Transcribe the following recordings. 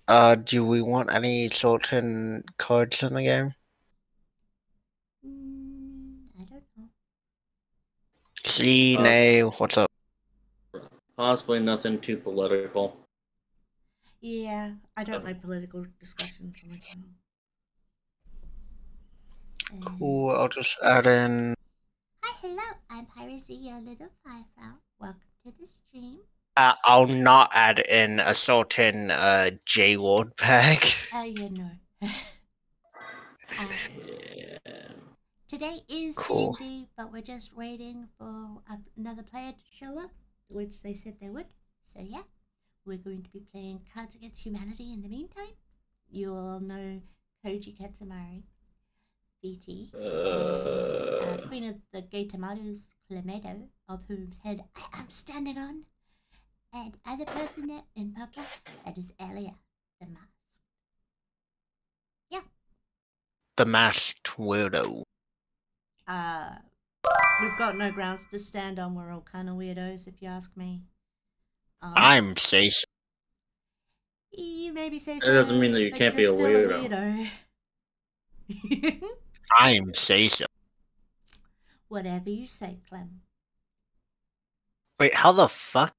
Do we want any certain cards in the game? I don't know. See, nay, what's up? Possibly nothing too political. Yeah, I don't like political discussions on my channel. Cool, I'll just add in... Hi, hello, I'm Piracy, your little firefly. Welcome to the stream. I'll not add in a certain J-Ward pack. You know. Today is Cool. D&D, but we're just waiting for another player to show up, which they said they would. So yeah, we're going to be playing Cards Against Humanity in the meantime. You all know Koji Katsumari, VT, and Queen of the Gay Tomatoes, Clamedo, of whose head I am standing on, and other person there in purple, that is Elia, the mask. Yeah. The masked weirdo. We've got no grounds to stand on. We're all kind of weirdos, if you ask me. I'm say so. You maybe say so. That doesn't mean that you can't be a weirdo. I'm say so. Whatever you say, Clem. Wait, how the fuck?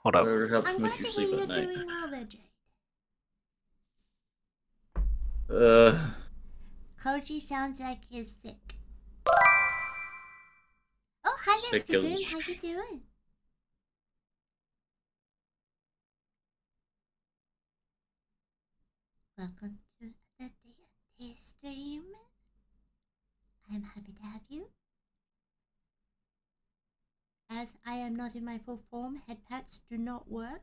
Hold up. I'm glad to hear you're doing well there, Jade. Koji sounds like he's sick. Oh, hi, Miss Kaboom. How you doing? Welcome to the D&D stream. I'm happy to have you. As I am not in my full form, head pats do not work.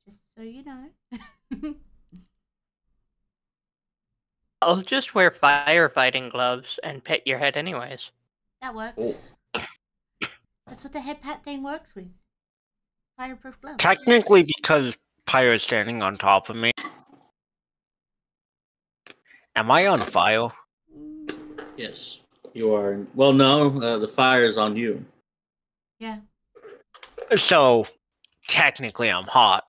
Just so you know. I'll just wear firefighting gloves and pet your head anyways. That works. That's what the head pat thing works with. Fireproof gloves. Technically, because Pyro's standing on top of me. Am I on fire? Yes, you are. Well, no, the fire is on you. Yeah. So, technically, I'm hot.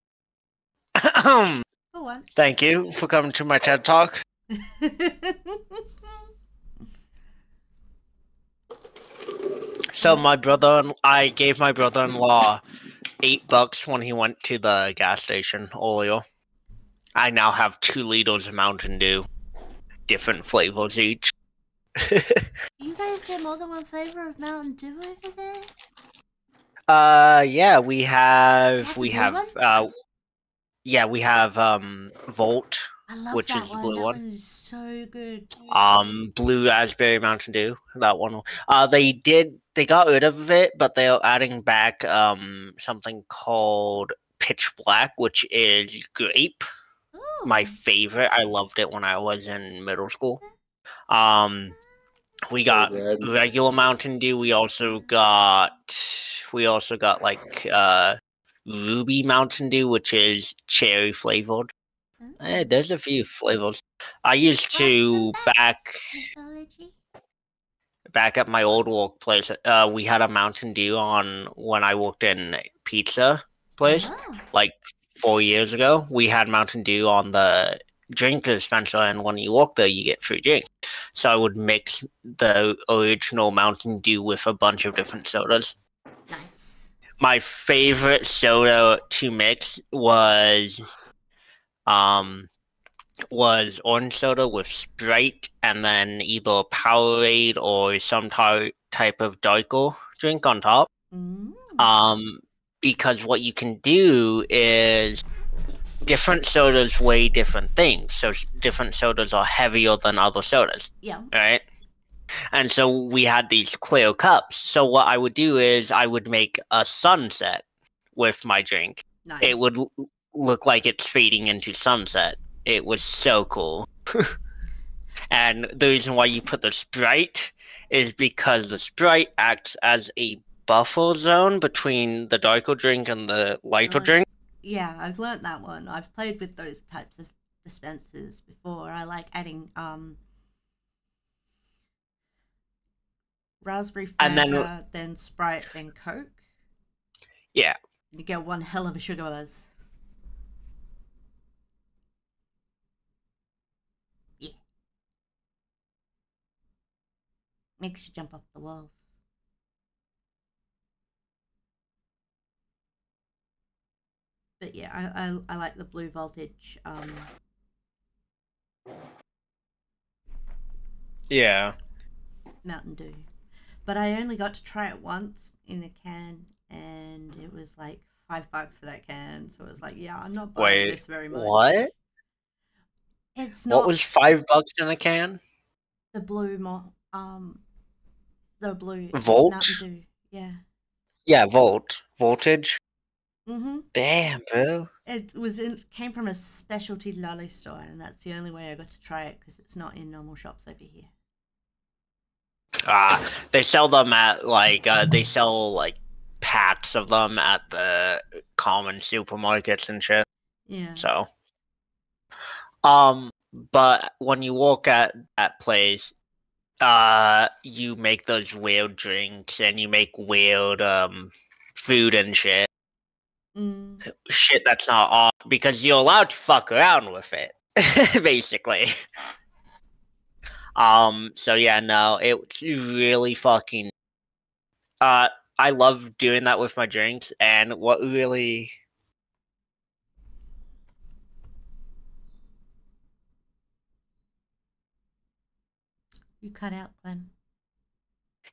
For what? Thank you for coming to my TED Talk. So I gave my brother-in-law $8 when he went to the gas station earlier. I now have 2 liters of Mountain Dew, different flavors each. You guys get more than one flavor of Mountain Dew over there? Yeah, we have Volt, which is the blue one. That one is so good. Blue raspberry Mountain Dew, that one. They got rid of it, but they are adding back something called Pitch Black, which is grape. Ooh. My favorite. I loved it when I was in middle school. We got regular Mountain Dew. We also got like Ruby Mountain Dew, which is cherry flavored. There's a few flavors. I used to back at my old workplace. We had a Mountain Dew on when I worked in pizza place, like 4 years ago. We had Mountain Dew on the drink dispenser, and when you walk there, you get free drinks. So I would mix the original Mountain Dew with a bunch of different sodas. Nice. My favorite soda to mix was orange soda with Sprite, and then either Powerade or some type of darker drink on top. Because what you can do is different sodas weigh different things. So different sodas are heavier than other sodas. Yeah. Right? And so we had these clear cups. So what I would do is I would make a sunset with my drink. Nice. It would look like it's fading into sunset. It was so cool. And the reason why you put the Sprite is because the Sprite acts as a buffer zone between the darker drink and the lighter drink. Yeah, I've learnt that one. I've played with those types of dispensers before. I like adding raspberry Fanta, then Sprite, then Coke. Yeah. You get one hell of a sugar buzz. Makes you jump off the walls. But yeah, I like the blue voltage. Yeah. Mountain Dew, but I only got to try it once in a can, and it was like $5 for that can. So it was like, yeah, I'm not buying this very much. What? It's What not was $5 in a can? the blue the blue Volt? Mountain Dew. Yeah. Yeah, voltage. Mhm. Damn, bro. It came from a specialty lolly store, and that's the only way I got to try it because it's not in normal shops over here. They sell them at they sell like packs of them at the common supermarkets and shit. Yeah. So, but when you walk at that place, you make those weird drinks and you make weird food and shit. Shit that's not off because you're allowed to fuck around with it, basically. So yeah, no, it's really fucking. I love doing that with my drinks, and what really. You cut out, Clem.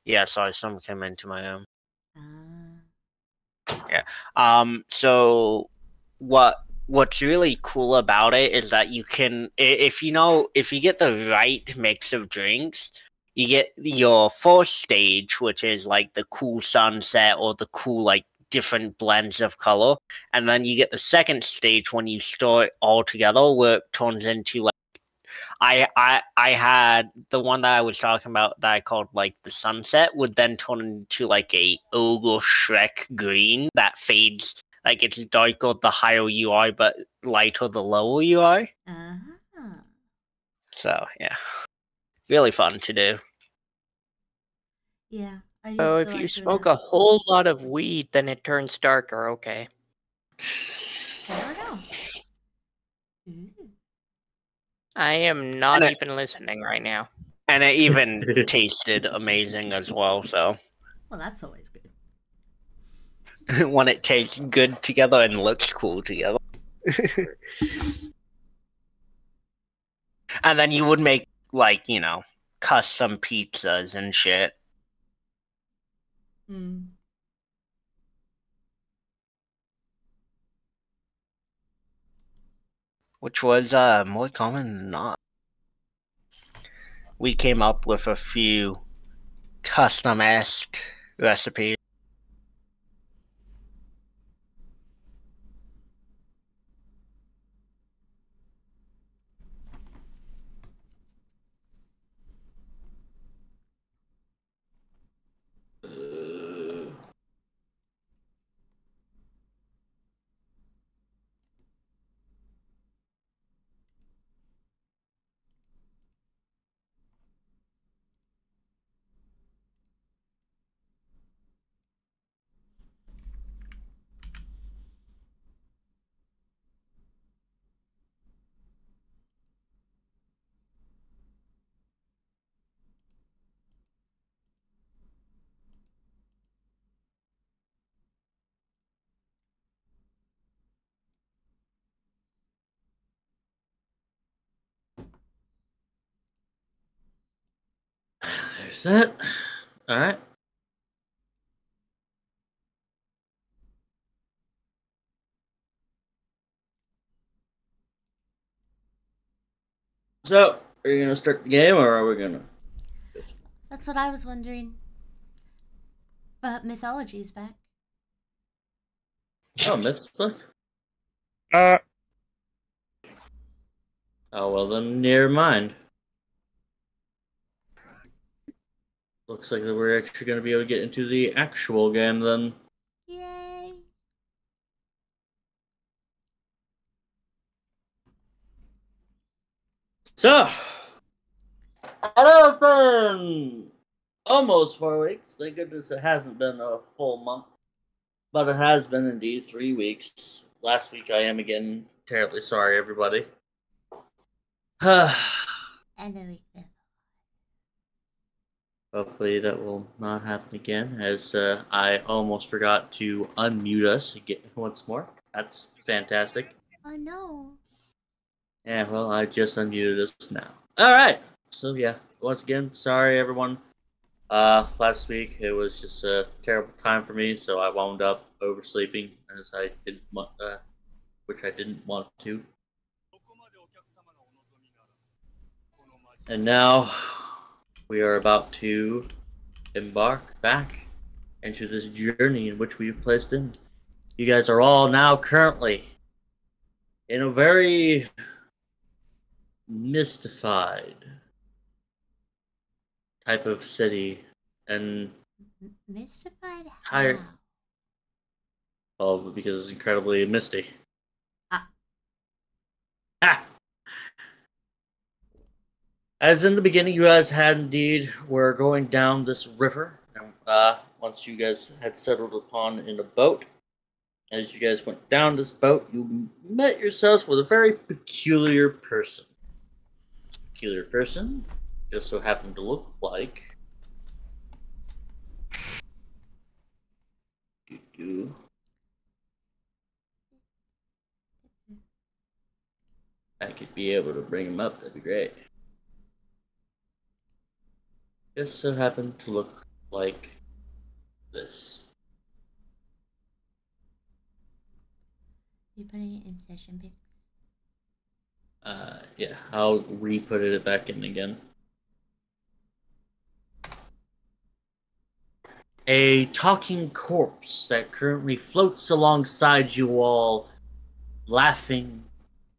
Yeah, sorry, someone came into my room. Ah. Yeah. So what's really cool about it is that you can, if you get the right mix of drinks, you get your first stage, which is like the cool sunset or the cool like different blends of color, and then you get the second stage when you store it all together, where it turns into like I had the one that I was talking about that I called like the sunset would then turn into like a ogre Shrek green that fades, like it's darker the higher you are, but lighter the lower you are. So yeah, really fun to do. Yeah. So if you smoke a whole lot of weed, then it turns darker. Okay. Fair enough. I am not even listening right now. And it even tasted amazing as well. So. Well, that's always good. When it tastes good together and looks cool together. And then you would make, like, custom pizzas and shit. Which was more common than not. We came up with a few custom-esque recipes. There's that. All right. So, are you gonna start the game, or are we gonna? That's what I was wondering. But mythology's back. Oh, Myth's back. Oh well, then never mind. Looks like that we're actually gonna be able to get into the actual game then. Yay! So, I know it's been almost 4 weeks. Thank goodness it hasn't been a full month. But it has been indeed 3 weeks. Last week I am again terribly sorry, everybody. And the week before. Hopefully that will not happen again, as I almost forgot to unmute us again once more. That's fantastic. Oh no. Yeah, well, I just unmuted us now. Alright, so yeah, once again, sorry everyone. Last week it was just a terrible time for me, so I wound up oversleeping, as I didn't want, which I didn't want to. And now we are about to embark back into this journey in which we've placed in. You guys are all now currently in a very mystified type of city, and Mystified tired. how? Well, because it's incredibly misty. Ah. Ha! As in the beginning, you guys had indeed were going down this river. Once you guys had settled upon in a boat, as you guys went down this boat, you met yourselves with a very peculiar person. This peculiar person just so happened to look like. I could be able to bring him up, that'd be great. Just so happened to look like this. You putting it in session pics? Yeah, I'll re-put it back in again. A talking corpse that currently floats alongside you all, laughing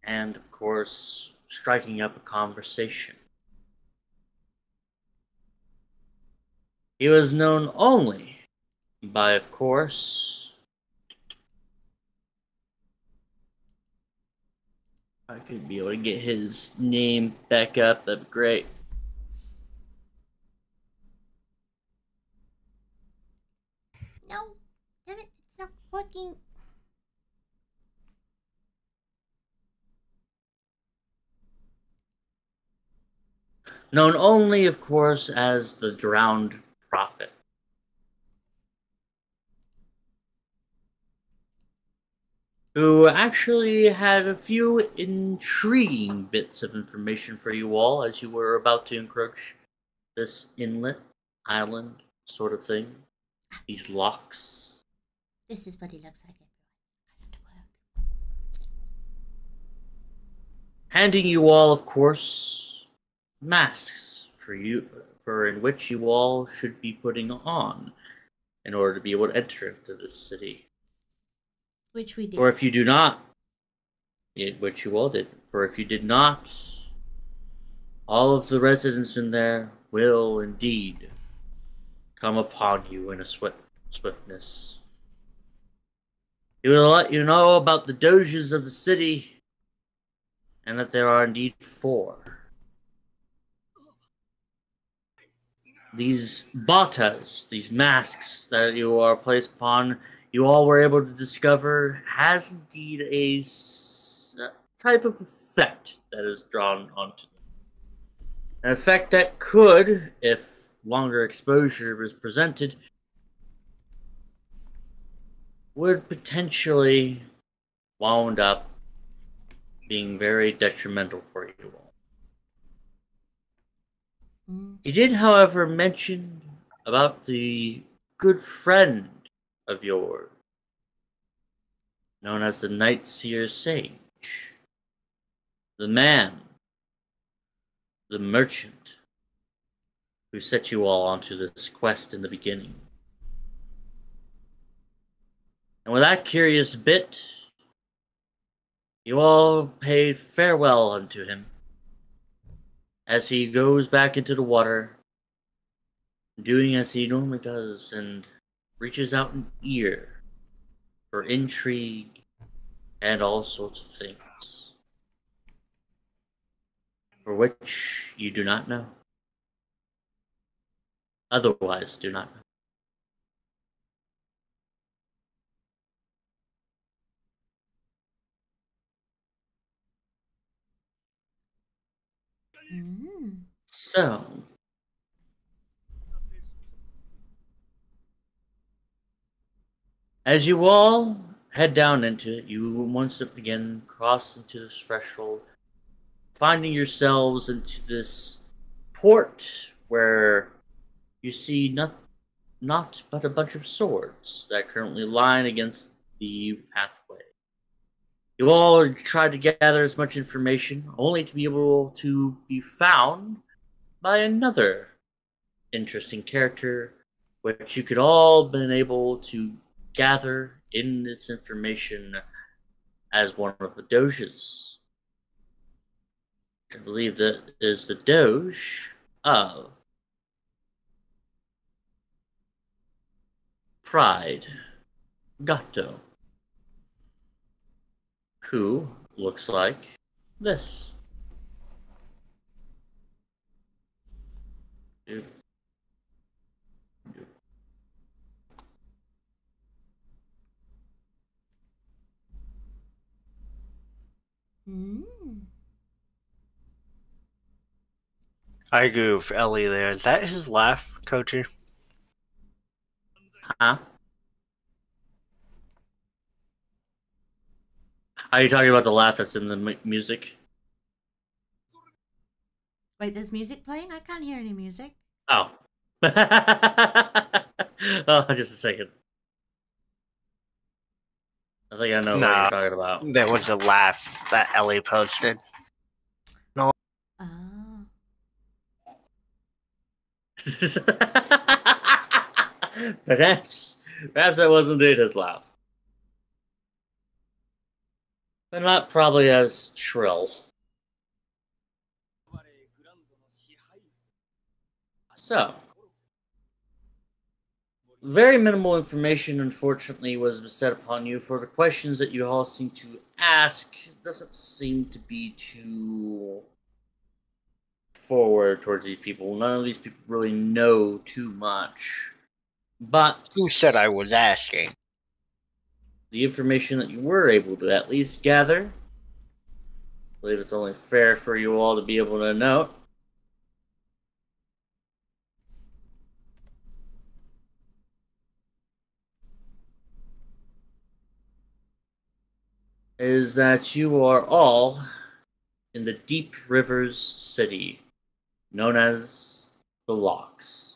and, of course, striking up a conversation. He was known only by, of course, I could be able to get his name back up, that'd be great. No, damn it, it's not working. Known only, of course, as the Drowned Prophet. Who actually had a few intriguing bits of information for you all as you were about to encroach this inlet, island sort of thing. These locks. This is what he looks like, everyone. Handing you all, of course, masks for in which you all should be putting on in order to be able to enter into this city. Which we did. Or if you do not, which you all did. For if you did not, all of the residents in there will indeed come upon you in a swiftness. He will let you know about the doges of the city, and that there are indeed 4. These batas, these masks that you are placed upon, you all were able to discover has indeed a type of effect that is drawn onto them. An effect that could, if longer exposure was presented, would potentially wound up being very detrimental for you all. He did, however, mention about the good friend of yours, known as the Night Seer Sage, the man, the merchant, who set you all onto this quest in the beginning. And with that curious bit, you all paid farewell unto him as he goes back into the water, doing as he normally does, and reaches out an ear for intrigue and all sorts of things, for which you do not know. Otherwise, do not know. So, As you all head down into it, you once again cross into this threshold, finding yourselves into this port where you see not but a bunch of swords that currently line against the pathway. You all try to gather as much information, only to be able to be found by another interesting character, which you could all been able to gather in this information as one of the doges. I believe that is the doge of Pride, Gato, who looks like this. I agree with Ellie there. Is that his laugh, Coachy? Huh? Are you talking about the laugh that's in the music? Wait, there's music playing? I can't hear any music. Oh. Oh, just a second. I think I know what you're talking about. There was a laugh that Ellie posted. No. Oh. Perhaps that was indeed his laugh. But not probably as shrill. So, very minimal information, unfortunately, was set upon you. For the questions that you all seem to ask, doesn't seem to be too forward towards these people. None of these people really know too much. But Who said I was asking? The information that you were able to at least gather, I believe it's only fair for you all to be able to note, is that you are all in the Deep Rivers City, known as the Locks.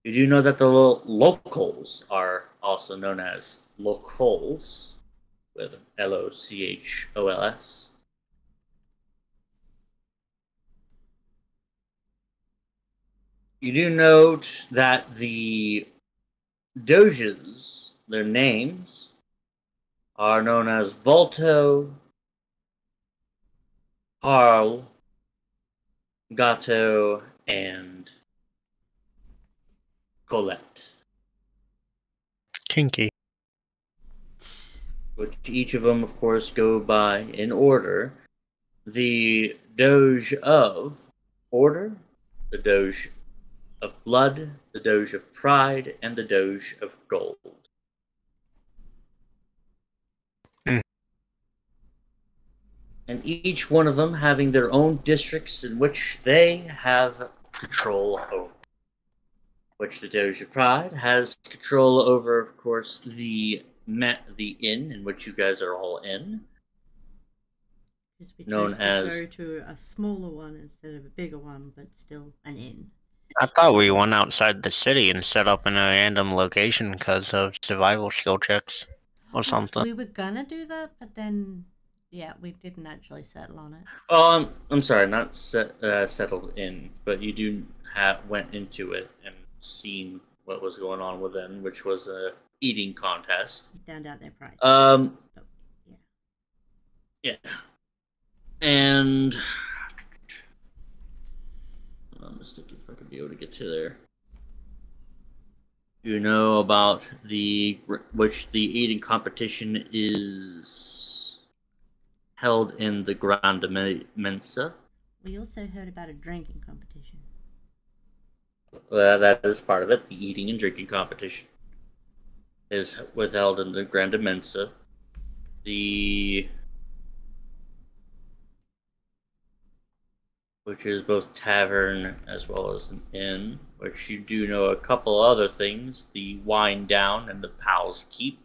You do know that the locals are also known as locals, with Lochols. You do note that the doges, their names, are known as Volto, Carl, Gato, and Colette. Kinky. Which each of them, of course, go by in order. The Doge of Order, the Doge of Blood, the Doge of Pride, and the Doge of Gold. And each one of them having their own districts in which they have control over. Which the Doge of Pride has control over, of course, the inn in which you guys are all in. Known as... go to a smaller one instead of a bigger one, but still an inn. I thought we went outside the city and set up in a random location because of survival skill checks or something. We were gonna do that, but then, yeah, we didn't actually settle on it. Oh, I'm sorry, not settled in, but you do went into it and seen what was going on within, which was a eating contest. Found out their price. Yeah. And I'm just thinking if I could be able to get to there. You know about the eating competition is held in the Grande Mensa. We also heard about a drinking competition. That is part of it. The eating and drinking competition is held in the Grande Mensa. which is both tavern as well as an inn, which you do know a couple other things, the Wine Down and the Powell's Keep,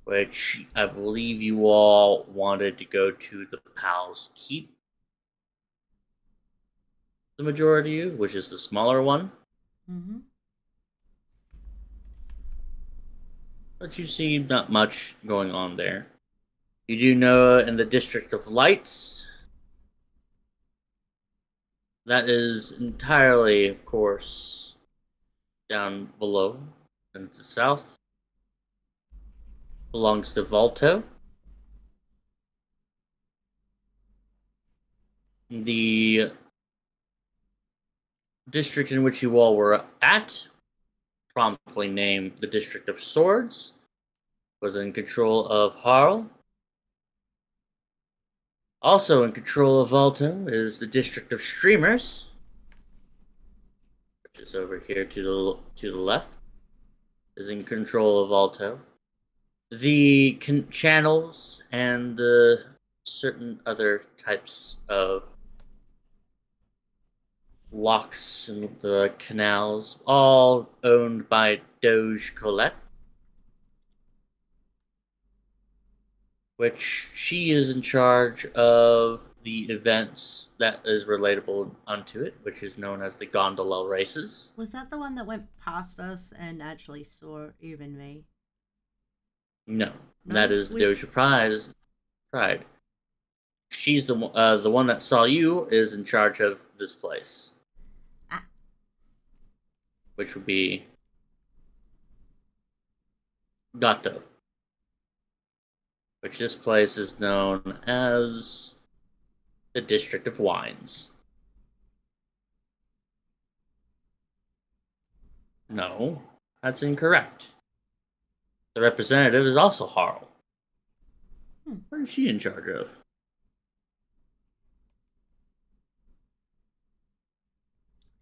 which I believe you all wanted to go to the Powell's Keep. The majority of you, which is the smaller one. Mm-hmm. But you see not much going on there. You do know in the District of Lights, that is entirely, of course, down below and to the south. Belongs to Volto. The district in which you all were at, promptly named the District of Swords, was in control of Harl. Also in control of Volto is the District of Streamers, which is over here to the left, is in control of Volto. The channels and the certain other types of locks and the canals, all owned by Doge Colette, which she is in charge of the events that is relatable unto it, which is known as the gondola races. Was that the one that went past us and actually saw even me? No, that is Doge Pride. She's the one that saw you is in charge of this place. Which would be Gato. Which this place is known as the District of Wines. No, that's incorrect. The representative is also Harl. What is she in charge of?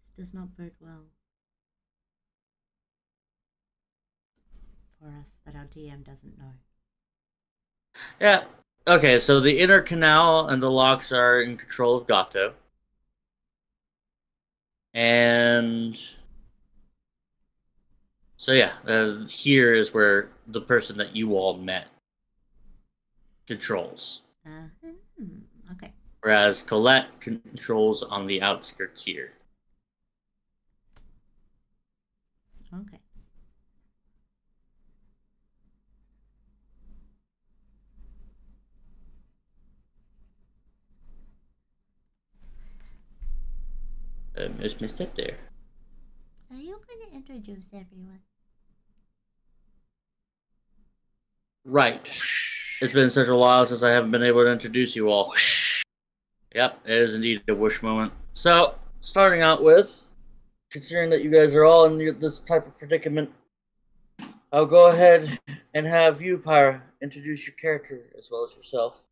This does not bode well for us that our DM doesn't know. Yeah. Okay, so the inner canal and the locks are in control of Gato. And so yeah, here is where the person that you all met controls. Okay. Whereas Colette controls on the outskirts here. Okay. There's mistake there. Are you going to introduce everyone? Right. It's been such a while since I haven't been able to introduce you all. Yep, it is indeed a whoosh moment. So, starting out with, considering that you guys are all in this type of predicament, I'll go ahead and have you, Pyra, introduce your character as well as yourself.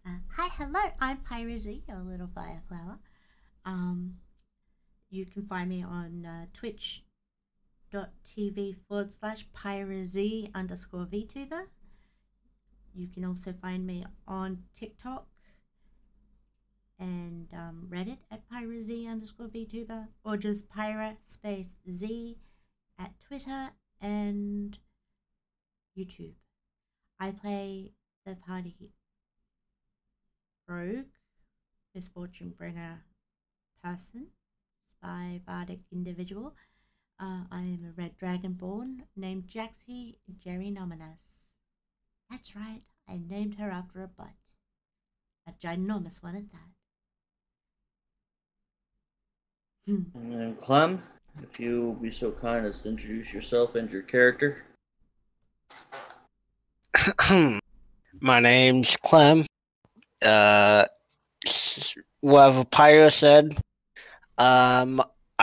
Hi, hello, I'm Pyra, your little fireflower. You can find me on twitch.tv/PyraZ_VTuber. You can also find me on TikTok and Reddit at PyraZ_VTuber, or just Pyra space Z at Twitter and YouTube. I play the party rogue, misfortune bringer person, spy bardic individual. I am a red dragonborn named Jaxie Jerrynominus. That's right, I named her after a butt. A ginormous one at that. And then Clem, if you will be so kind as to introduce yourself and your character. My name's Clem. Whatever Pyro said.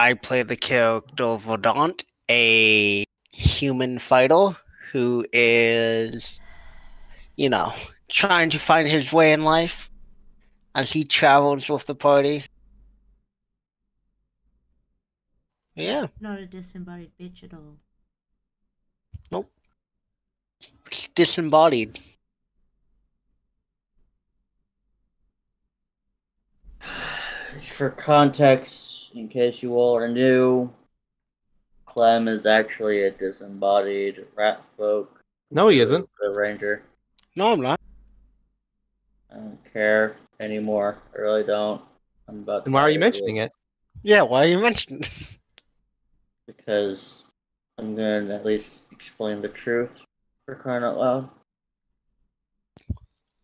I play the character Verdant, a human fighter who is, trying to find his way in life as he travels with the party. Yeah. Not a disembodied bitch at all. Nope. It's disembodied. for context, in case you all are new, Clem is actually a disembodied rat folk. No, he isn't. The ranger. No, I'm not. I don't care anymore. I really don't. I'm about. Then why are you mentioning it? Yeah, why are you mentioning? Because I'm gonna at least explain the truth for crying out loud.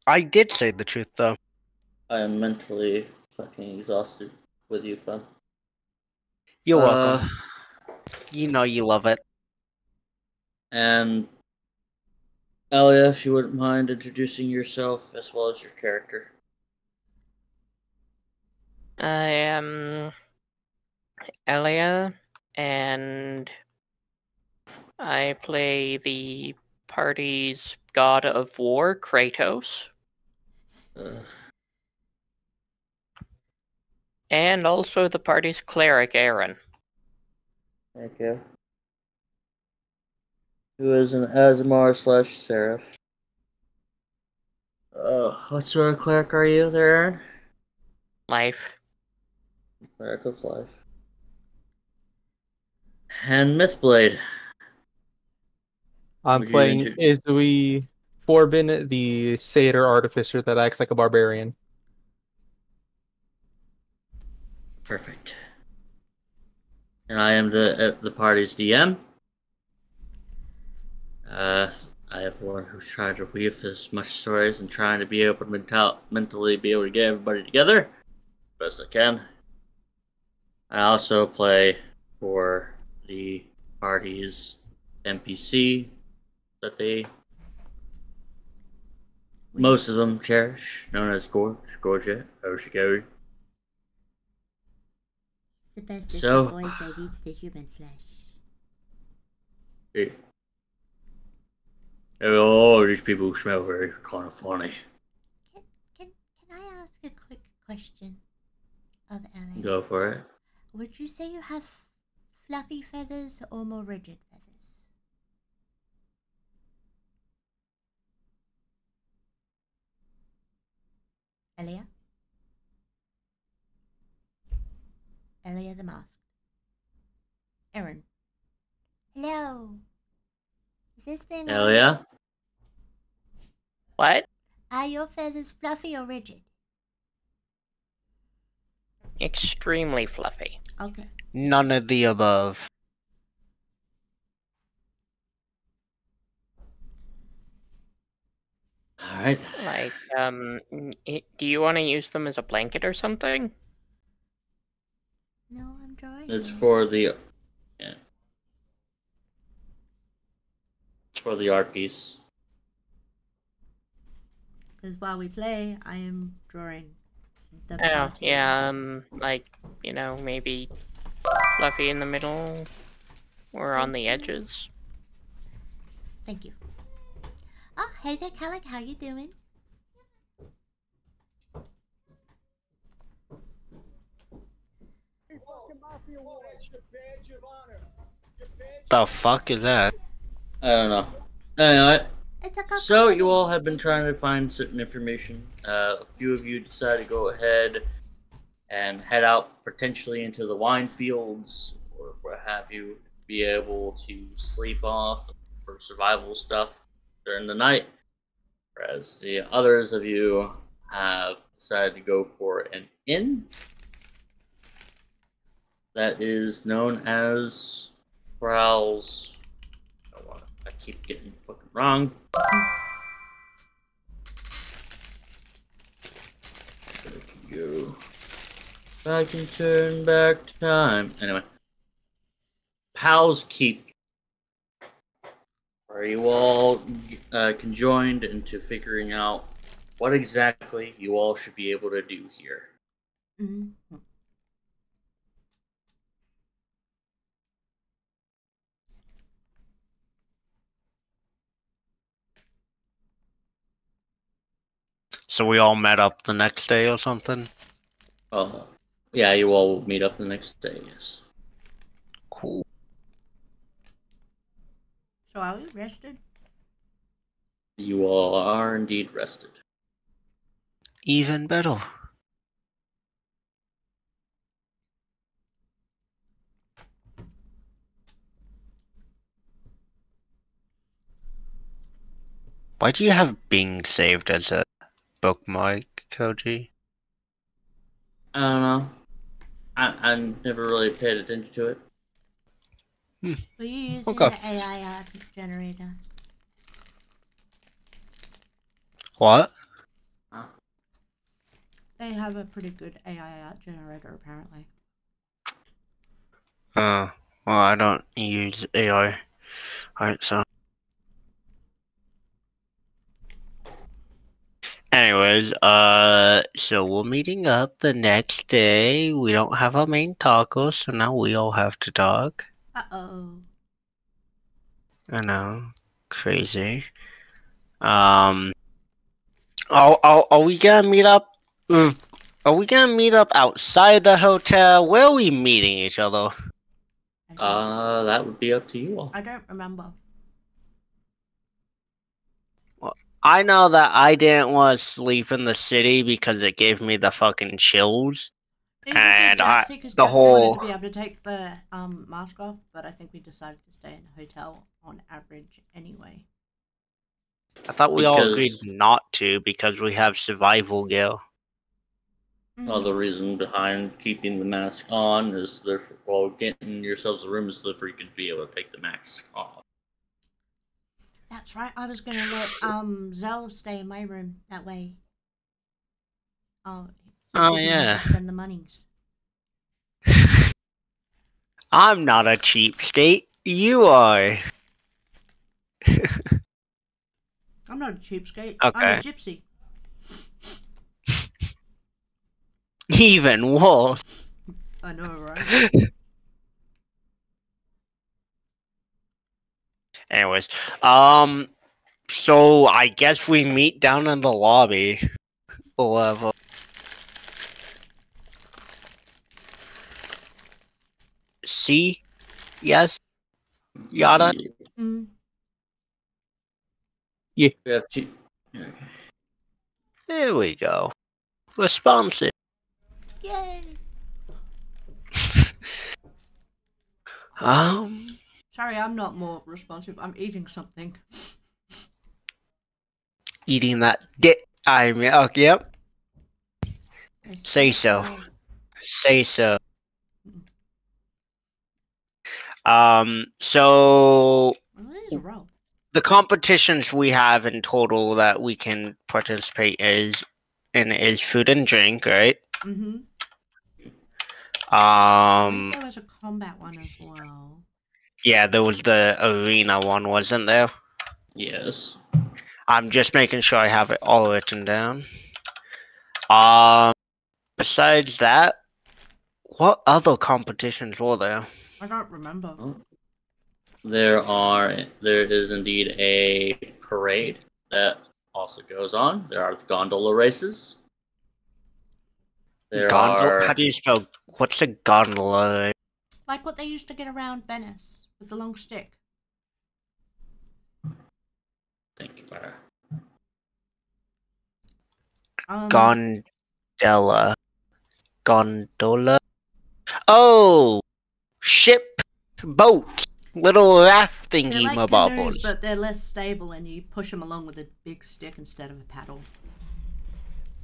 I did say the truth, though. I am mentally fucking exhausted with you, Clem. You're welcome. You know you love it. And Elia, if you wouldn't mind introducing yourself as well as your character. I am Elia, and I play the party's god of war, Kratos, and also the party's cleric, Aaron. Thank you. Who is an Asmar / Seraph. What sort of cleric are you there, Aaron? Life. Cleric of Life. And Mythblade. I'm Would you playing intro- Izui Forbin, the satyr artificer that acts like a barbarian. Perfect. And I am the party's DM. I have one who's trying to weave as much stories and trying to be able to mentally be able to get everybody together best I can. I also play for the party's NPC that they most of them cherish, known as Gorgia, Oshigori. The best So- little voice that eats the human flesh. Hey. Oh, these people smell very kind of funny. Can I ask a quick question of Ellie? Go for it. Would you say you have fluffy feathers or more rigid feathers? Elia? Elia the Masked. Aaron. Hello. Is this thing Hell yeah. What? Are your feathers fluffy or rigid? Extremely fluffy. Okay. None of the above. All right. Like, do you want to use them as a blanket or something? No, I'm drawing. It's for the It's for the art piece. Because while we play, I am drawing the Oh, party. yeah, like, maybe fluffy in the middle or on the edges. Thank you. Oh, hey there, Calic. How you doing? The fuck is that? I don't know. Anyway, It's a cocoa so you pudding. all have been trying to find certain information. A few of you decide to go ahead and head out potentially into the wine fields or what have you, be able to sleep off for survival stuff during the night. Whereas the others of you have decided to go for an inn that is known as Prowl's. I keep getting fucking wrong. I can go. If I can turn back time. Anyway. Pal's Keep. Are you all conjoined into figuring out what exactly you all should be able to do here? Mm-hmm. So we all met up the next day or something? Yeah, you all will meet up the next day, yes. Cool. So are we rested? You all are indeed rested. Even better. Why do you have Bing saved as a bookmark, Koji? I don't know. I never really paid attention to it. Were you using Okay. the AI art generator? What? They have a pretty good AI art generator, apparently. Well, I don't use AI. Alright, so. Anyways, so we're meeting up the next day. We don't have our main taco, so now we all have to talk. Uh-oh. I know. Crazy. Are we gonna meet up? Are we gonna meet up outside the hotel? Where are we meeting each other? That would be up to you all. I don't remember. I know that I didn't want to sleep in the city because it gave me the fucking chills. And the whole wanted to be able to take the mask off, but I think we decided to stay in the hotel on average anyway. I thought we all Because- agreed not to because we have survival gear. Well, the reason behind keeping the mask on is therefore getting yourselves a room so that you can be able to take the mask off. That's right. I was gonna let Zell stay in my room that way. Oh, he didn't have yeah. to spend the monies. I'm not a cheapskate. You are. I'm not a cheapskate. Okay. I'm a gypsy. Even worse. I know, right? Anyways, so I guess we meet down in the lobby. Or whatever. C? Yes? Yada? Mm. We have two. Okay. There we go. Responsive. Yay! Sorry, I'm not more responsive. I'm eating something. Eating that dick. I mean, okay, yep. Say so. Say so. So the competitions we have in total that we can participate is food and drink, right? Mm-hmm. I think there was a combat one as well. Yeah, there was the arena one, wasn't there? Yes. I'm just making sure I have it all written down. Besides that, what other competitions were there? I don't remember. There is indeed a parade that also goes on. There are the gondola races. How do you spell? What's a gondola? Like what they used to get around Venice with the long stick. Thank you, Clara. Gondola. Oh, ship, boat, little rafting They're like bubbles. canoes, but they're less stable, and you push them along with a big stick instead of a paddle.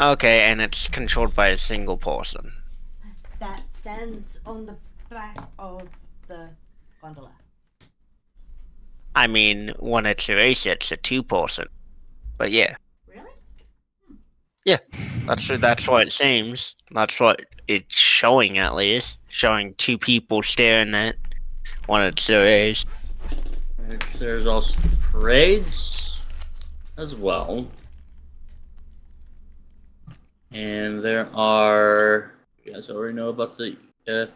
Okay, and it's controlled by a single person. That stands on the back of the gondola. I mean, when it's a race, it's a two-person. But yeah. Really? Yeah, that's what it seems. That's what it's showing, at least. Showing two people staring at when it's a race. There's also parades as well. And there are, you guys already know about the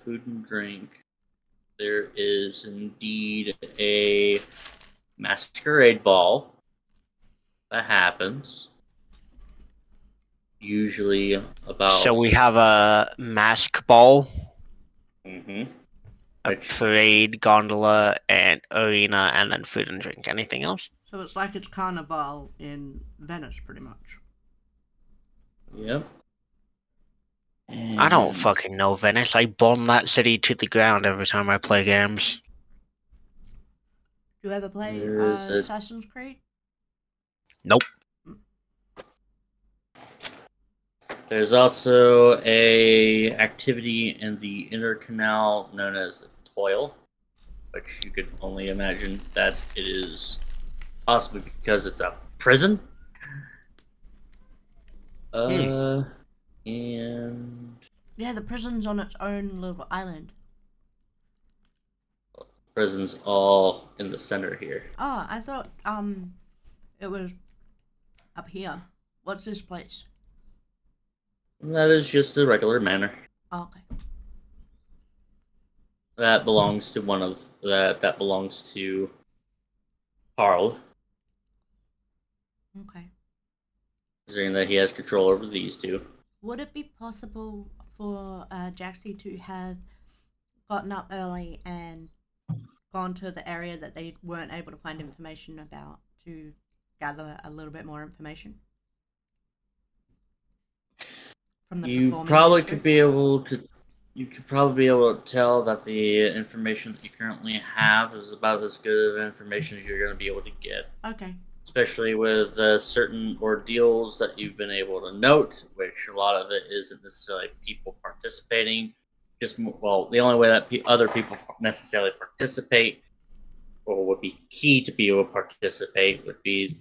food and drink. There is indeed a masquerade ball that happens. Usually about... So we have a mask ball, Mm-hmm. a parade, gondola, and arena, and then food and drink. Anything else? So it's like it's Carnival in Venice, pretty much. Yep. I don't fucking know Venice. I bomb that city to the ground every time I play games. Do you ever play There is Assassin's Creed? Nope. There's also a activity in the inner canal known as the Toil, which you could only imagine that it is possibly because it's a prison. And Yeah, the prison's on its own little island. prison's all in the center here. Oh, I thought it was up here. What's this place? That is just a regular manor. Oh, okay. That belongs to one of that belongs to Harl. Okay. Considering that he has control over these two. Would it be possible for Jaxie to have gotten up early and gone to the area that they weren't able to find information about to gather a little bit more information? From the You performing probably district? could be able to. You could probably be able to tell that the information that you currently have is about as good of information as you're going to be able to get. Okay. Especially with certain ordeals that you've been able to note, which a lot of it isn't necessarily people participating. Well, the only way that other people necessarily participate, or would be key to be able to participate, would be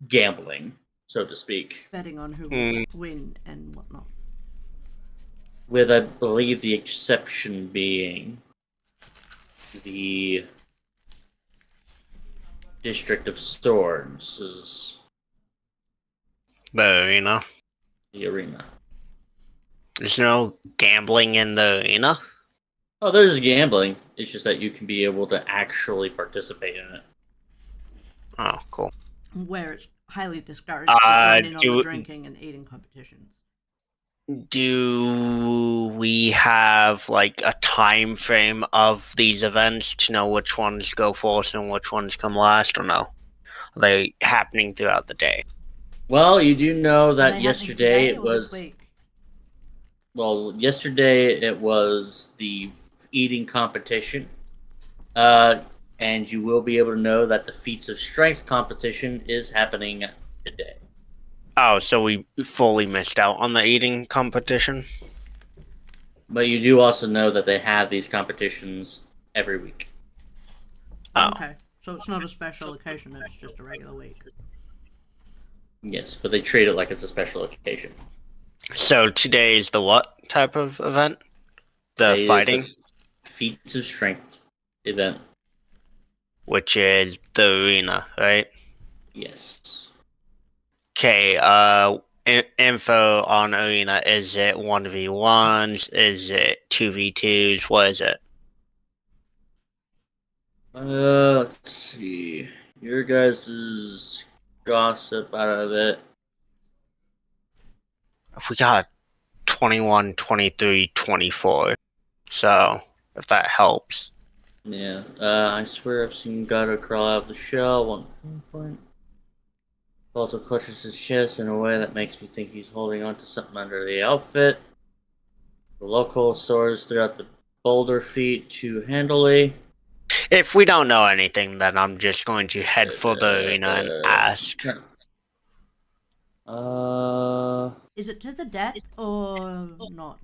gambling, so to speak. Betting on who will win and whatnot. With, I believe, the exception being the District of Swords is The arena. the arena. There's no gambling in the arena. Oh, there's gambling. It's just that you can be able to actually participate in it. Oh, cool. Where it's highly discouraged to join in on the drinking and eating competitions. Do we have like a time frame of these events to know which ones go first and which ones come last, or no? Are they happening throughout the day? Well, you do know Are that they yesterday happening today it or this was. week? Well, yesterday it was the eating competition. And you will be able to know that the feats of strength competition is happening today. Oh, so we fully missed out on the eating competition? But you do also know that they have these competitions every week. Oh. Okay, so it's not a special occasion, it's just a regular week. Yes, but they treat it like it's a special occasion. So today is the what type of event? The Today is fighting? the feats of strength event. Which is the arena, right? Yes. Okay, info on arena. Is it 1v1s? Is it 2v2s? What is it? Let's see. Your guys' gossip out of it. If we got 21, 23, 24. So, if that helps. Yeah, I swear I've seen Gato crawl out of the shell. One point. Balto clutches his chest in a way that makes me think he's holding on to something under the outfit. The local soars throughout the boulder feet too handily. If we don't know anything, then I'm just going to head for the arena and ask. Is it to the death or not?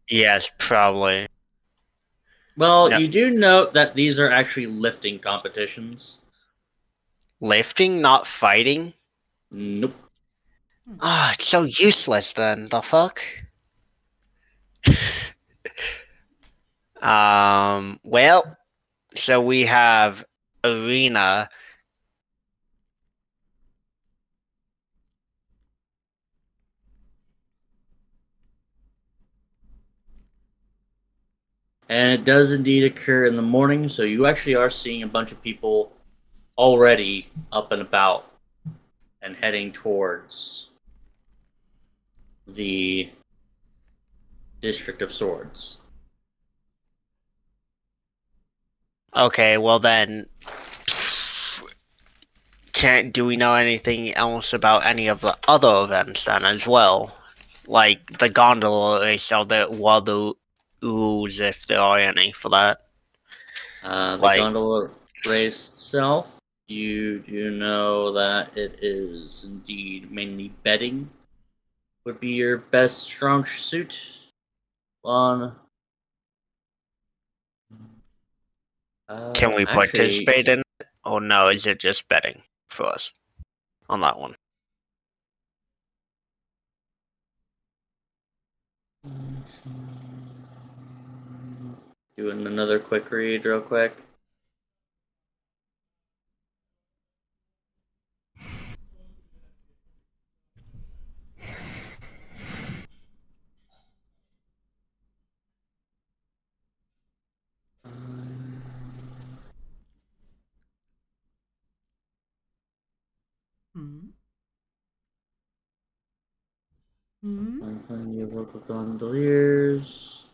Yes, probably. Well, No. you do note that these are actually lifting competitions. Lifting, not fighting? Nope. Ah, it's so useless then. The fuck? Well, so we have arena. And it does indeed occur in the morning, so you actually are seeing a bunch of people already up and about and heading towards the District of Swords. Okay, well then, do we know anything else about any of the other events then as well? Like the gondola race or the rules, if there are any for that. The Like- gondola race itself. You do know that it is indeed mainly betting would be your best strong suit on. Can we Actually, participate in it? Or no, is it just betting for us on that one? doing another quick read real quick. Hmm. Hmm. Your local gondoliers.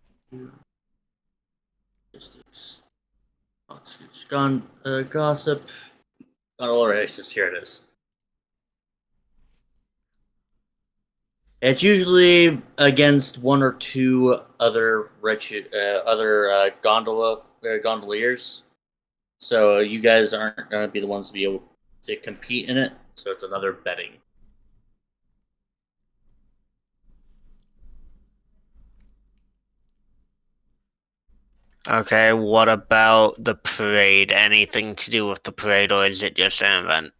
Statistics. Gossip. Gondola races. Here it is. It's usually against one or two other gondoliers. So you guys aren't going to be the ones to be able to compete in it. So it's another betting. Okay, what about the parade? Anything to do with the parade, or is it just an event?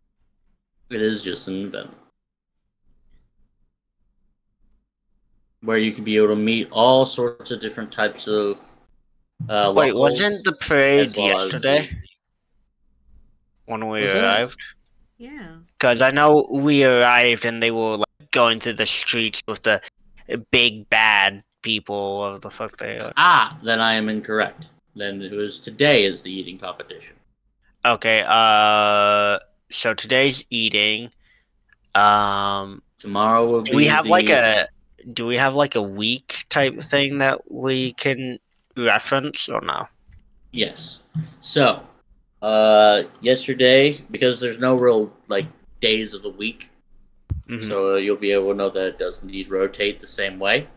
It is just an event where you can be able to meet all sorts of different types of Wait, locals, wasn't the parade as well as yesterday when we Was it? arrived? Yeah. Because I know we arrived and they were like going through the streets with the big bad people, whatever the fuck they are. Then I am incorrect. Then it was today is the eating competition. Okay, so today's eating. Tomorrow will be do we have like a week type thing that we can reference or no? Yes. So, yesterday, because there's no real like days of the week, Mhm. so you'll be able to know that it does indeed rotate the same way.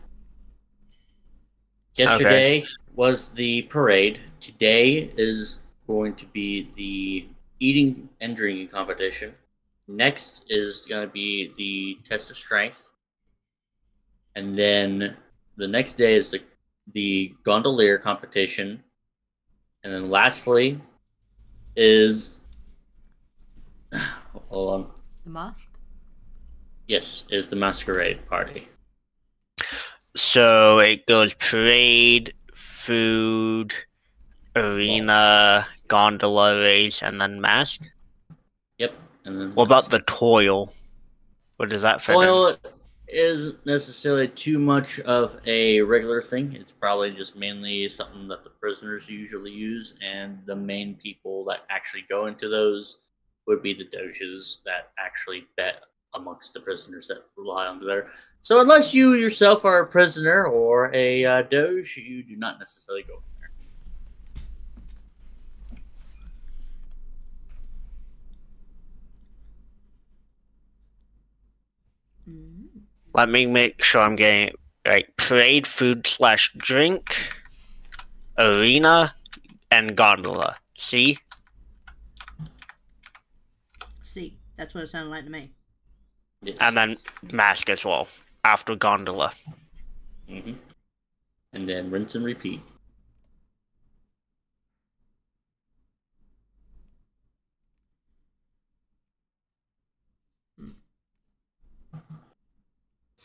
Yesterday was the parade. Today is going to be the eating and drinking competition. Next is going to be the test of strength. And then the next day is the gondolier competition. And then lastly is hold on. The mask? Yes, is the masquerade party. So it goes parade, food, arena, gondola race, and then mask. Yep. And then What about the toil? What does that fit in? toil isn't necessarily too much of a regular thing. It's probably just mainly something that the prisoners usually use, and the main people that actually go into those would be the doges that actually bet amongst the prisoners that rely on there. So unless you yourself are a prisoner or a doge, you do not necessarily go there. Mm. Let me make sure I'm getting it right. Parade, food / drink, arena, and gondola. See? See, that's what it sounded like to me. Yes. And then mask as well, after gondola. Mm-hmm. And then rinse and repeat.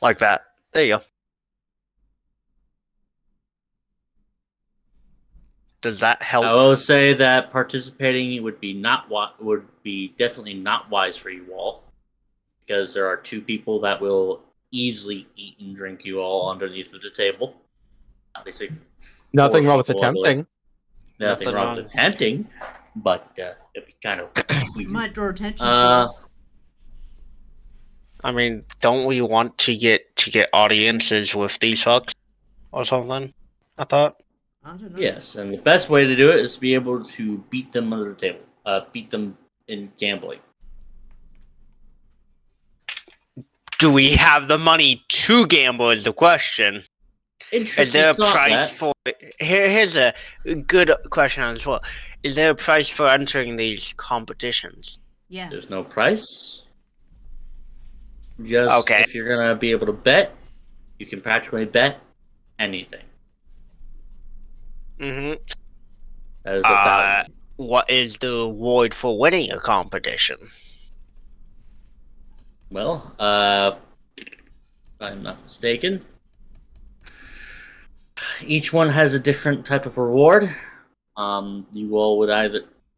Like that. There you go. Does that help? I will say that participating would be definitely not wise for you all, because there are two people that will easily eat and drink you all underneath of the table. Obviously, Nothing wrong with people, I believe. attempting. Nothing wrong with attempting, but it'd be kind of weird. Might draw attention to us. I mean, don't we want to get audiences with these fucks or something? I thought. I don't know. Yes, and the best way to do it is to be able to beat them under the table. Beat them in gambling. Do we have the money to gamble? Is the question. Is there a price for? Here's a good question on this one. Is there a price for entering these competitions? Yeah. There's no price. Just Okay. if you're gonna be able to bet, you can practically bet anything. Mm-hmm. That is $1,000. What is the reward for winning a competition? Well, if I'm not mistaken, each one has a different type of reward. You all would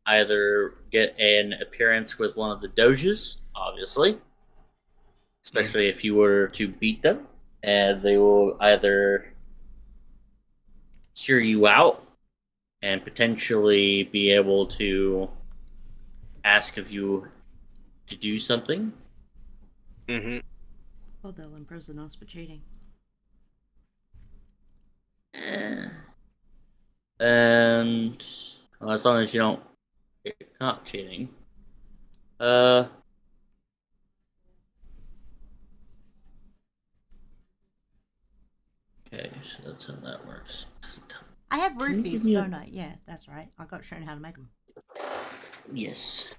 either get an appearance with one of the doges, obviously, especially if you were to beat them, and they will either hear you out and potentially be able to ask of you to do something. Mm-hmm. Or they'll imprison us for cheating. And well, as long as you don't get caught cheating. Okay, so that's how that works. I have Can you give roofies, me a- don't I? Yeah, that's right. I got shown how to make them. Yes.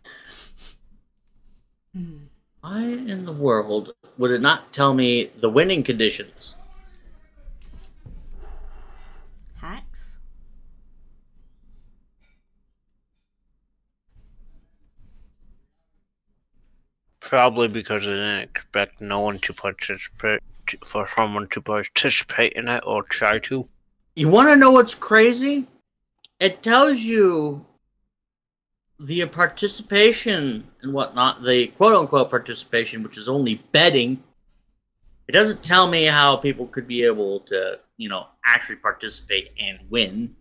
Why in the world would it not tell me the winning conditions? Hacks? Probably because I didn't expect no one to participate, for someone to participate in it or try to. You want to know what's crazy? It tells you the participation and whatnot, the quote-unquote participation, which is only betting. It doesn't tell me how people could be able to, actually participate and win.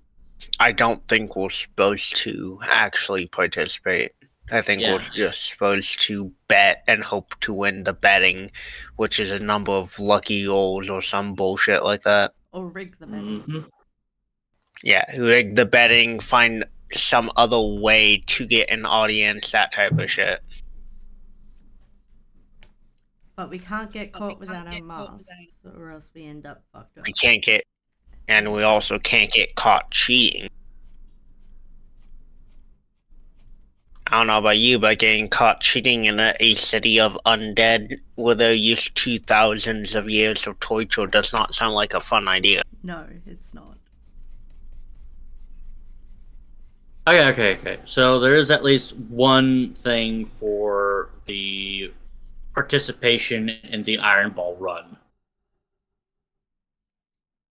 I don't think we're supposed to actually participate. I think we're just supposed to bet and hope to win the betting, which is a number of lucky rolls or some bullshit like that. Or rig the betting. Mm-hmm. Yeah, rig the betting, find some other way to get an audience, that type of shit. But we can't get caught without our masks, or else we end up fucked up. We can't get, and we also can't get caught cheating. I don't know about you, but getting caught cheating in a city of undead where they're used to thousands of years of torture does not sound like a fun idea. No, it's not. Okay. So there is at least one thing for the participation in the Iron Ball run.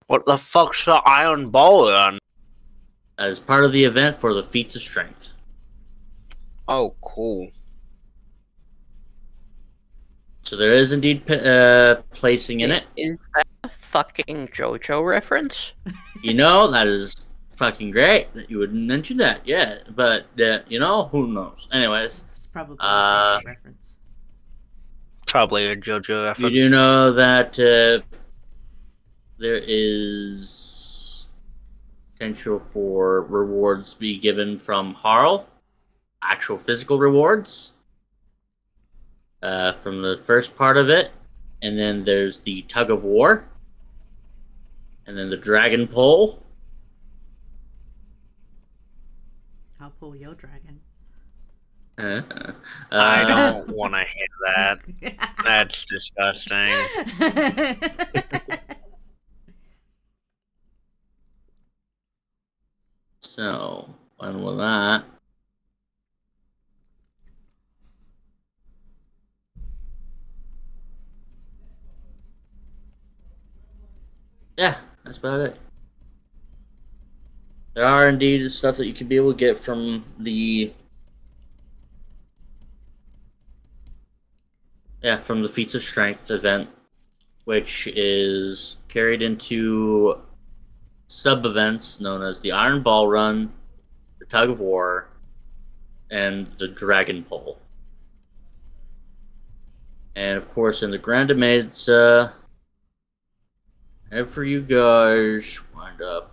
What the fuck's the Iron Ball run? As part of the event for the feats of strength. Oh, cool. So there is indeed placing in it. Is that a fucking JoJo reference? That is fucking great that you would mention that. Yeah, but who knows? Anyways, It's probably a reference. Probably a JoJo reference. you do know that there is potential for rewards to be given from Harl, actual physical rewards from the first part of it, and then there's the tug of war, and then the dragon pole. I'll pull your dragon. I don't want to hear that. That's disgusting. So, when will that? Yeah, that's about it. There are indeed stuff that you can be able to get from the Feats of Strength event, which is carried into sub-events known as the Iron Ball Run, the Tug of War, and the Dragon Pole. And of course, in the Grand Mesa, whenever you guys wind up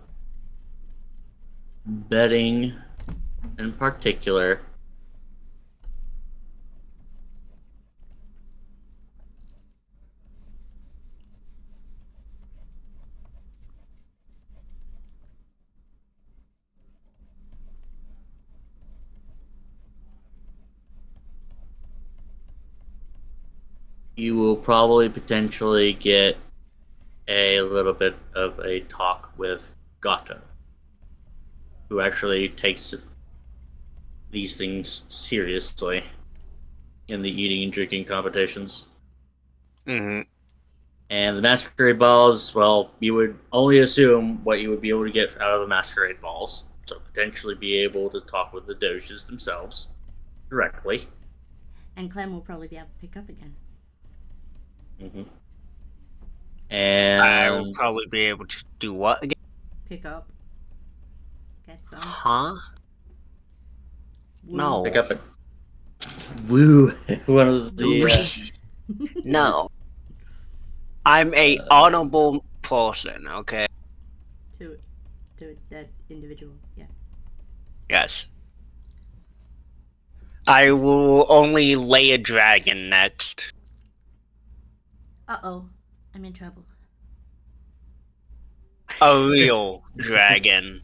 betting in particular, you will probably potentially get a little bit of a talk with Gato, who actually takes these things seriously in the eating and drinking competitions. Mm-hmm. And the masquerade balls, well, you would only assume what you would be able to get out of the masquerade balls. So potentially be able to talk with the doges themselves directly. And Clem will probably be able to pick up again. Mm-hmm. And I will probably be able to do what again? Pick up. Get some. Huh? Woo. No. pick up a woo. One of the No. I'm a honorable person, okay? To that individual, yeah. Yes. I will only lay a dragon next. Uh-oh. I'm in trouble. A real dragon.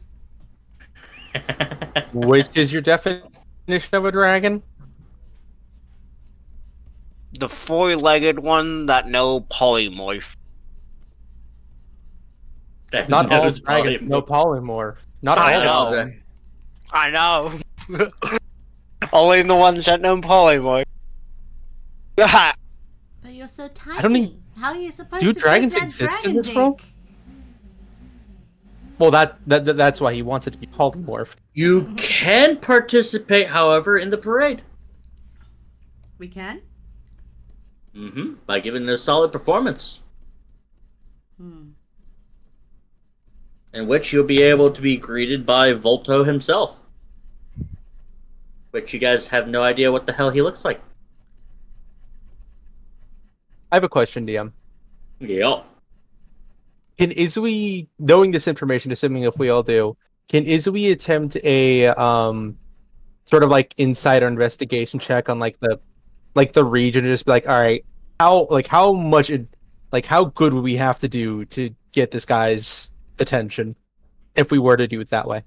Which is your definition of a dragon? The four-legged one that no polymorph. Not all dragons, no polymorph. Not I all. know. I know. Only the ones that know polymorph. But you're so tiny. don't even- How are you supposed Do to dragons take that exist dragon in this world? dick? Well, that's why he wants it to be polymorphed. You can participate, however, in the parade. We can? Mm-hmm. By giving it a solid performance. In which you'll be able to be greeted by Volto himself. Which you guys have no idea what the hell he looks like. I have a question, DM. Yeah. Can Izui, knowing this information, assuming if we all do, can Izui attempt a sort of like insider investigation check on like the region and just be like, all right, how much how good would we have to do to get this guy's attention if we were to do it that way?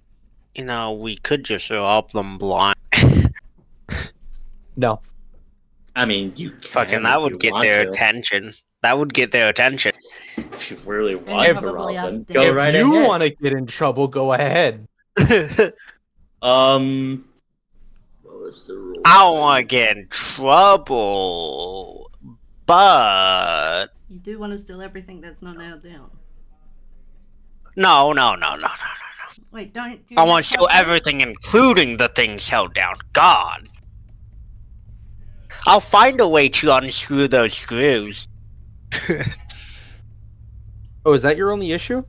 You know, we could just rob them blind. No. I mean, you can Fucking that would get their attention. That would get their attention. If you really want to probably rob us them, too. go If right you ahead. want to get in trouble, go ahead. What was the rule? I don't want to get in trouble, but You do want to steal everything that's not nailed down. no. Wait, don't you I want to have steal something? everything, including the things held down. God. I'll find a way to unscrew those screws. Oh, is that your only issue?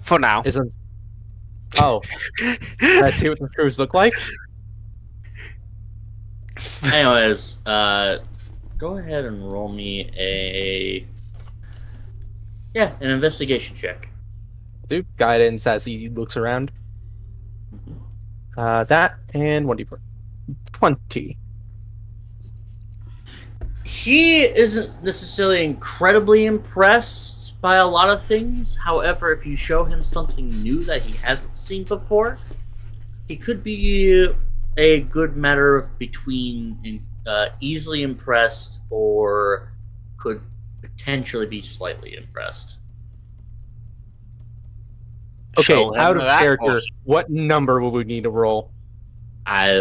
For now. Isn't? Oh, let's see what the screws look like. Anyways, go ahead and roll me an investigation check. Do guidance as he looks around. That and 1d4. 20. He isn't necessarily incredibly impressed by a lot of things. However, if you show him something new that he hasn't seen before, he could be a good matter of between easily impressed or could potentially be slightly impressed. Okay, Show him out of that character, horse. what number would we need to roll? I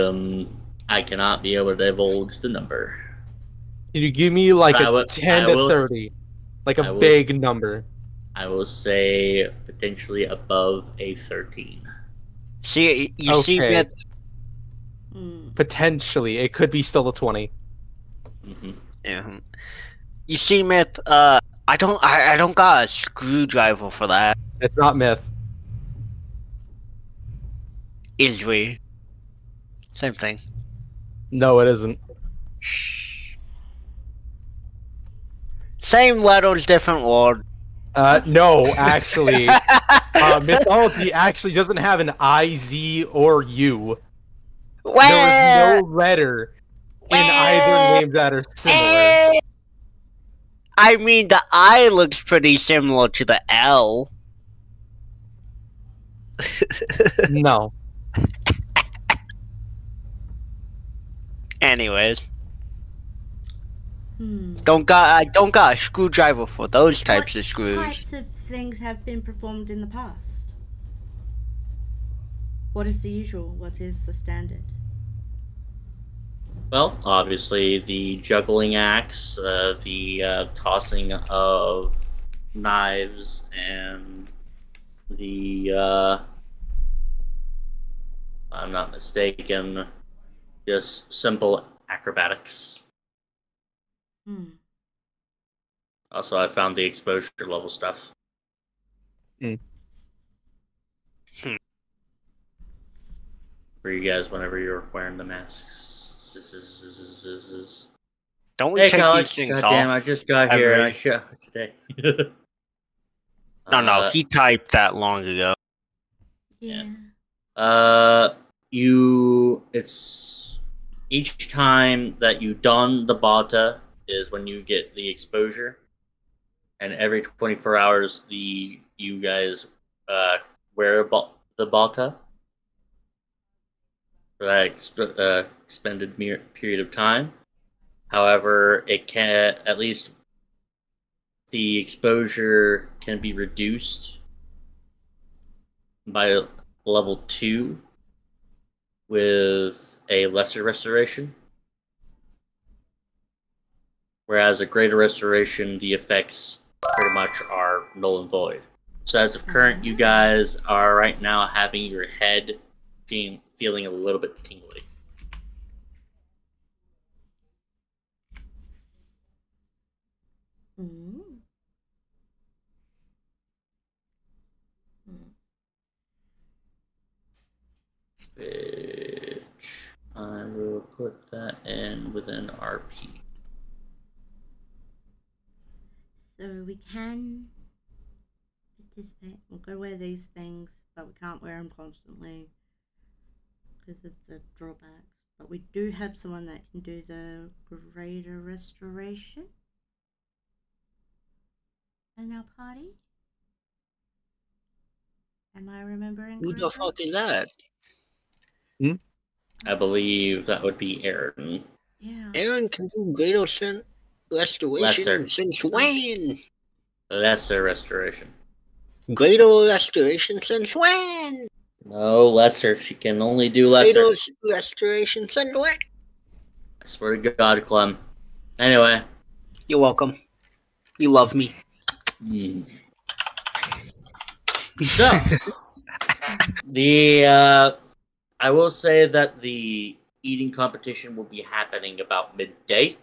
cannot be able to divulge the number. Can you give me like I a will- 10 I to will- 30? Like I a will- big number. I will say potentially above a 13. See, you see Okay. that? Potentially. It could be still a 20. Mm-hmm. Yeah. You see, Myth, I don't got a screwdriver for that. It's not myth. Izui. Same thing. No, it isn't. Same letters, different word. No, actually. Mythology actually doesn't have an I, Z, or U. There is no letter in either name that are similar. I mean, the I looks pretty similar to the L. No. Anyways. Don't got a screwdriver for those types of What screws. types of things have been performed in the past? What is the usual? What is the standard? Well, obviously the juggling axe, the tossing of knives, and the I'm not mistaken, just simple acrobatics. Also, I found the exposure level stuff. For you guys whenever you're wearing the masks. Don't we Hey, take college. these things God damn, off? I just got here and I every- should today. No, he typed that long ago. Yeah. It's each time that you don the bata is when you get the exposure, and every 24 hours you guys wear the bata for that expended period of time. However, it can at least the exposure can be reduced by level 2 with a lesser restoration. Whereas a greater restoration, the effects pretty much are null and void. So as of current, you guys are right now having your head feeling a little bit tingly. Which I will put that in within RP. So we can participate. We'll go wear these things, but we can't wear them constantly because of the drawbacks. But we do have someone that can do the greater restoration in our party. Am I remembering Who the correctly? fuck is that? I believe that would be Aaron. Yeah. Aaron can do greater restoration Lesser. since when? Lesser restoration. Greater restoration since when? No, lesser. She can only do lesser. Greater restoration since when? I swear to God, Clem. Anyway. You're welcome. You love me. So, I will say that the eating competition will be happening about midday.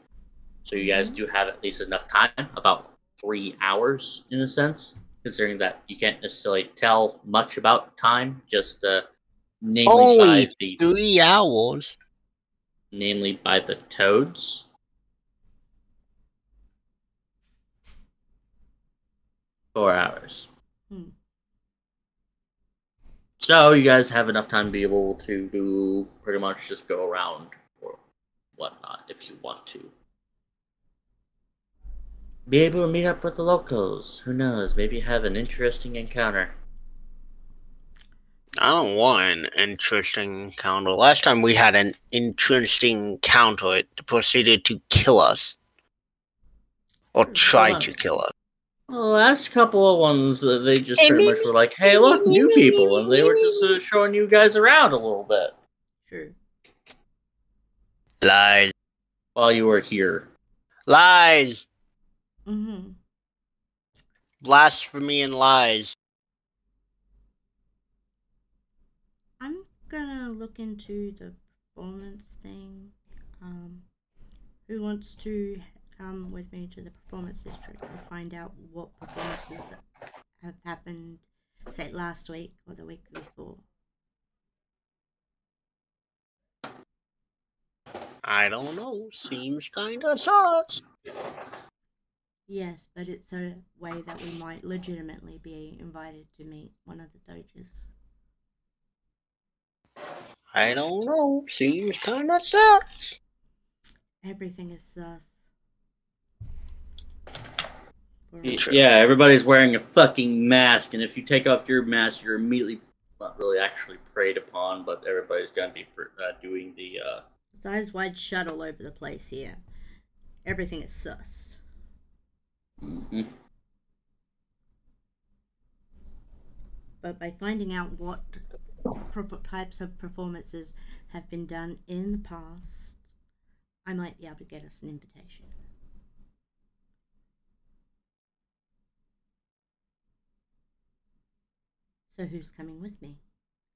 So you guys do have at least enough time, about 3 hours in a sense, considering that you can't necessarily tell much about time, just namely Only by the 3 hours. Namely by the toads. Four hours. So you guys have enough time to be able to do pretty much just go around or whatnot if you want to. Be able to meet up with the locals. Who knows? Maybe have an interesting encounter. I don't want an interesting encounter. Last time we had an interesting encounter, it proceeded to kill us. Or try to kill us. Well, the last couple of ones, they just pretty much were like, hey, look, new people. And they were just showing you guys around a little bit. True. Lies. While you were here. Lies. Blasphemy and lies. I'm gonna look into the performance thing. Who wants to come with me to the performance district and find out what performances have happened, say, last week or the week before? I don't know. Seems kinda sus. Yes, but it's a way that we might legitimately be invited to meet one of the doges. I don't know. Seems kinda sus. Everything is sus. Yeah, everybody's wearing a fucking mask, and if you take off your mask, you're immediately not really actually preyed upon, but everybody's gonna be doing the It's eyes wide shut all over the place here. everything is sus. Mm-hmm. But by finding out what types of performances have been done in the past, I might be able to get us an invitation. So who's coming with me?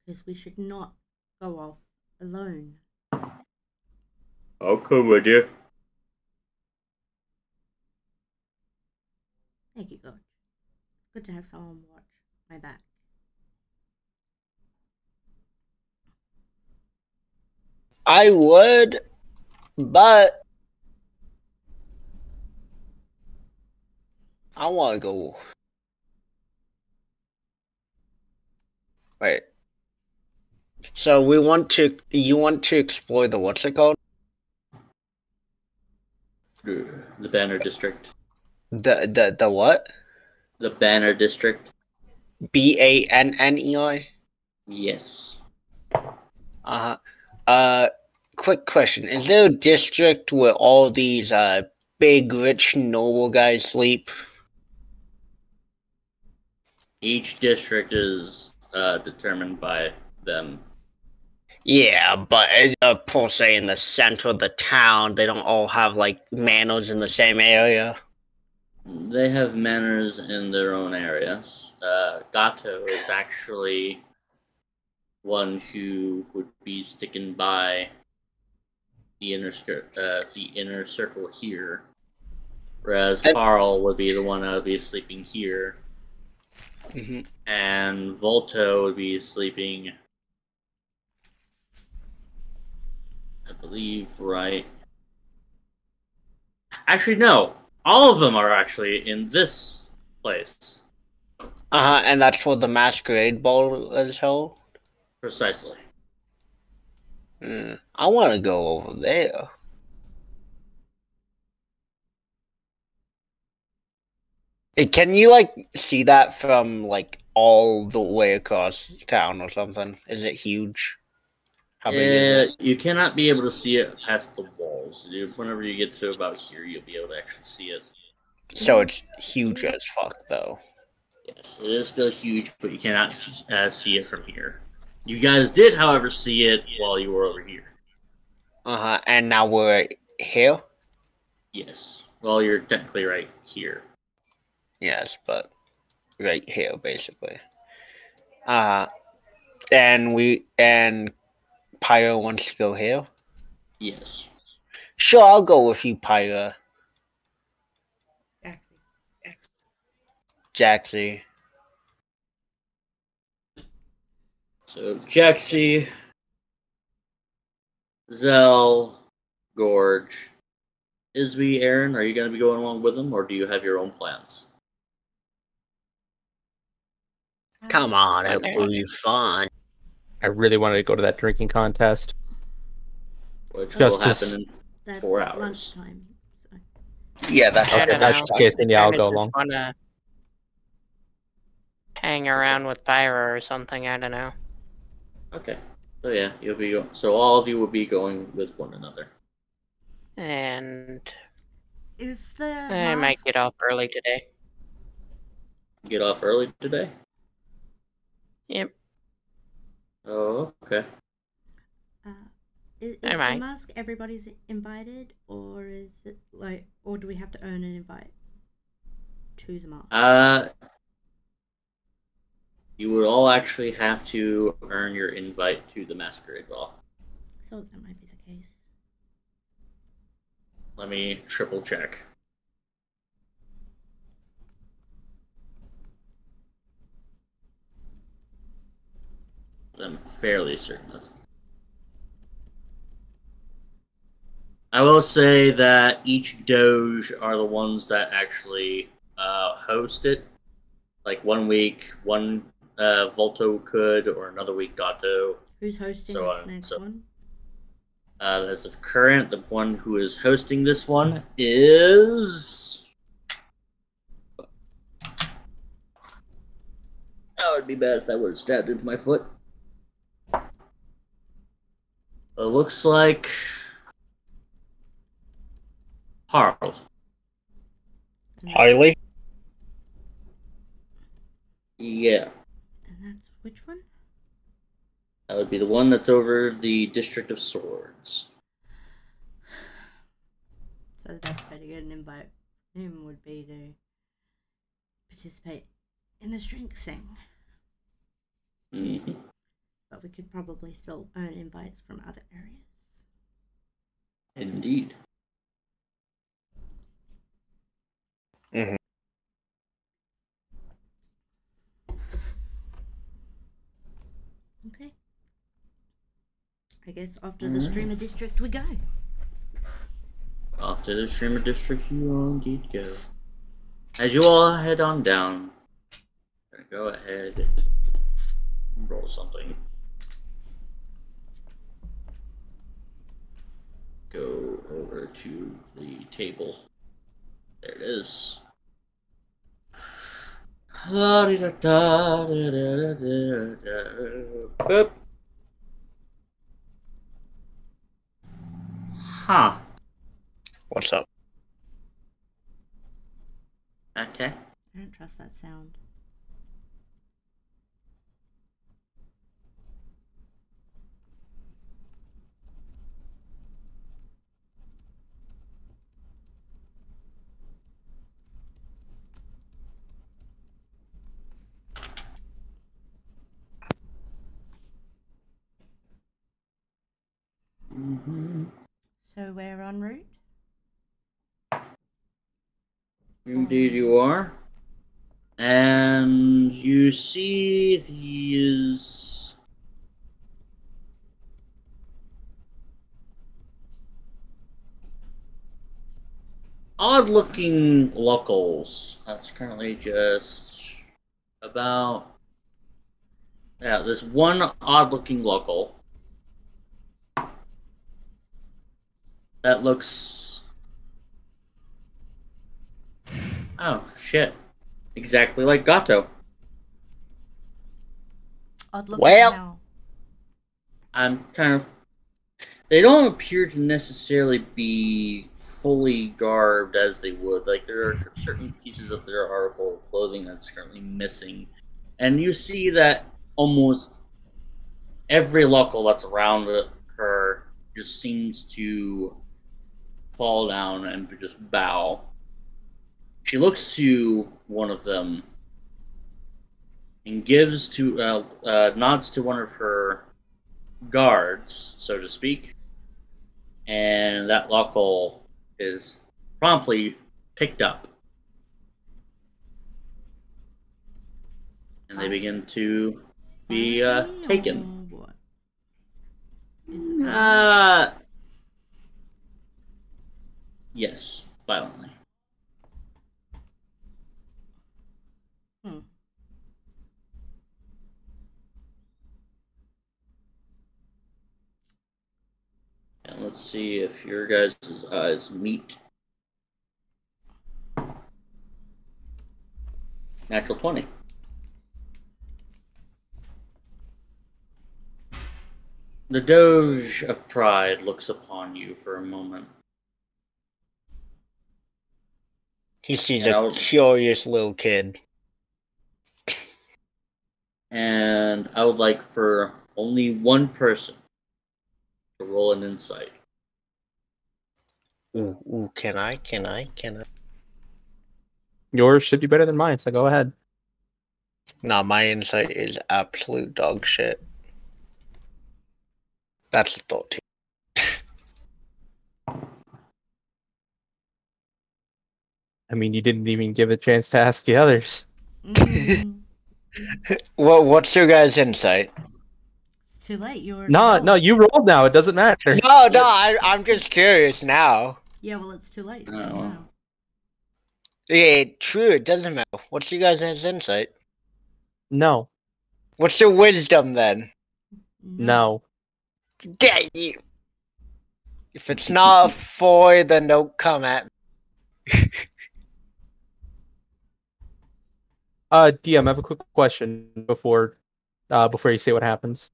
Because we should not go off alone. I'll come with you. Thank you, God. It's good to have someone watch my back. I would, but I want to go. Wait. So you want to explore the what's it called? The Banner District. The what? The Banner District. Bannei? Yes. Quick question. Is there a district where all these big rich noble guys sleep? Each district is determined by them. Yeah, but per se in the center of the town, they don't all have like manors in the same area. They have manors in their own areas. Gato is actually one who would be sticking by the inner circle here, whereas Carl would be the one that would be sleeping here, and Volto would be sleeping, I believe, right. Actually, no. All of them are actually in this place. And that's for the masquerade ball as hell. Precisely. I want to go over there. Can you like see that from like all the way across town or something? Is it huge? How big is it? You cannot be able to see it past the walls. Whenever you get to about here, you'll be able to actually see it. So it's huge as fuck, though. Yes, it is still huge, but you cannot see it from here. You guys did, however, see it while you were over here. And now we're here? Yes. Well, you're technically right here. Yes, but right here, basically. And Pyro wants to go here? Yes. Sure, I'll go with you, Pyro. Jaxie. So, Jaxie, Zell, Gorge, Izui, Aaron, are you going to be going along with them, or do you have your own plans? Come on, it will be fun. I really wanted to go to that drinking contest. Which Just will happen in 4 hours. Lunchtime. So. Yeah, that's okay. That's the case. Then yeah, I'll go along. Wanna hang around with Pyra or something. I don't know. Okay. So yeah, you'll be. So all of you will be going with one another. And Is the I might get off early today. Get off early today? Yep. Oh, okay. Is the mask everybody's invited, or is it like, or do we have to earn an invite to the mask? You would all actually have to earn your invite to the masquerade ball. I thought that might be the case. Let me triple check. I'm fairly certain that's. I will say that each doge are the ones that actually host it. Like 1 week, one Volto could, or another week Gato. Who's hosting this next one? As of current, the one who is hosting this one is. That would be bad if that would have stabbed into my foot. It looks like Harl. Harley? Yeah. And that's which one? That would be the one that's over the District of Swords. So the best way to get an invite from him would be to participate in the strength thing. Mm-hmm. But we could probably still earn invites from other areas. Indeed. Mm-hmm. Okay. I guess after the streamer district we go. After the streamer district, you all indeed go. As you all head on down, I'm gonna go ahead and roll something. Go over to the table. There it is. Boop. Huh. What's up? Okay. I don't trust that sound. So we're en route? Indeed you are. And you see these odd-looking locals. That's currently just about... Yeah, this one odd-looking local that looks... Oh, shit. Exactly like Gato. Odd look Well- now. I'm kind of... They don't appear to necessarily be fully garbed as they would. Like, there are certain pieces of their article of clothing that's currently missing. And you see that almost every local that's around her just seems to fall down and just bow. She looks to one of them and gives to nods to one of her guards, so to speak, and that local is promptly picked up, and they begin to be taken. What? Is it Yes, violently. And let's see if your guys' eyes meet. Natural 20. The Doge of Pride looks upon you for a moment. He sees Yeah, a curious little kid. And I would like for only one person to roll an insight. Ooh, can I? Yours should be better than mine, so go ahead. Nah, my insight is absolute dog shit. That's the thought too. I mean, you didn't even give a chance to ask the others. What's your guys' insight? It's too late. You're No, you rolled now. It doesn't matter. No, I'm just curious now. Yeah, well, it's too late. Oh. Now. Yeah, true, it doesn't matter. What's your guys' insight? No. What's your wisdom then? No. Get you. If it's not a 4, then don't come at me. DM, I have a quick question before you say what happens.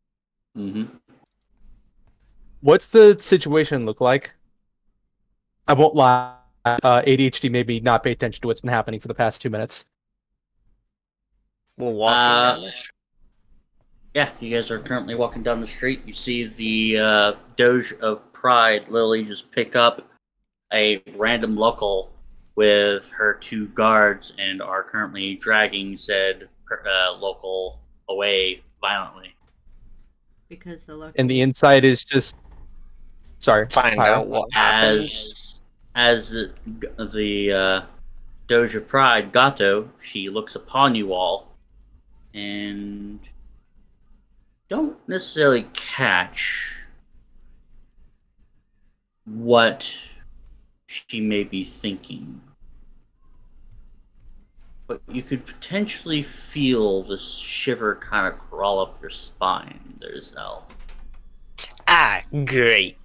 Mm-hmm. What's the situation look like? I won't lie. ADHD made me not pay attention to what's been happening for the past 2 minutes. We're walking down the street. Yeah, you guys are currently walking down the street. You see the Doge of Pride literally just pick up a random local with her 2 guards and are currently dragging said local away violently. Because the local... And the inside is just... Sorry. Find Pyra. out what happens. As the Doge of Pride, Gato, she looks upon you all and don't necessarily catch what she may be thinking. But you could potentially feel the shiver kind of crawl up your spine, there's L. Ah, great.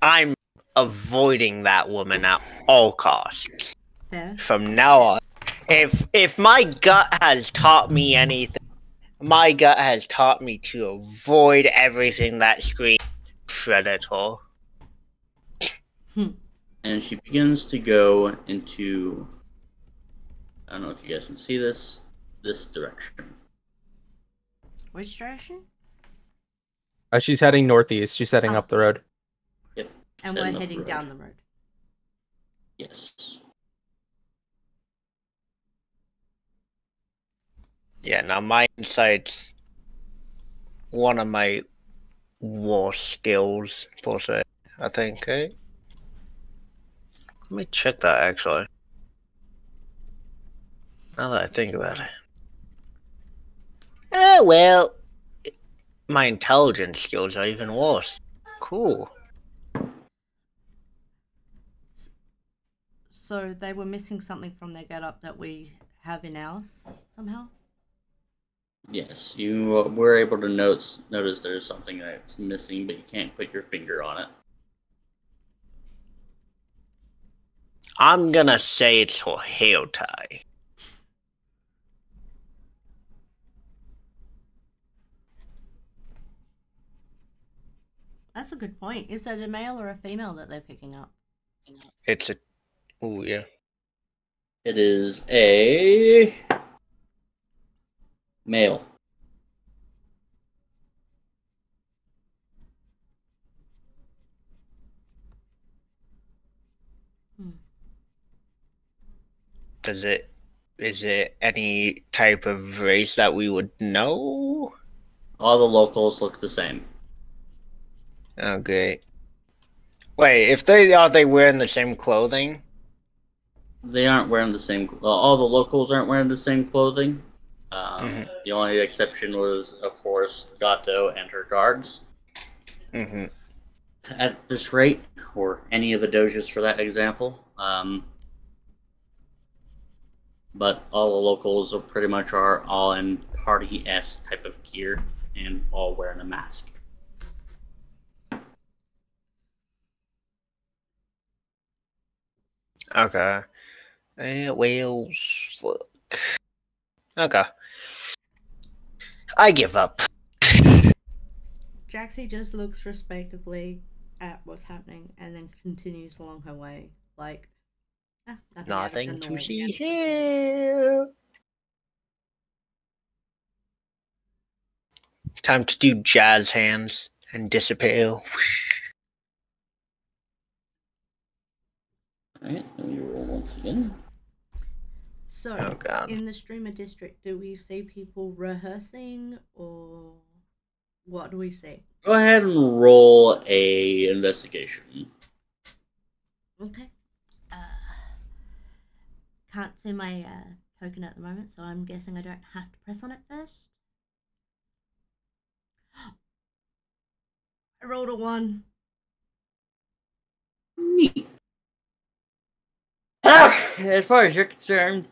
I'm avoiding that woman at all costs. Fair. From now on. If my gut has taught me anything, my gut has taught me to avoid everything that screams predator. And she begins to go into, I don't know if you guys can see this direction. Which direction? She's heading northeast. She's heading up the road. Yep. And we're heading down the road. Yes. Yeah, now my insight's one of my worst skills, per se, I think, eh? Let me check that, actually. Now that I think about it. Oh, well. My intelligence skills are even worse. Cool. So they were missing something from their getup that we have in ours, somehow? Yes, you were able to notice there's something that's missing, but you can't put your finger on it. I'm gonna say it's her hair tie. That's a good point. Is it a male or a female that they're picking up? It's a... Ooh, yeah. It is a male. Is it any type of race that we would know? All the locals look the same. Okay. Wait, if are they wearing the same clothing? They aren't wearing the same. All the locals aren't wearing the same clothing. The only exception was, of course, Gato and her guards. Mm-hmm. At this rate, or any of the doges for that example. But all the locals are pretty much all in party-esque type of gear and all wearing a mask. Okay. Well, look. Okay. I give up. Jaxie just looks respectively at what's happening and then continues along her way, like, Nothing to see here. Time to do jazz hands and disappear. Alright, let me roll once again. So, Oh, God. in the streamer district, do we see people rehearsing, or what do we see? Go ahead and roll a investigation. Okay. Can't see my token at the moment, so I'm guessing I don't have to press on it first. I rolled a 1. Neat. As far as you're concerned,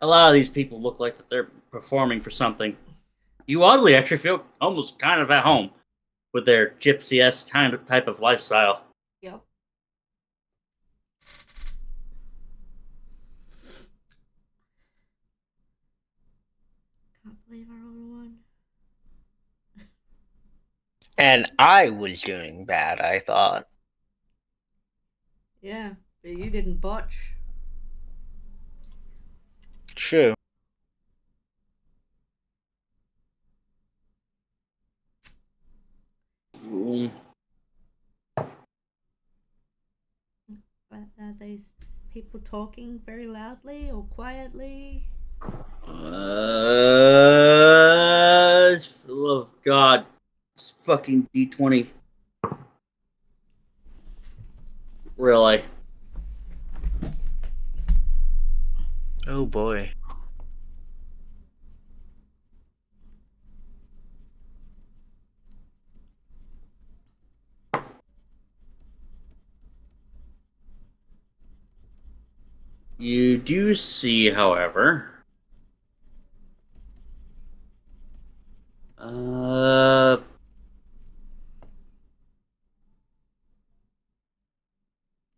a lot of these people look like that they're performing for something. You oddly actually feel almost kind of at home with their gypsy-esque type of lifestyle. Yep. Can't believe I rolled a 1. And I was doing bad, I thought. Yeah, But you didn't botch. True. But are these people talking very loudly or quietly? Oh God, it's fucking D20. Really? Oh boy. You do see, however,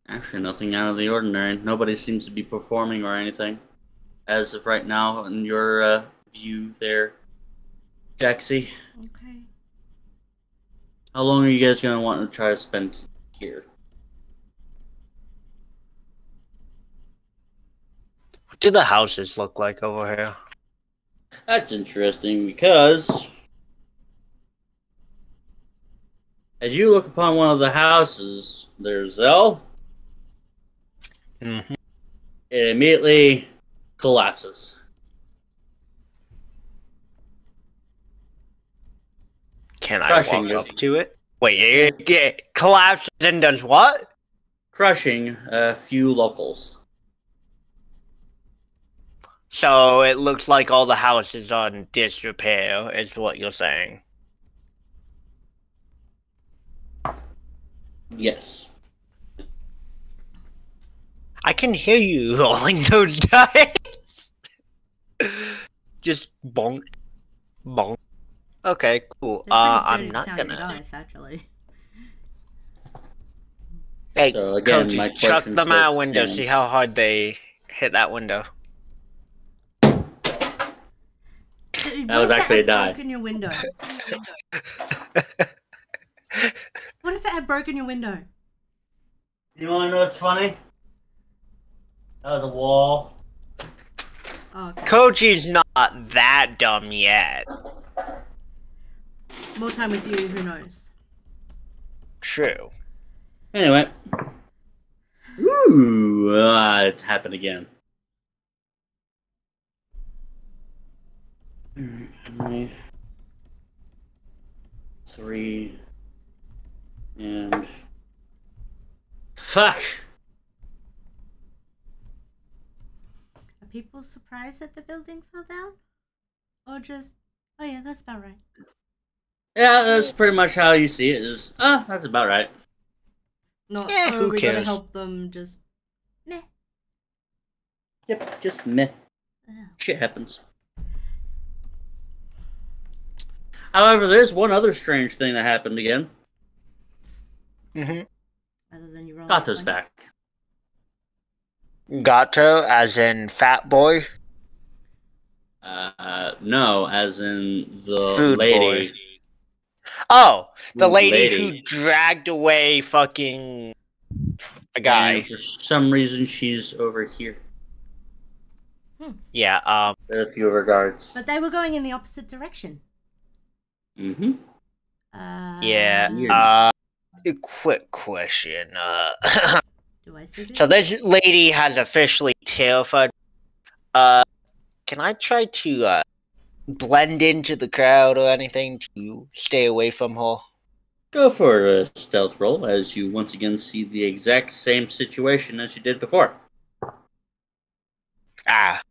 actually nothing out of the ordinary. Nobody seems to be performing or anything as of right now in your view there, Jaxie. Okay. How long are you guys going to want to try to spend here? What do the houses look like over here? That's interesting because as you look upon one of the houses, there's Zell. Mm-hmm. It immediately collapses. Can I Crushing walk it. up to it? Wait, it collapses and does what? Crushing a few locals. So it looks like all the houses are in disrepair, is what you're saying. Yes. I can hear you rolling those dice. Just bonk, bonk. Okay, cool. I'm not gonna. Dice, actually. Hey, So again, Koji, my chuck question them still out a window. See stands. how hard they hit that window. Dude, That was actually a die. Broken your window. What if it had broken your window? You want to know what's funny? That was a wall. Oh, okay. Koji's not that dumb yet. More time with you, who knows? True. Anyway. Ooh, it happened again. Alright. 3. And... Fuck! Are people surprised that the building fell down? Or just, oh yeah, that's about right. Yeah, that's pretty much how you see it. Is that's about right. Not, Yeah, oh, who we gotta cares? help them, just, meh. Yep, just meh. Oh. Shit happens. However, there's one other strange thing that happened again. Mm-hmm. Other than you roll. Gato's back. Gato, as in fat boy. No, as in the Food lady. boy. Oh, the Food lady who dragged away fucking a guy. And for some reason, she's over here. Yeah. With a few regards. But they were going in the opposite direction. Mm-hmm. Yeah. A quick question. Do I see this? So this lady has officially terrified. Can I try to blend into the crowd or anything to stay away from her? Go for a stealth roll as you once again see the exact same situation as you did before. Ah.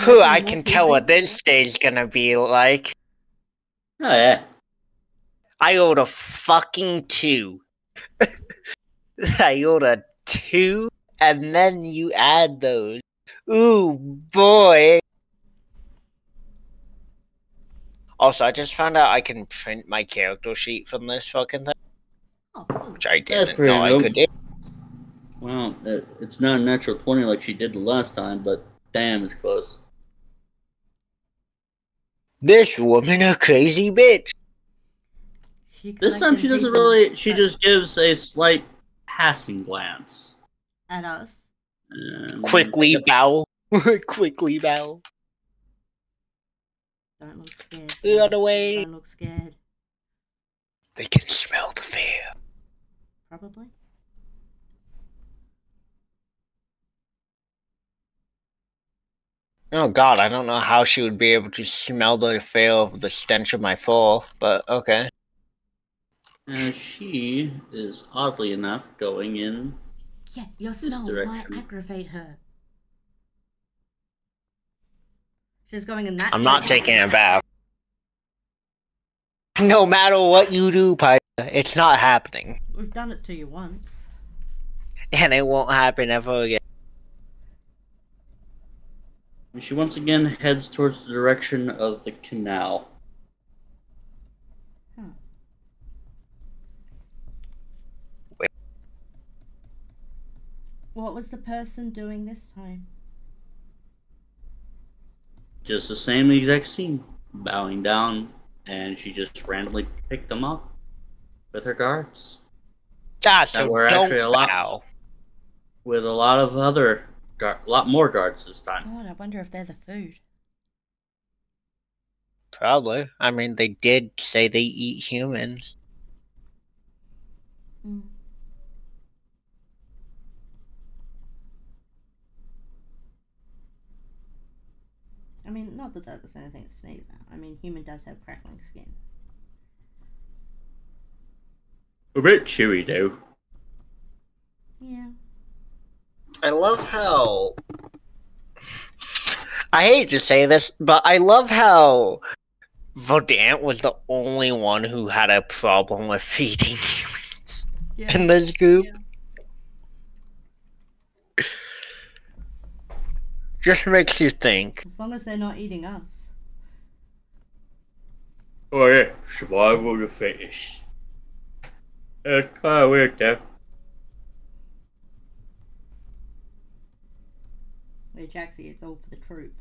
Whew, I can tell what this stage gonna be like. Oh yeah. I rolled a fucking 2. I rolled a 2, and then you add those. Ooh, boy. Also, I just found out I can print my character sheet from this fucking thing. Oh, cool. Which I That's didn't pretty know I dope. could do. Well, it's not a natural 20 like she did the last time, but damn, it's close. This woman a crazy bitch. This time she doesn't really, she just gives a slight passing glance. At us. And, Quickly bow. Quickly bow. Don't look scared. Run away. Don't look scared. They can smell the fear. Probably. Oh god, I don't know how she would be able to smell the fear of the stench of my fall, but okay. And she is, oddly enough, going in Yeah, your this smell direction. might aggravate her. She's going in that I'm not direction. taking a bath. No matter what you do, Piper, it's not happening. We've done it to you once. And it won't happen ever again. And she once again heads towards the direction of the canal. What was the person doing this time? Just the same exact scene. Bowing down, and she just randomly picked them up with her guards. Ah, so were don't actually a lot- bow. With a lot of other, lot more guards this time. God, I wonder if they're the food. Probably. I mean, they did say they eat humans. Mm. I mean, not that that's anything to sneeze at. I mean, human does have crackling skin. A bit chewy, though. Yeah. I love how... I hate to say this, but I love how Verdant was the only one who had a problem with feeding humans in this group. Yeah. Just makes you think. As long as they're not eating us. Oh yeah, survival of the fittest. It's kind of weird, though. Hey, Jaxie, it's all for the troop.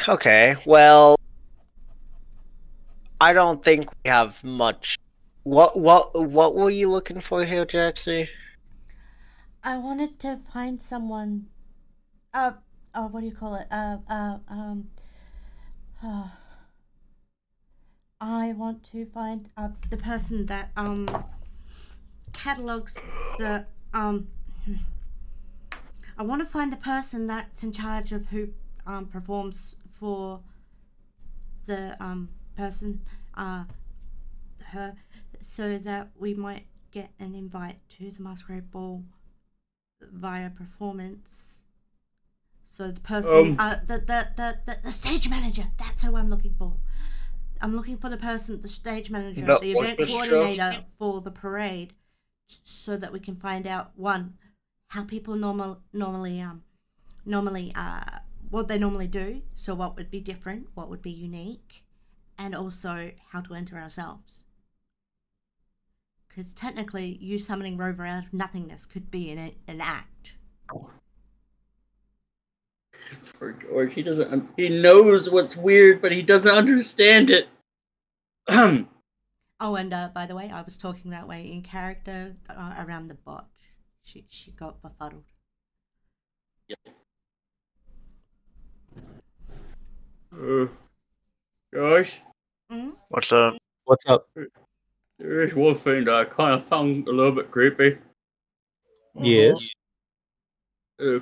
Okay, well... I don't think we have much... What were you looking for here, Jaxie? I wanted to find someone, what do you call it? I want to find the person that catalogs the I want to find the person that's in charge of who performs for the person her, so that we might get an invite to the masquerade ball via performance. So the person, the stage manager, that's who I'm looking for. I'm looking for the person, the stage manager, the event coordinator for the parade, so that we can find out, one, how people normally what they normally do, so what would be different, what would be unique, and also how to enter ourselves. Because technically, you summoning Rover out of nothingness could be an act. Poor George, he knows what's weird, but he doesn't understand it. Oh, and by the way, I was talking that way in character around the botch. She got befuddled. Yep. Josh? What's up? What's up? There is one thing that I kind of found a little bit creepy. Yes.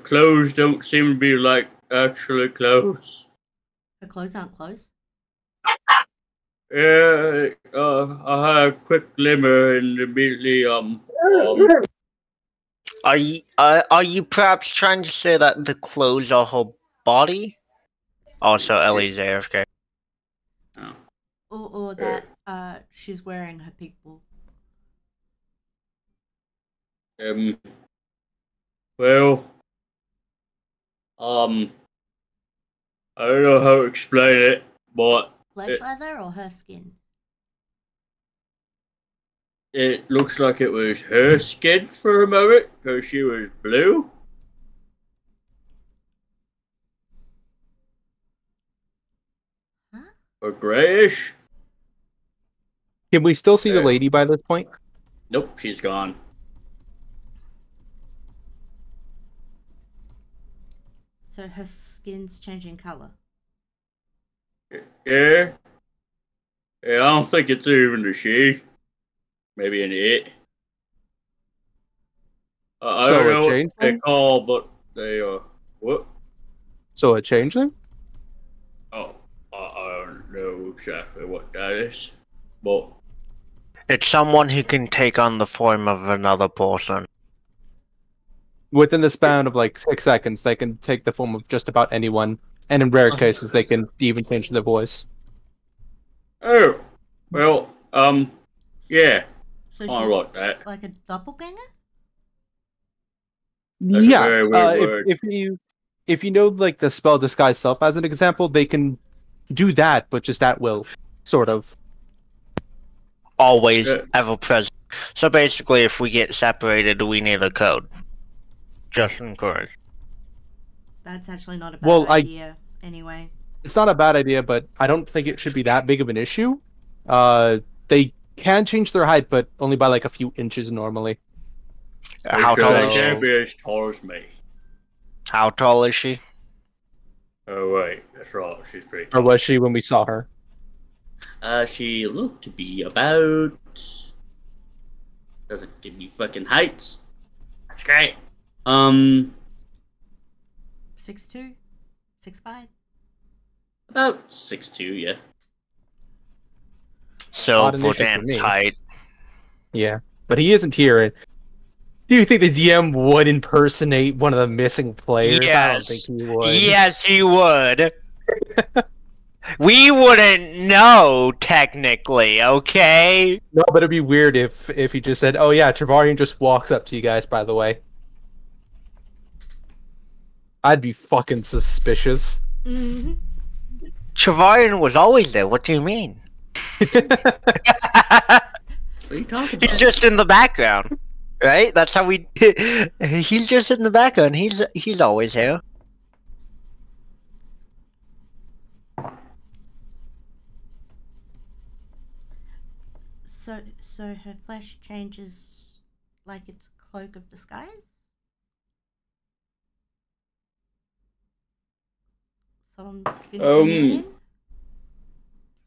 Clothes don't seem to be like actually clothes. Her clothes aren't clothes. Yeah, I had a quick glimmer and immediately Are you perhaps trying to say that the clothes are her body? Also, Ellie's AFK. Oh. Or that she's wearing her people. Well, I don't know how to explain it, but Flesh leather or her skin? it looks like it was her skin for a moment, because she was blue. Huh? Or grayish. Can we still see the lady by this point? Nope, she's gone. So her skin's changing color. Yeah. Yeah, I don't think it's even a she. Maybe an it. I So don't a know what they changeling? call, but they what? So a changeling? Oh, I don't know exactly what that is, but It's someone who can take on the form of another person. Within the span of like 6 seconds, they can take the form of just about anyone, and in rare cases, they can even change their voice. oh, well, yeah, So I she's like that. like a doppelganger? That's a Yeah, very weird word. if you know like the spell disguise self as an example, they can do that, but just at will, sort of. Always, Yeah. ever present. So basically, if we get separated, we need a code. Just in case. That's actually not a bad Well, idea. Anyway. It's not a bad idea, but I don't think it should be that big of an issue. They can change their height, but only by like a few inches normally. How Sure, tall they is she? can't be as tall as me. How tall is she? Oh wait, that's right. She's pretty Or tall. was she when we saw her? She looked to be about. Doesn't give me fucking heights. That's great. 6'2", 6'5". About 6'2", yeah. So Odd for initiative for Dan's me. height, Yeah, but he isn't here. Do you think the DM would impersonate one of the missing players? I don't think yes, he would. yes, he would. We wouldn't know technically, okay? No, but it'd be weird if he just said, "Oh yeah, Travarian just walks up to you guys." By the way, I'd be fucking suspicious. Mm-hmm. Travarian was always there. What do you mean? What are you talking He's about? just in the background, right? That's how we. He's just in the background. He's always here. So her flesh changes like it's a cloak of disguise? Someone's skin chameleon?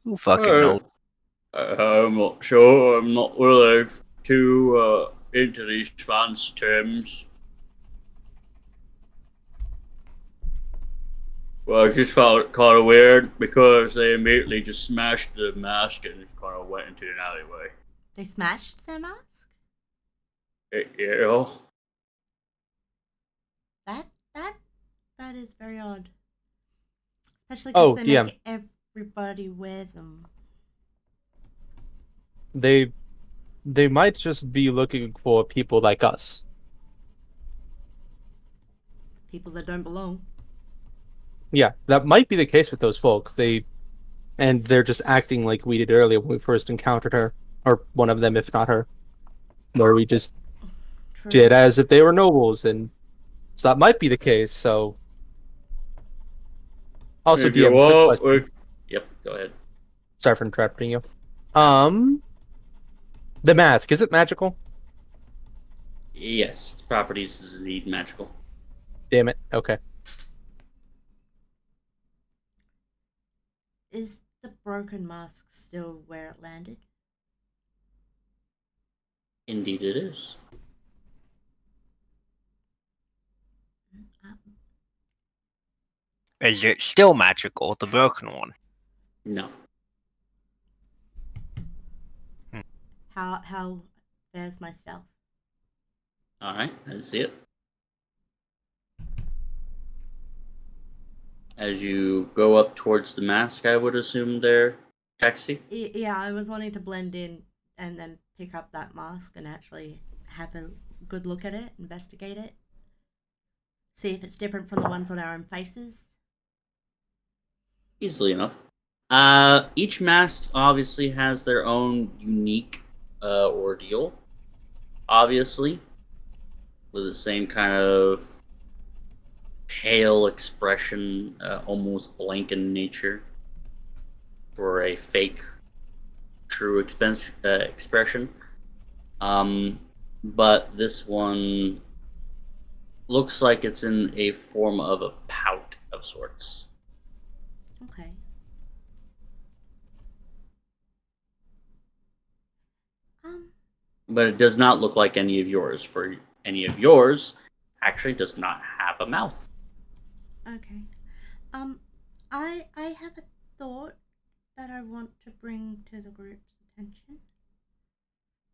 Who fucking knows? I'm not sure. I'm not really too into these fancy terms. Well, I just found it kind of weird because they immediately just smashed the mask and kind of went into an alleyway. They smashed their mask? Yeah. That is very odd. Especially Oh, because they yeah. make everybody wear them. They might just be looking for people like us. People that don't belong. Yeah, that might be the case with those folk. They're just acting like we did earlier when we first encountered her, or one of them, if not her, where we just True. did as if they were nobles, and so that might be the case. So, also, If you DM, quick want, question. Yep, go ahead. Sorry for interrupting you. The mask, is it magical? Yes, its properties is indeed magical. Damn it. Okay. Is the broken mask still where it landed? Indeed it is. Is it still magical, the broken one? No. How there's my stealth? Alright, I see it. As you go up towards the mask, I would assume they're taxi. Yeah, I was wanting to blend in and then pick up that mask and actually have a good look at it, investigate it, see if it's different from the ones on our own faces. Easily enough. Each mask obviously has their own unique ordeal. Obviously, with the same kind of pale expression, almost blank in nature, for a fake, true expression. But this one looks like it's in a form of a pout of sorts. Okay. But it does not look like any of yours. For any of yours, actually does not have a mouth. Okay. I have a thought that I want to bring to the group's attention.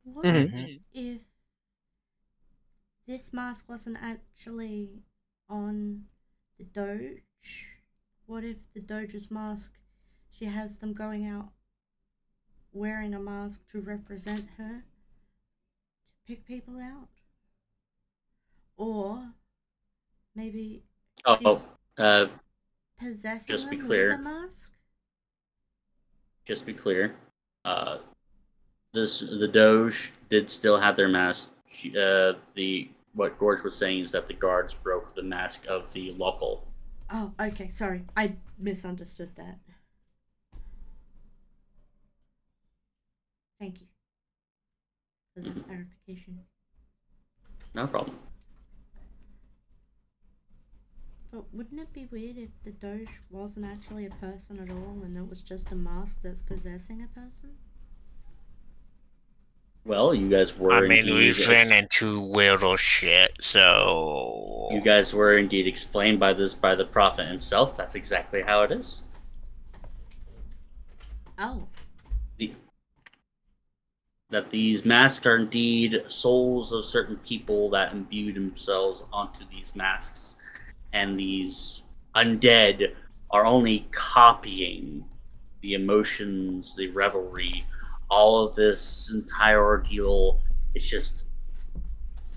What if this mask wasn't actually on the Doge? What if the Doge's mask, she has them going out wearing a mask to represent her, to pick people out? Or maybe possessing just be them clear. with a mask? Just be clear. The Doge did still have their mask. What Gorge was saying is that the guards broke the mask of the local. Oh, okay, sorry. I misunderstood that. Thank you for that clarification. No problem. But wouldn't it be weird if the Doge wasn't actually a person at all and it was just a mask that's possessing a person? Well, you guys were. I mean, we've ran into weirdo shit, so you guys were indeed explained by the prophet himself. That's exactly how it is. Oh. That these masks are indeed souls of certain people that imbue themselves onto these masks, and these undead are only copying the emotions, the revelry. All of this entire ordeal is just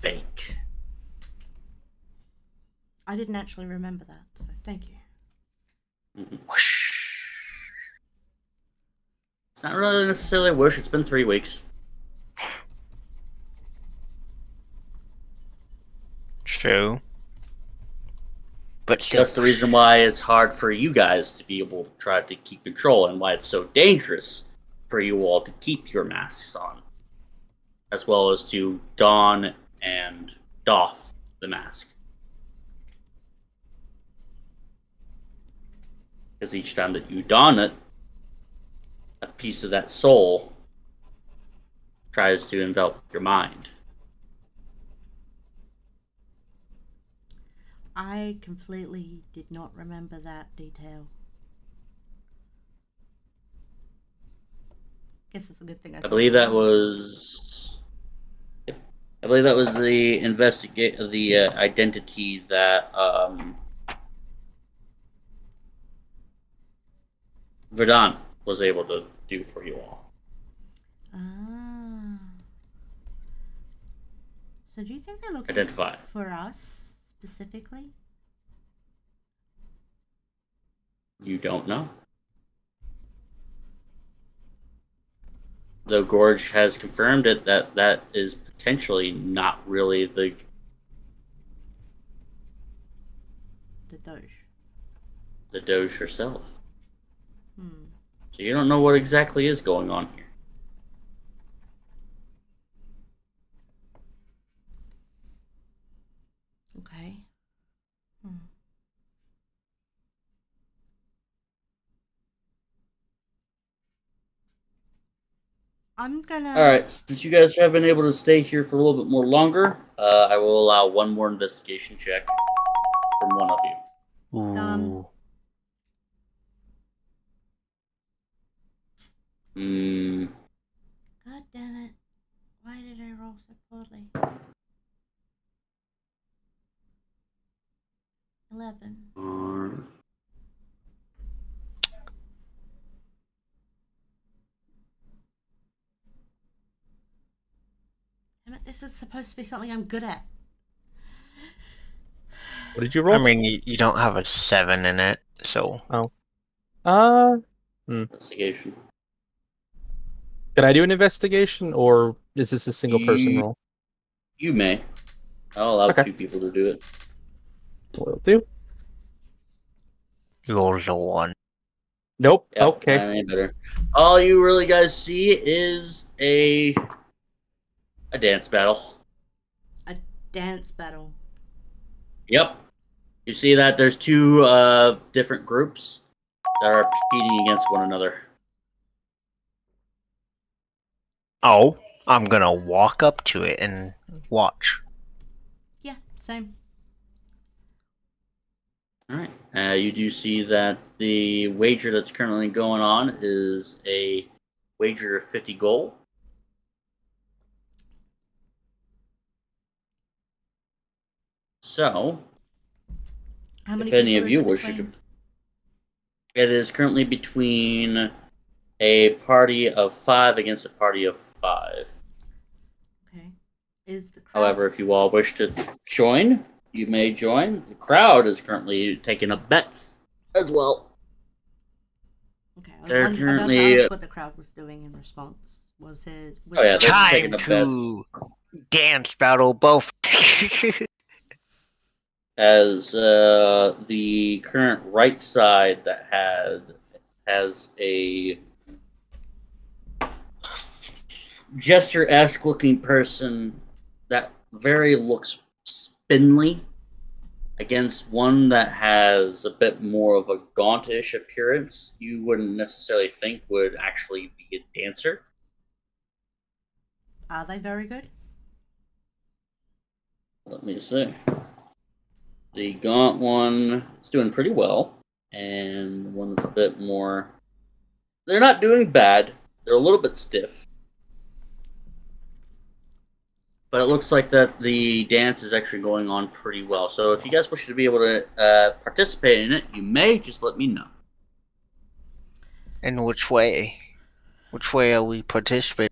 fake. I didn't actually remember that, so thank you. It's not really necessarily a wish. It's been 3 weeks. True. But that's the reason why it's hard for you guys to be able to try to keep control, and why it's so dangerous for you all to keep your masks on, as well as to don and doff the mask. Because each time that you don it, a piece of that soul tries to envelop your mind. I completely did not remember that detail. Guess it's a good thing. I believe that was the identity that Verdun was able to do for you all. Ah. So do you think they're looking Identify. for us specifically? You don't know. Though Gorge has confirmed it, that is potentially not really the Doge. The Doge herself. So you don't know what exactly is going on here. Okay. I'm gonna... Alright, since you guys have been able to stay here for a little bit more longer, I will allow one more investigation check from one of you. Ooh. God damn it. Why did I roll so poorly? 11. Damn it, this is supposed to be something I'm good at. What did you roll? I mean, you don't have a 7 in it, so... Oh. Investigation. Can I do an investigation, or is this a single person roll? You may. I'll allow 2 people to do it. Will do. You rolled a 1. Nope. Yep, okay. That ain't better. All you really guys see is a A dance battle. A dance battle. Yep. You see that there's two different groups that are competing against one another. Oh, I'm gonna walk up to it and watch. Yeah, same. Alright. You do see that the wager that's currently going on is a wager of 50 gold. So, How many if any people of is you it wish between? to... It is currently between a party of 5 against a party of 5. Okay. Is the crowd... However, if you all wish to join, you may join. The crowd is currently taking up bets as well. Okay, I was they're about to currently- ask what the crowd was doing in response. Was it... Oh, yeah, they're Time taking a to dance battle both. As the current right side that has a jester-esque looking person that very looks spindly against one that has a bit more of a gauntish appearance, you wouldn't necessarily think would actually be a dancer. Are they very good? Let me see. The gaunt one is doing pretty well, and the one that's a bit more... They're not doing bad. They're a little bit stiff. But it looks like that the dance is actually going on pretty well. So if you guys wish to be able to participate in it, you may just let me know. In which way? Which way are we participating?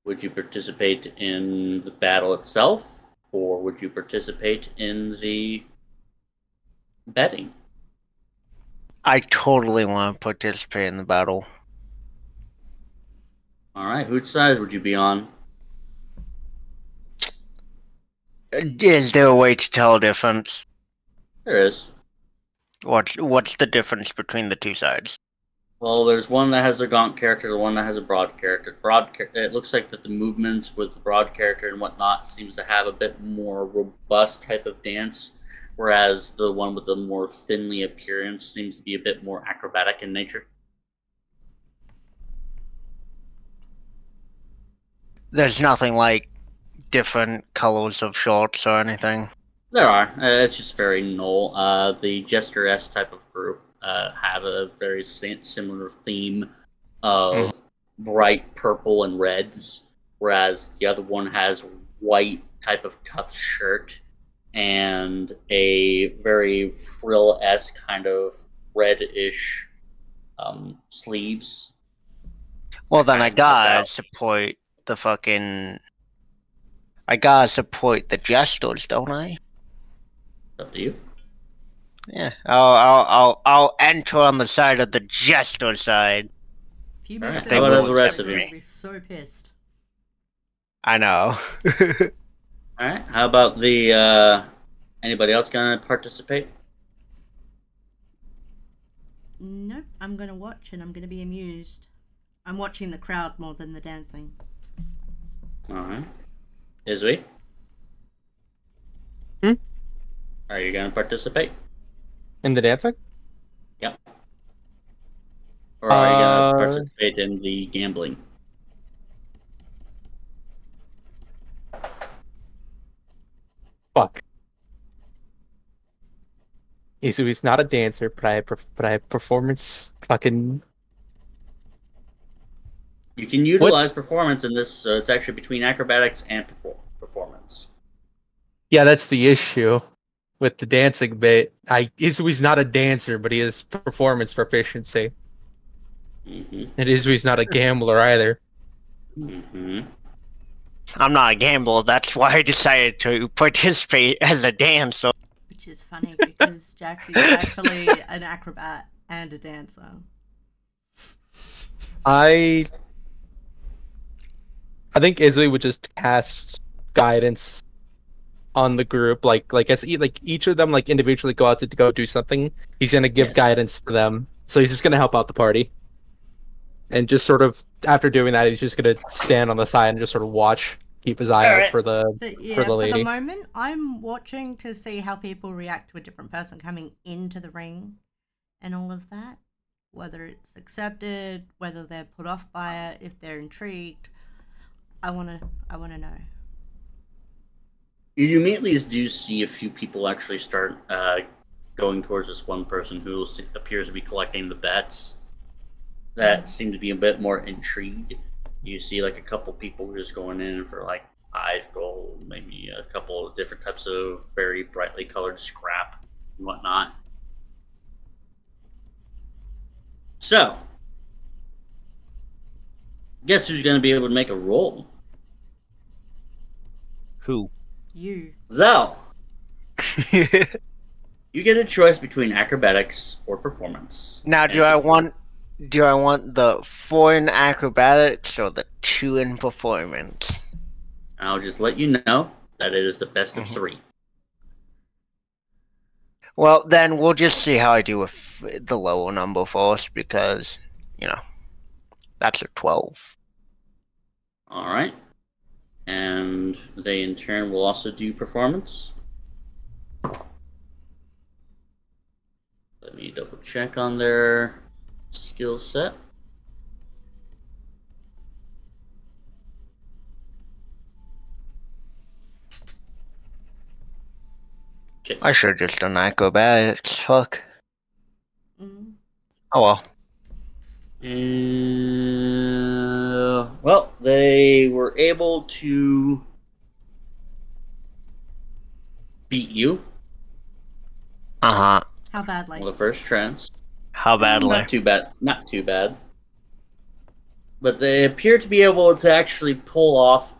Would you participate in the battle itself? Or would you participate in the betting? I totally want to participate in the battle. Alright, whose side would you be on? Is there a way to tell a difference? There is. What's the difference between the two sides? Well, there's one that has a gaunt character, the one that has a broad character. It looks like that the movements with the broad character and whatnot seems to have a bit more robust type of dance, whereas the one with the more thinly appearance seems to be a bit more acrobatic in nature. There's nothing like different colors of shorts or anything. There are. It's just very null. The Jester-esque type of group have a very similar theme of bright purple and reds, whereas the other one has white type of tough shirt and a very frill-esque kind of reddish sleeves. Well, then I gotta support the fucking... I gotta support the jesters, don't I? Up to you. Yeah, I'll enter on the side of the jester side. If you Alright, missed how it, about the rest of I'm you? gonna be so pissed. I know. Alright, how about the, anybody else gonna participate? No, I'm gonna watch and I'm gonna be amused. I'm watching the crowd more than the dancing. Alright. Izui? Hmm? Are you gonna participate? In the dancing? Yep. Or are you gonna Uh, participate in the gambling? Fuck. Izui's not a dancer, but I have performance fucking... You can utilize What's- performance in this, so it's actually between acrobatics and performance. Yeah, that's the issue with the dancing bit. Izui's not a dancer, but he has performance proficiency. Mm-hmm. And Izui's not a gambler either. Mm-hmm. I'm not a gambler, that's why I decided to participate as a dancer. Which is funny because Jax is actually an acrobat and a dancer. I think Izui would just cast guidance on the group, like as each of them like individually go out to go do something. He's gonna give Yes. guidance to them, so he's just gonna help out the party, and just sort of after doing that, he's just gonna stand on the side and just sort of watch keep his eye out Alright. for the But yeah, for the lady. moment, I'm watching to see how people react to a different person coming into the ring and all of that. Whether it's accepted, whether they're put off by it, if they're intrigued. I wanna know. You immediately do see a few people actually start going towards this one person who appears to be collecting the bets that seem to be a bit more intrigued. You see like a couple people just going in for like 5 gold, maybe a couple of different types of very brightly colored scrap and whatnot. So, guess who's going to be able to make a roll? Who? You. Zell. You get a choice between acrobatics or performance. Now, do I want the 4 in acrobatics or the 2 in performance? I'll just let you know that it is the best of 3. Well, then we'll just see how I do with the lower number first, because, you know, that's a 12. Alright. And they in turn will also do performance. Let me double check on their skill set. I should have just done acrobatics. Fuck. Mm. Oh well. Well, they were able to beat you Uh-huh. How badly? on the first trance. How badly? Not too bad. Not too bad. But they appear to be able to actually pull off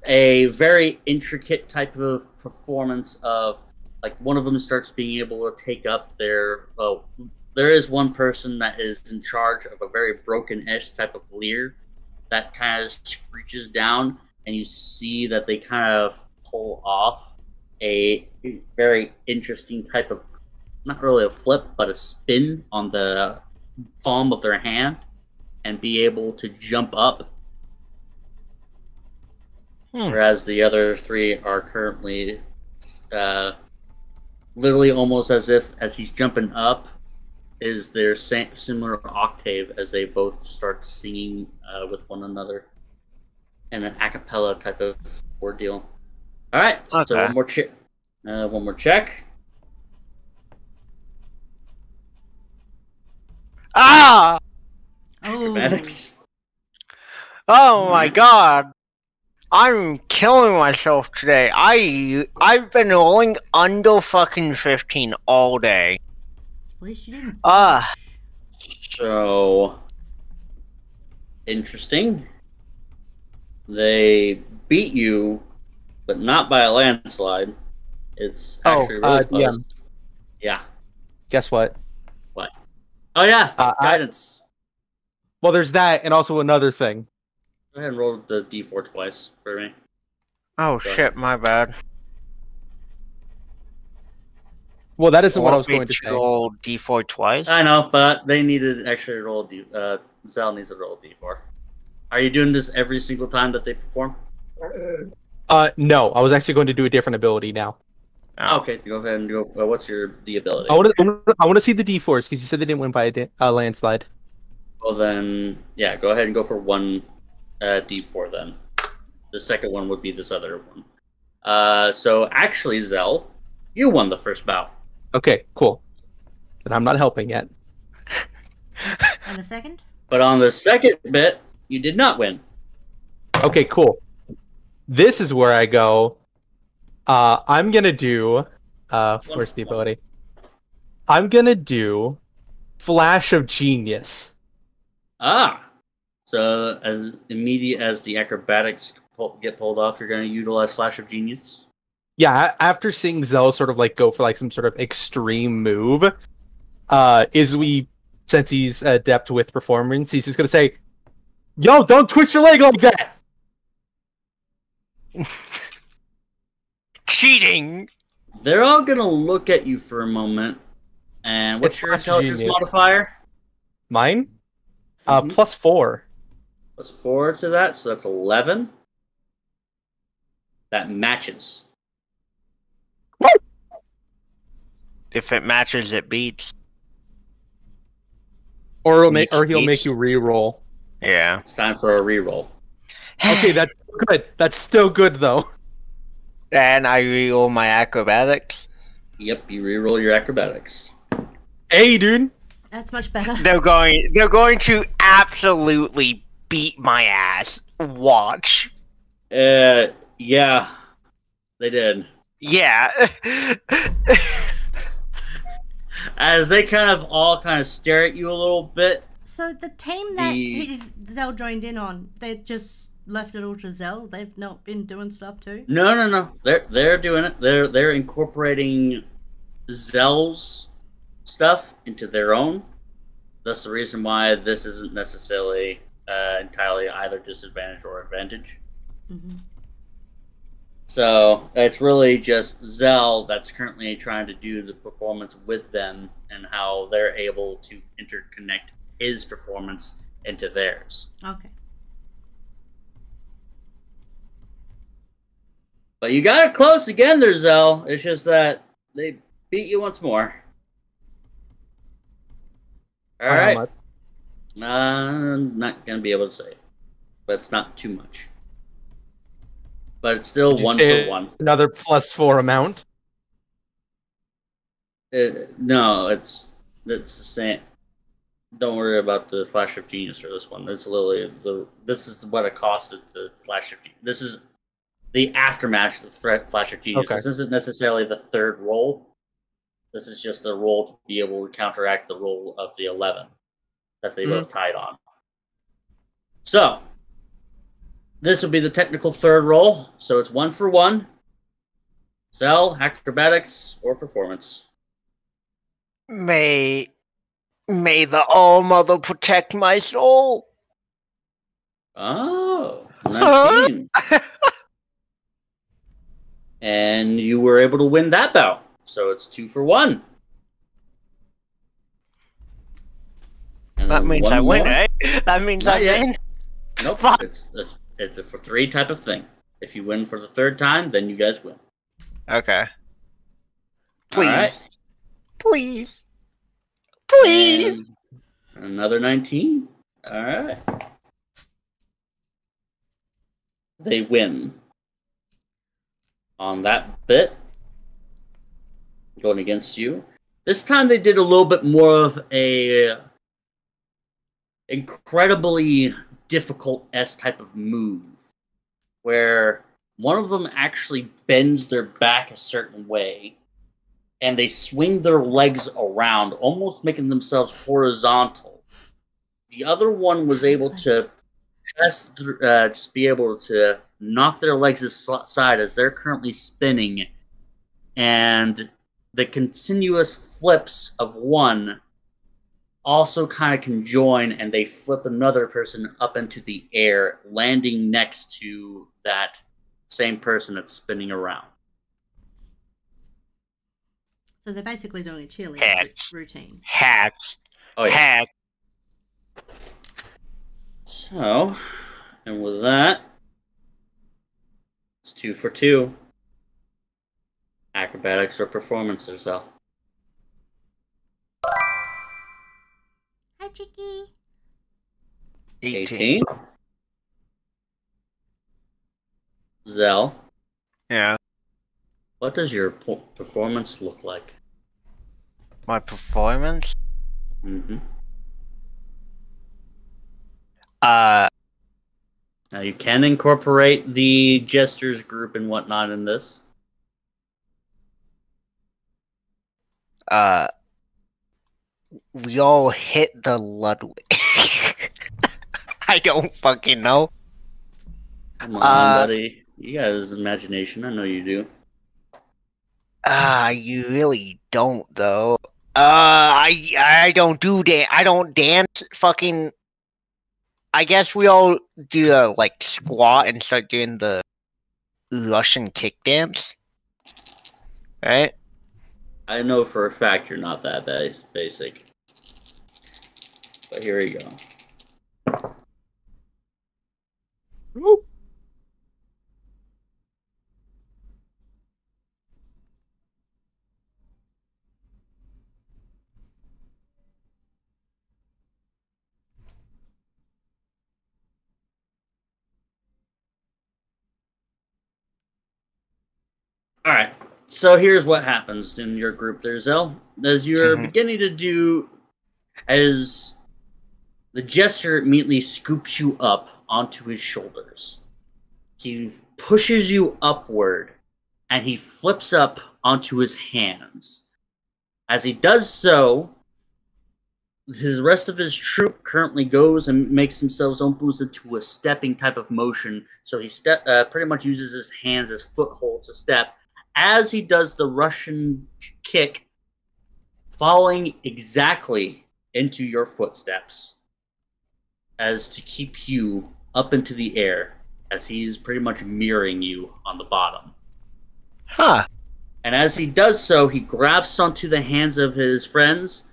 a very intricate type of performance of, like, one of them starts being able to take up their... Oh, there is one person that is in charge of a very broken-ish type of leer that kind of screeches down, and you see that they kind of pull off a very interesting type of, not really a flip, but a spin on the palm of their hand, and be able to jump up. Whereas the other 3 are currently literally almost as if, as he's jumping up, is their similar octave as they both start singing with one another in an a cappella type of ordeal. All right, so Okay. one more check. Ah! Oh. Acrobatics. Oh my god! I'm killing myself today. I've been rolling under fucking 15 all day. At least you didn't. Ah. So interesting. They beat you, but not by a landslide. It's actually really close. Yeah. Guess what? What? Oh yeah, guidance. Well, there's that, and also another thing. Go ahead and roll the d4 twice for me. Oh shit, my bad. Well, that isn't what I was going to say. Roll d4 twice? I know, but they needed actually roll Zell needs to roll d4. Are you doing this every single time that they perform? No, I was actually going to do a different ability now. Oh. Okay, go ahead and go. What's the ability? I want to see the D4s because you said they didn't win by a landslide. Well then, yeah, go ahead and go for one d4 then. The second one would be this other one. So actually, Zell, you won the first bout. Okay, cool. Then I'm not helping yet. And the second? But on the second bit, you did not win. Okay, cool. This is where I go. I'm gonna do. Where's the ability? I'm gonna do Flash of Genius. Ah, so as immediate as the acrobatics get pulled off, you're going to utilize Flash of Genius. Yeah, after seeing Zell sort of like go for like some sort of extreme move, Izui, since he's adept with performance, he's just gonna say, "Yo, don't twist your leg like that." Cheating! They're all going to look at you for a moment. And what's It's your Flash of intelligence Genius. modifier? Mine? Mhm. +4. Plus 4 to that, so that's 11. that matches. If it matches, it beats. Or he'll Beats. make you re-roll. Yeah. It's time for a reroll. Okay, that's good. That's still good though. And I reroll my acrobatics. Yep, you reroll your acrobatics. Hey, dude. That's much better. They're going to absolutely beat my ass. Watch. Yeah, they did. Yeah. As they kind of stare at you a little bit. So the team that Zell joined in on, they just left it all to Zell. They've not been doing stuff too. No. They're doing it. They're incorporating Zell's stuff into their own. That's the reason why this isn't necessarily entirely either disadvantage or advantage. Mm-hmm. So it's really just Zell that's currently trying to do the performance with them and how they're able to interconnect his performance into theirs. Okay. But you got it close again there, Zell. It's just that they beat you once more. Alright. I'm not going to be able to say it. But it's not too much. But it's still 1 for 1. Another +4 amount? No, it's the same. Don't worry about the Flash of Genius for this one. It's literally this is what it costed the Flash of Genius. This is the aftermath of the Flash of Genius. Okay. This isn't necessarily the third roll. This is just a roll to be able to counteract the roll of the 11 that they both tied on. So, this will be the technical third roll. So it's 1 for 1. Zell, acrobatics, or performance. May the All-Mother protect my soul. Oh, 19. And you were able to win that bout. So it's 2 for 1. And that means I win, right? That means I win. Nope. It's a for 3 type of thing. If you win for the 3rd time, then you guys win. Okay. Please. Right. Please. Please. And another 19. All right. They win. On that bit. Going against you. This time they did a little bit more of a incredibly difficult S type of move. Where one of them actually bends their back a certain way. And they swing their legs around, almost making themselves horizontal. The other one was able to just be able to knock their legs aside as they're currently spinning. And the continuous flips of one also kind of conjoin, and they flip another person up into the air, landing next to that same person that's spinning around. So they're basically doing a cheerleading routine. Hacks. Oh, yeah. Hacks. So, and with that, it's 2 for 2. Acrobatics or performance yourself. Hi, Chicky. 18. Zell. Yeah. What does your performance look like? My performance? Mm-hmm. Now you can incorporate the gestures group and whatnot in this. We all hit the Ludwig. I don't fucking know. Come on, buddy. You got his imagination. I know you do. You really don't, though. I don't do I don't dance. Fucking. I guess we all do a like squat and start doing the Russian kick dance, right? I know for a fact you're not that basic. But here we go. Alright, so here's what happens in your group there, Zell. As you're Mhm. beginning to do, as the jester immediately scoops you up onto his shoulders. He pushes you upward, and he flips up onto his hands. As he does so, his rest of his troop currently goes and makes themselves almost into a stepping type of motion. So he pretty much uses his hands as footholds to step. As he does the Russian kick, falling exactly into your footsteps, as to keep you up into the air, as he's pretty much mirroring you on the bottom. Huh. And as he does so, he grabs onto the hands of his friends.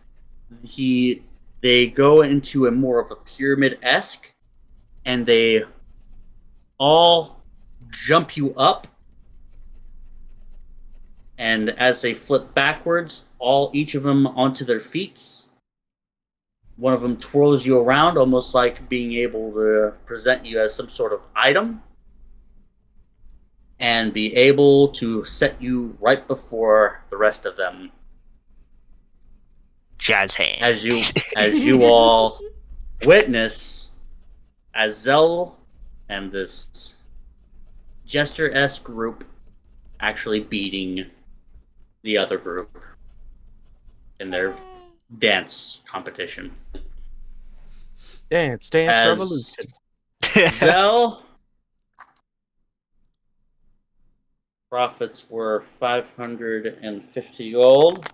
They go into a more of a pyramid-esque, and they all jump you up. And as they flip backwards, each of them onto their feet. One of them twirls you around, almost like being able to present you as some sort of item, and be able to set you right before the rest of them. Jazz hand. As you all witness, as Zell and this jester-esque group actually beating the other group in their dance competition. Dance revolution. Zell profits were 550 gold.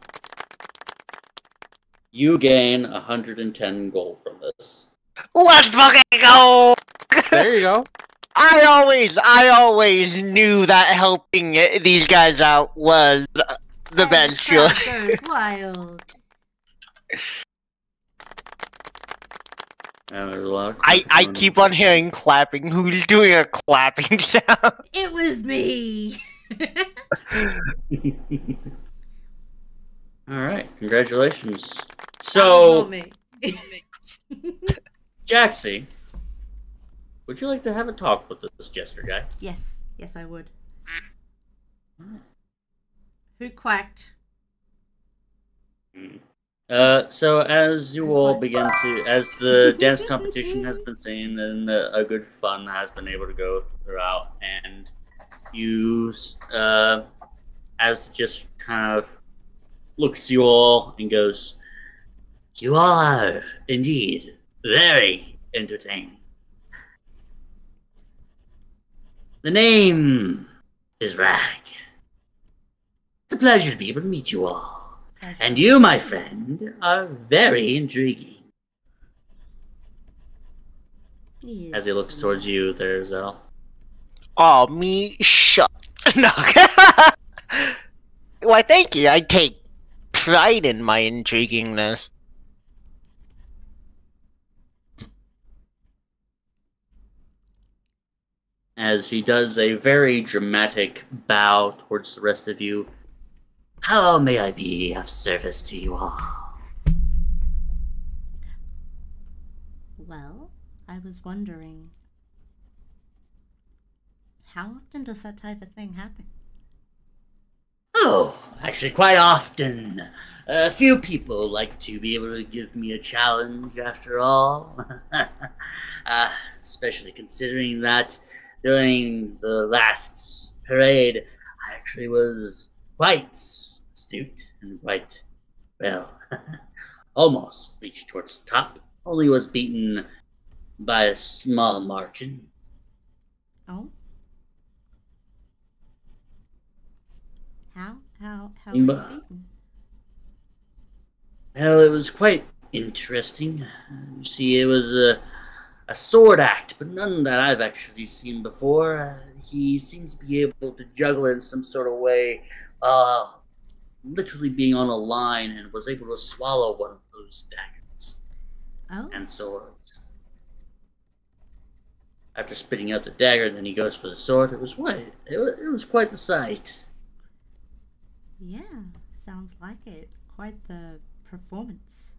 You gain 110 gold from this. Let's fucking go! There you go. I always knew that helping these guys out was the best Crowd choice. goes wild. And there's a lot of I keep on hearing clapping. Who's doing a clapping sound? It was me. Alright, congratulations. That was So, not me. Jaxie, would you like to have a talk with this jester guy? Yes, I would. Who quacked? So as you all begin to, as the dance competition has been seen and a good fun has been able to go throughout, and you, as just kind of looks you all and goes, "You all are indeed very entertaining. The name is Rag. It's a pleasure to be able to meet you all. And you, my friend, are very intriguing." Yes. As he looks towards you, there's Zell. Oh, me? Shut. No. Why, thank you. I take pride in my intriguingness. As he does a very dramatic bow towards the rest of you. "How may I be of service to you all?" Well, I was wondering, how often does that type of thing happen? Oh, actually quite often. A few people like to be able to give me a challenge after all. Especially considering that during the last parade, I actually was quite astute and quite, well, almost reached towards the top. Only was beaten by a small margin. Oh? How were Mm, you beaten? Well, it was quite interesting. You see, it was a sword act, but none that I've actually seen before. He seems to be able to juggle it in some sort of way, literally being on a line, and was able to swallow one of those daggers Oh? and swords. After spitting out the dagger, then he goes for the sword. It was quite the sight. Yeah, sounds like it. Quite the performance.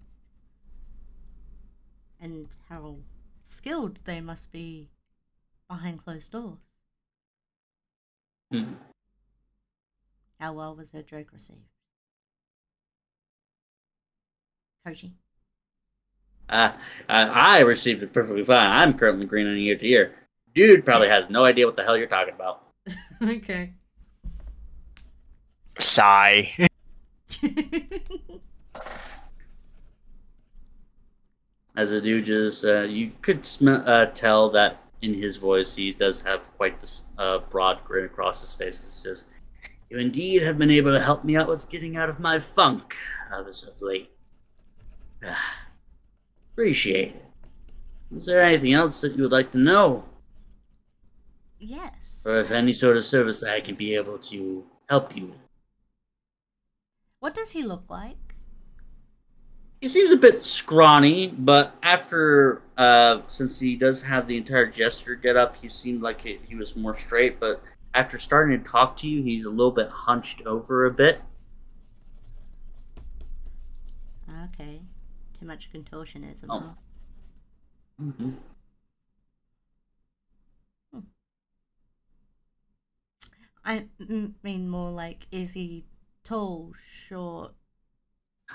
And how skilled they must be behind closed doors. How well was her joke received? Koji? I received it perfectly fine. I'm currently grinning ear to ear. Dude probably has no idea what the hell you're talking about. Okay. Sigh. As a dude, just you could tell that in his voice he does have quite this broad grin across his face. It's just, you indeed have been able to help me out with getting out of my funk as of late. Appreciate it. Is there anything else that you would like to know? Yes. Or if any sort of service that I can be able to help you with? What does he look like? He seems a bit scrawny, but after, since he does have the entire gesture get up, he seemed like he was more straight, but after starting to talk to you, he's a little bit hunched over a bit. Okay. Too much contortionism, Oh. huh? Mm-hmm. I mean more like, is he tall, short,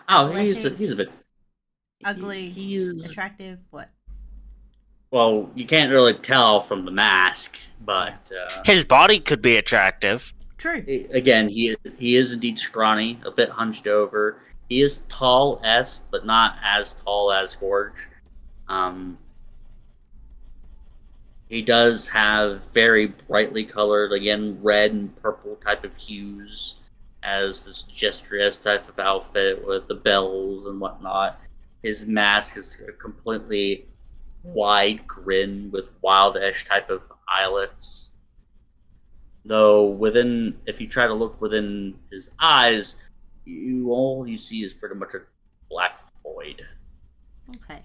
Oh, he's a athletic, bit ugly, He's attractive? What? well, you can't really tell from the mask, but His body could be attractive. True. again, he is indeed scrawny, a bit hunched over. He is tall-esque, but not as tall as Gorge. He does have very brightly colored, again, red and purple type of hues as this gesturesque type of outfit with the bells and whatnot. His mask is a completely wide grin with wildish type of eyelets. Though if you try to look within his eyes, all you see is pretty much a black void. Okay.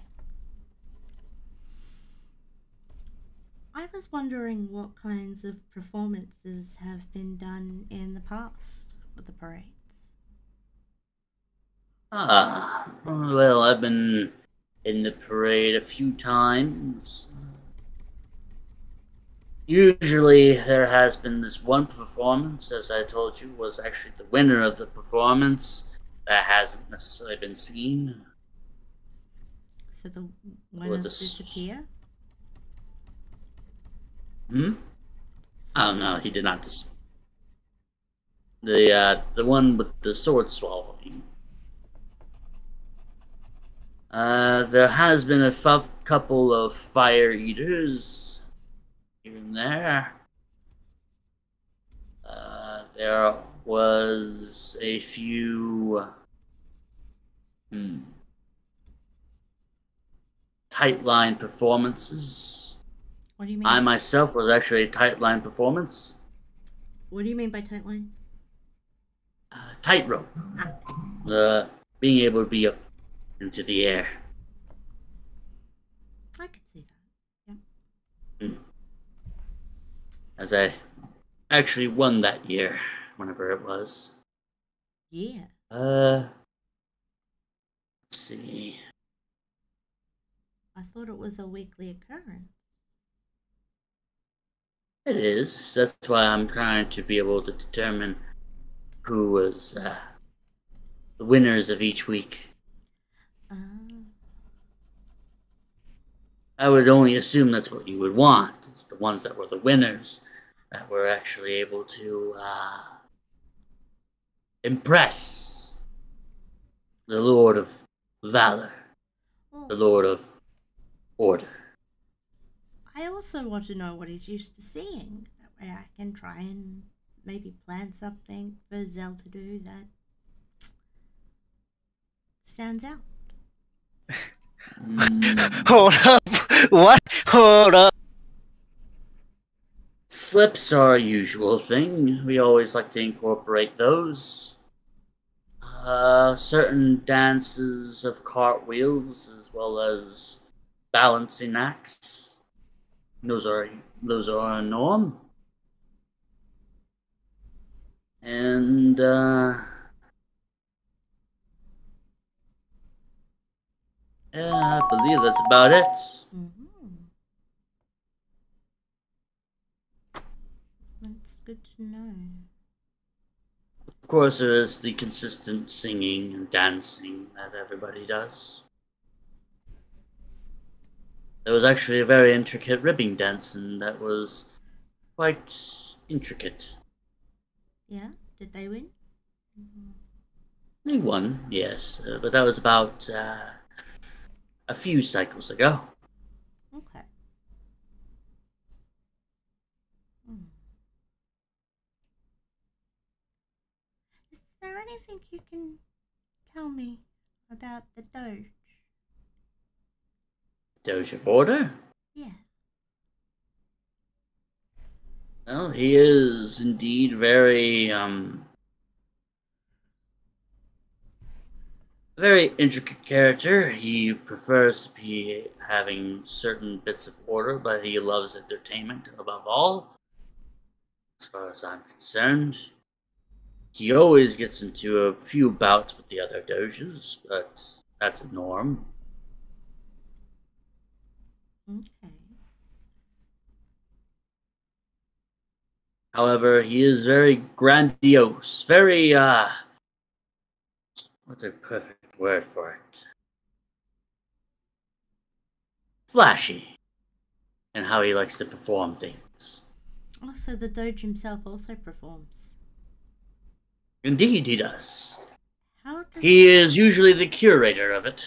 I was wondering what kinds of performances have been done in the past with the parades. Well, I've been in the parade a few times. Usually there has been this one performance, as I told you, was actually the winner of the performance that hasn't necessarily been seen. So the winners disappear? Oh no, he did not just the one with the sword swallowing. There has been a couple of fire eaters here and there. There was a few tight line performances. What do you mean? I myself was actually a tight line performance. What do you mean by tight line? Tightrope. Being able to be up into the air. I could see that. Yeah. As I actually won that year, whenever it was. Yeah. Let's see. I thought it was a weekly occurrence. It is. That's why I'm trying to be able to determine who was the winners of each week. I would only assume that's what you would want. It's the ones that were the winners that were actually able to impress the Lord of Valor, the Lord of Order. I also want to know what he's used to seeing. That way I can try and maybe plan something for Zell to do that stands out. Hold up. What? Hold up. Flips are a usual thing. We always like to incorporate those. Certain dances of cartwheels as well as balancing acts. Those are a norm. And yeah, I believe that's about it. That's good to know. Of course, there is the consistent singing and dancing that everybody does. There was actually a very intricate ribbing dance, and that was quite intricate. Yeah? Did they win? They won, yes, but that was about a few cycles ago. Okay. Is there anything you can tell me about the Doge? Doge of Order? Yeah. Well, he is indeed very very intricate character. He prefers to be having certain bits of order, but he loves entertainment above all. As far as I'm concerned, he always gets into a few bouts with the other doges, but that's a norm. Okay. However, he is very grandiose, very what's a perfect word for it? Flashy in how he likes to perform things. Also, the Doge himself also performs. Indeed, he does. How does He is usually the curator of it,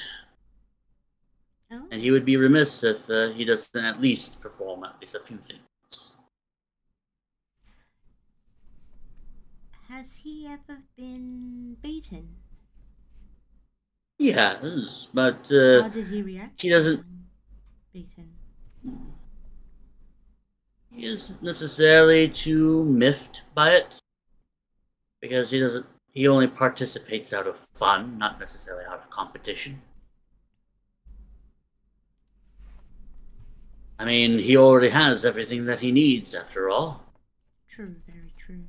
Oh, and he would be remiss if he doesn't at least perform at least a few things. has he ever been beaten? He has, but How did he react? he doesn't. when beaten. He isn't necessarily too miffed by it, because he doesn't. He only participates out of fun, not necessarily out of competition. I mean, he already has everything that he needs, after all. True, very true.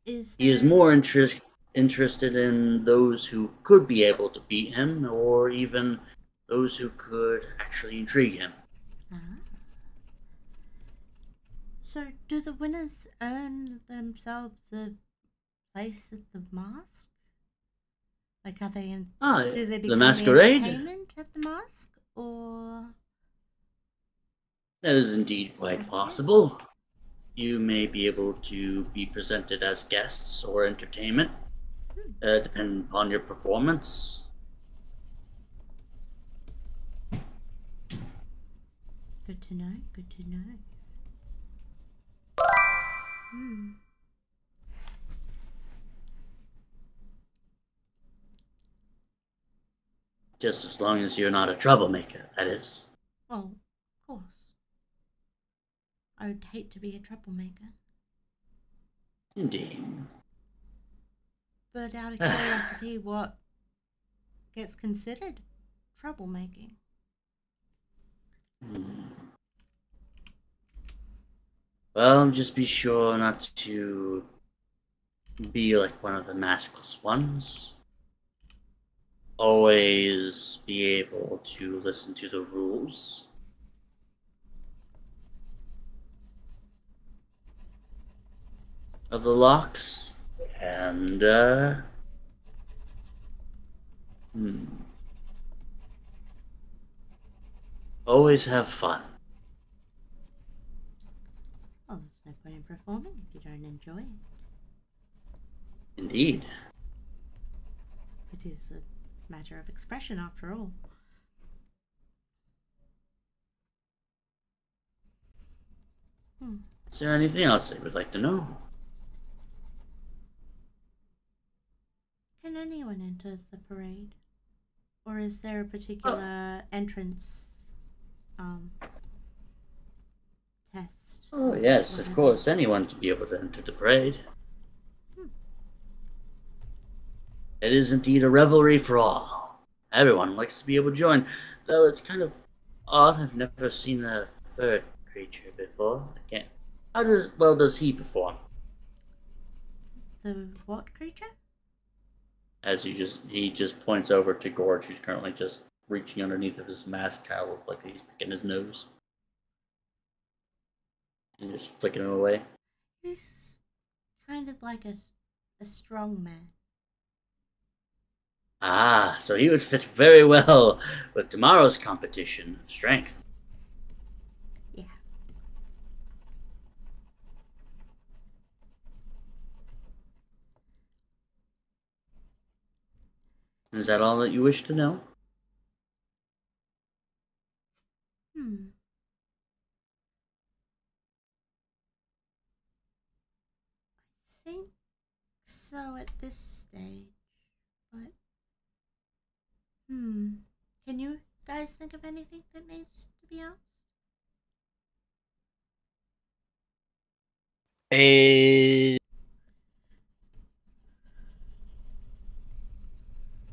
Is He is there- more interested in those who could be able to beat him, or even those who could actually intrigue him. Ah. So, do the winners earn themselves a place at the mask? Like, are they in? Do they The become masquerade? the entertainment at the mask, or? That is indeed quite possible. You may be able to be presented as guests or entertainment, depending upon your performance. Good to know. Good to know. Hmm. Just as long as you're not a troublemaker, that is. Well, of course. I would hate to be a troublemaker. Indeed. But out of curiosity, what gets considered troublemaking? Well, just be sure not to be like one of the maskless ones. Always be able to listen to the rules. Of the locks, and always have fun. Well, there's no point in performing if you don't enjoy it. Indeed. It is a matter of expression, after all. Is there anything else you would like to know? Can anyone enter the parade? Or is there a particular entrance test? Oh, yes, of course. Anyone can be able to enter the parade. It is indeed a revelry for all. Everyone likes to be able to join, though it's kind of odd. I've never seen a third creature before. I can't. How does he perform? The what creature? As he just points over to Gorge, who's currently just reaching underneath of his mask, kind of look like he's picking his nose. And just flicking him away. He's kind of like a strong man. Ah, so he would fit very well with tomorrow's competition of strength. Yeah. Is that all that you wish to know? I think so at this stage, but can you guys think of anything that needs to be asked?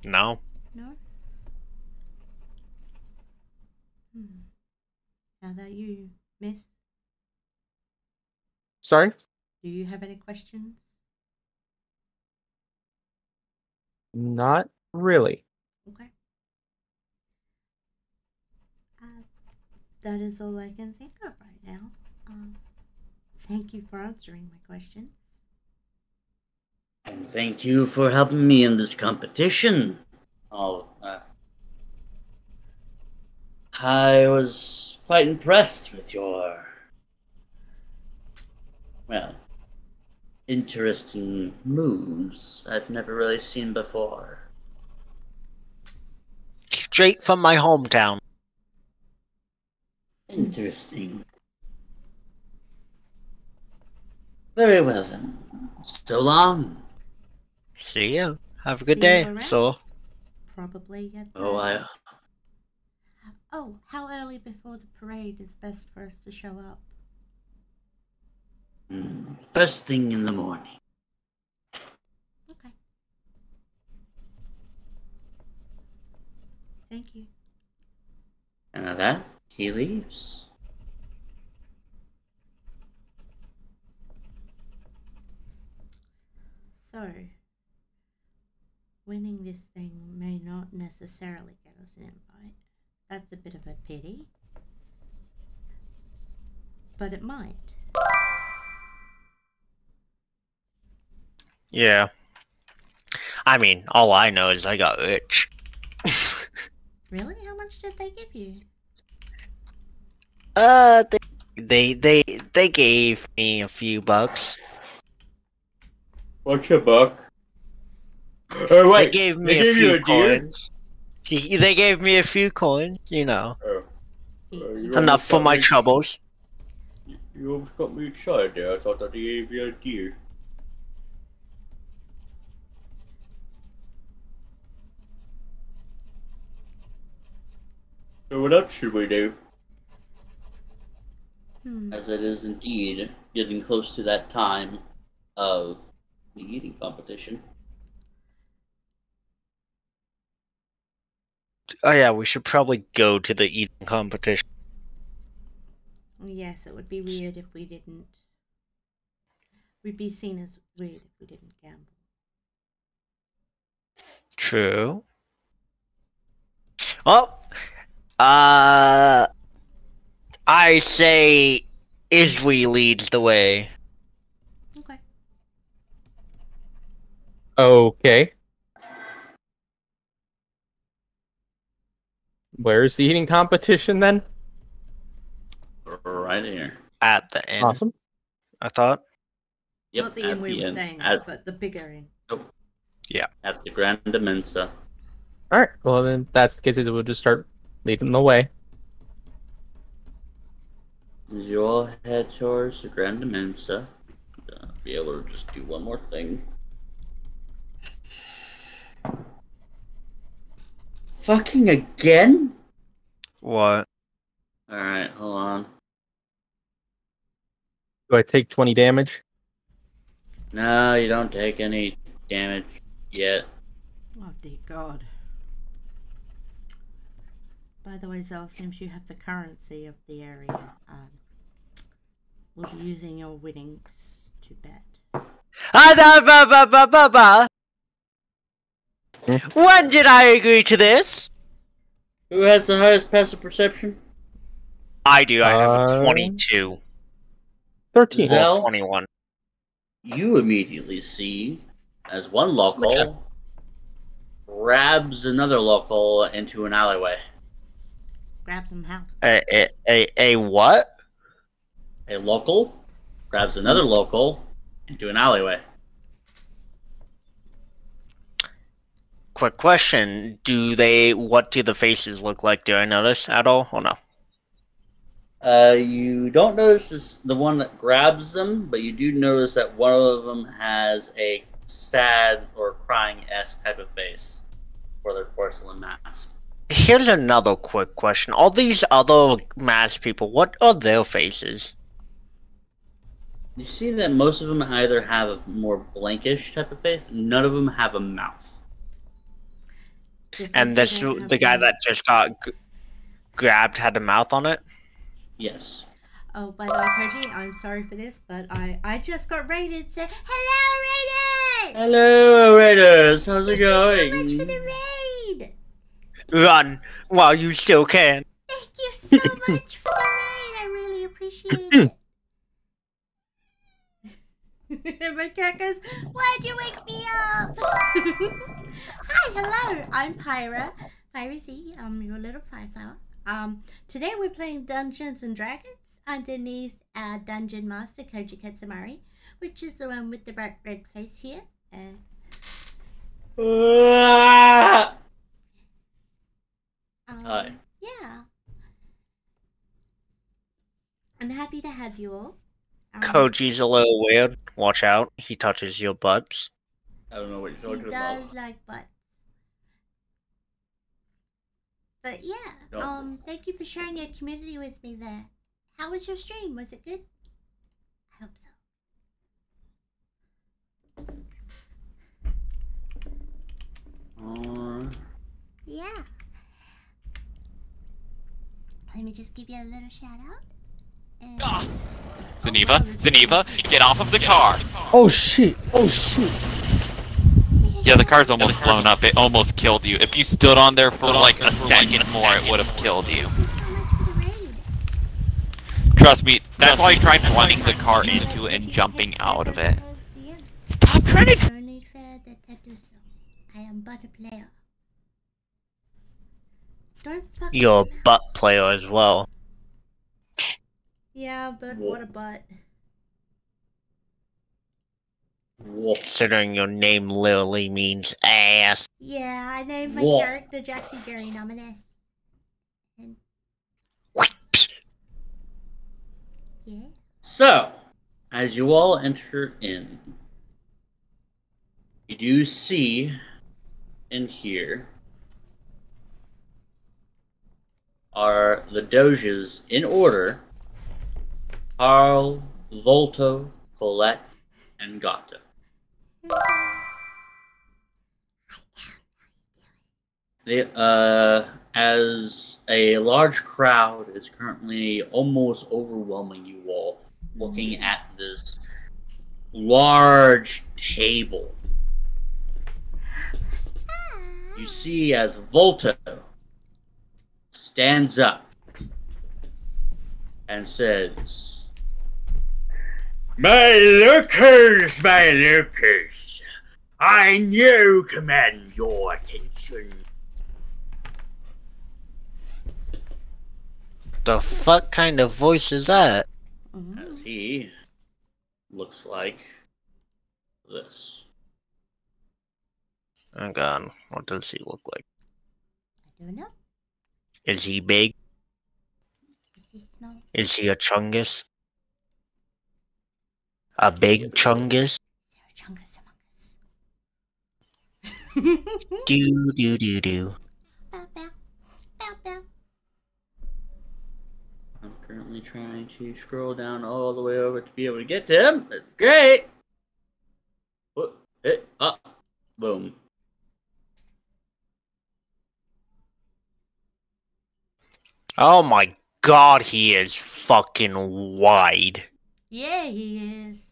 No. No? Now that you miss, Sorry? do you have any questions? Not really. Okay. That is all I can think of right now. Thank you for answering my questions. And thank you for helping me in this competition. I was quite impressed with your, well, interesting moves I've never really seen before. Straight from my hometown. Interesting. Very well then. So long. See ya. Have a good See you day. around. So, Probably at the... Oh, how early before the parade is best for us to show up? First thing in the morning. Okay. Thank you. And at that, he leaves. So, winning this thing may not necessarily get us an invite. That's a bit of a pity. But it might. yeah. I mean, all I know is I got rich. Really? How much did they give you? They gave me a few bucks. What's your buck? Oh wait, They gave me a few coins. They gave me a few coins, you know. Enough for my troubles. You almost got me excited there. I thought that they gave you a deer. So what else should we do? As it is indeed getting close to that time of the eating competition. Oh yeah, we should probably go to the eating competition. Yes, it would be weird if we didn't. We'd be seen as weird if we didn't gamble. True. Well, I say Izui leads the way. Okay. Okay. Where's the eating competition then? Right here. At the end. Awesome. I thought. Yep, Not the inn we were staying at, but the bigger inn. Nope. Yeah. At the Grand Mensa. Alright, well then that's the case, we'll just start leading the way. As you all head towards the Grand Mensa, be able to just do one more thing. Fucking again? What? Alright, hold on. Do I take 20 damage? No, you don't take any damage yet. Oh dear God. By the way, Zell, since you have the currency of the area, we'll be using your winnings to bet. When did I agree to this? Who has the highest passive perception? I do. I have a 22. 13. Zell? Or 21. you immediately see as one local grabs another local into an alleyway. Grabs him how? A what? A local grabs another local into an alleyway. Quick question: what do the faces look like? Do I notice at all, or no? You don't notice the one that grabs them, but you do notice that one of them has a sad or crying-esque type of face for their porcelain mask. Here's another quick question: all these other masked people, what are their faces? You see that most of them either have a more blankish type of face. None of them have a mouth. And the guy that just got grabbed had a mouth on it? Yes. Oh, by the way, Koji, I'm sorry for this, but I just got raided. So, hello, Raiders! Hello, Raiders. How's it going? Thank you so much for the raid. Run while you still can. Thank you so much for the raid. I really appreciate it. And my cat goes, why'd you wake me up? Hi, hello. I'm Pyra. Pyra Z. I'm your little fireflower. Today we're playing Dungeons and Dragons underneath our Dungeon Master, Koji Katsumari, which is the one with the bright red face here. Hi. Yeah. I'm happy to have you all. Koji's a little weird. Watch out. He touches your butts. I don't know what you're talking He about. does like butts. But yeah, thank you for sharing your community with me there. How was your stream? Was it good? I hope so. Yeah. Let me just give you a little shout out. Zeneva, get off of the car! Oh shit! Oh shit! Yeah, the car's almost blown up. It almost killed you. If you stood on there for like a second more, it would have killed you. Trust me, that's why I tried running the car into it and jumping out of it. Stop trying to... Only fair that I do so. I am but a player. Don't fuck You're a with me. butt player as well. Yeah, but what a butt. Considering your name literally means ass. Yeah, I named my Whoa. character Jaxie Jerry Nominous. And yeah. So, as you all enter in, you do see in here are the doges in order: Carl, Volto, Colette, and Gato. They, as a large crowd is currently almost overwhelming you all, looking at this large table. You see as Volto stands up and says, my lookers, I now command your attention. The fuck kind of voice is that? As he looks like this. Oh god, what does he look like? I don't know. Is he big? Is he small? Is he a chungus? A big chungus? Is there a chungus among us? Do do do do. Bow, bow. Bow, bow. I'm currently trying to scroll down all the way over to be able to get to him. That's great! Put it up. Boom. Oh my god, he is fucking wide. Yeah, he is.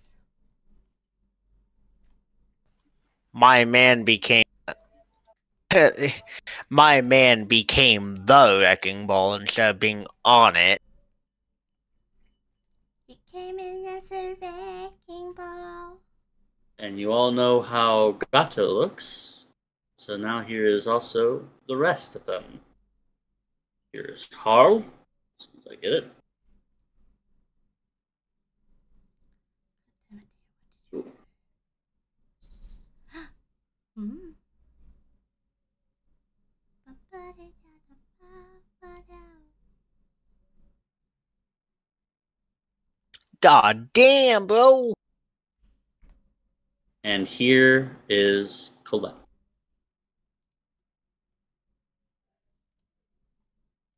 My man became the wrecking ball instead of being on it. He came in as a wrecking ball. And you all know how Gato looks. So now here is also the rest of them. Here's Carl. As soon as I get it. Hmm. God damn, bro. And here is Colette.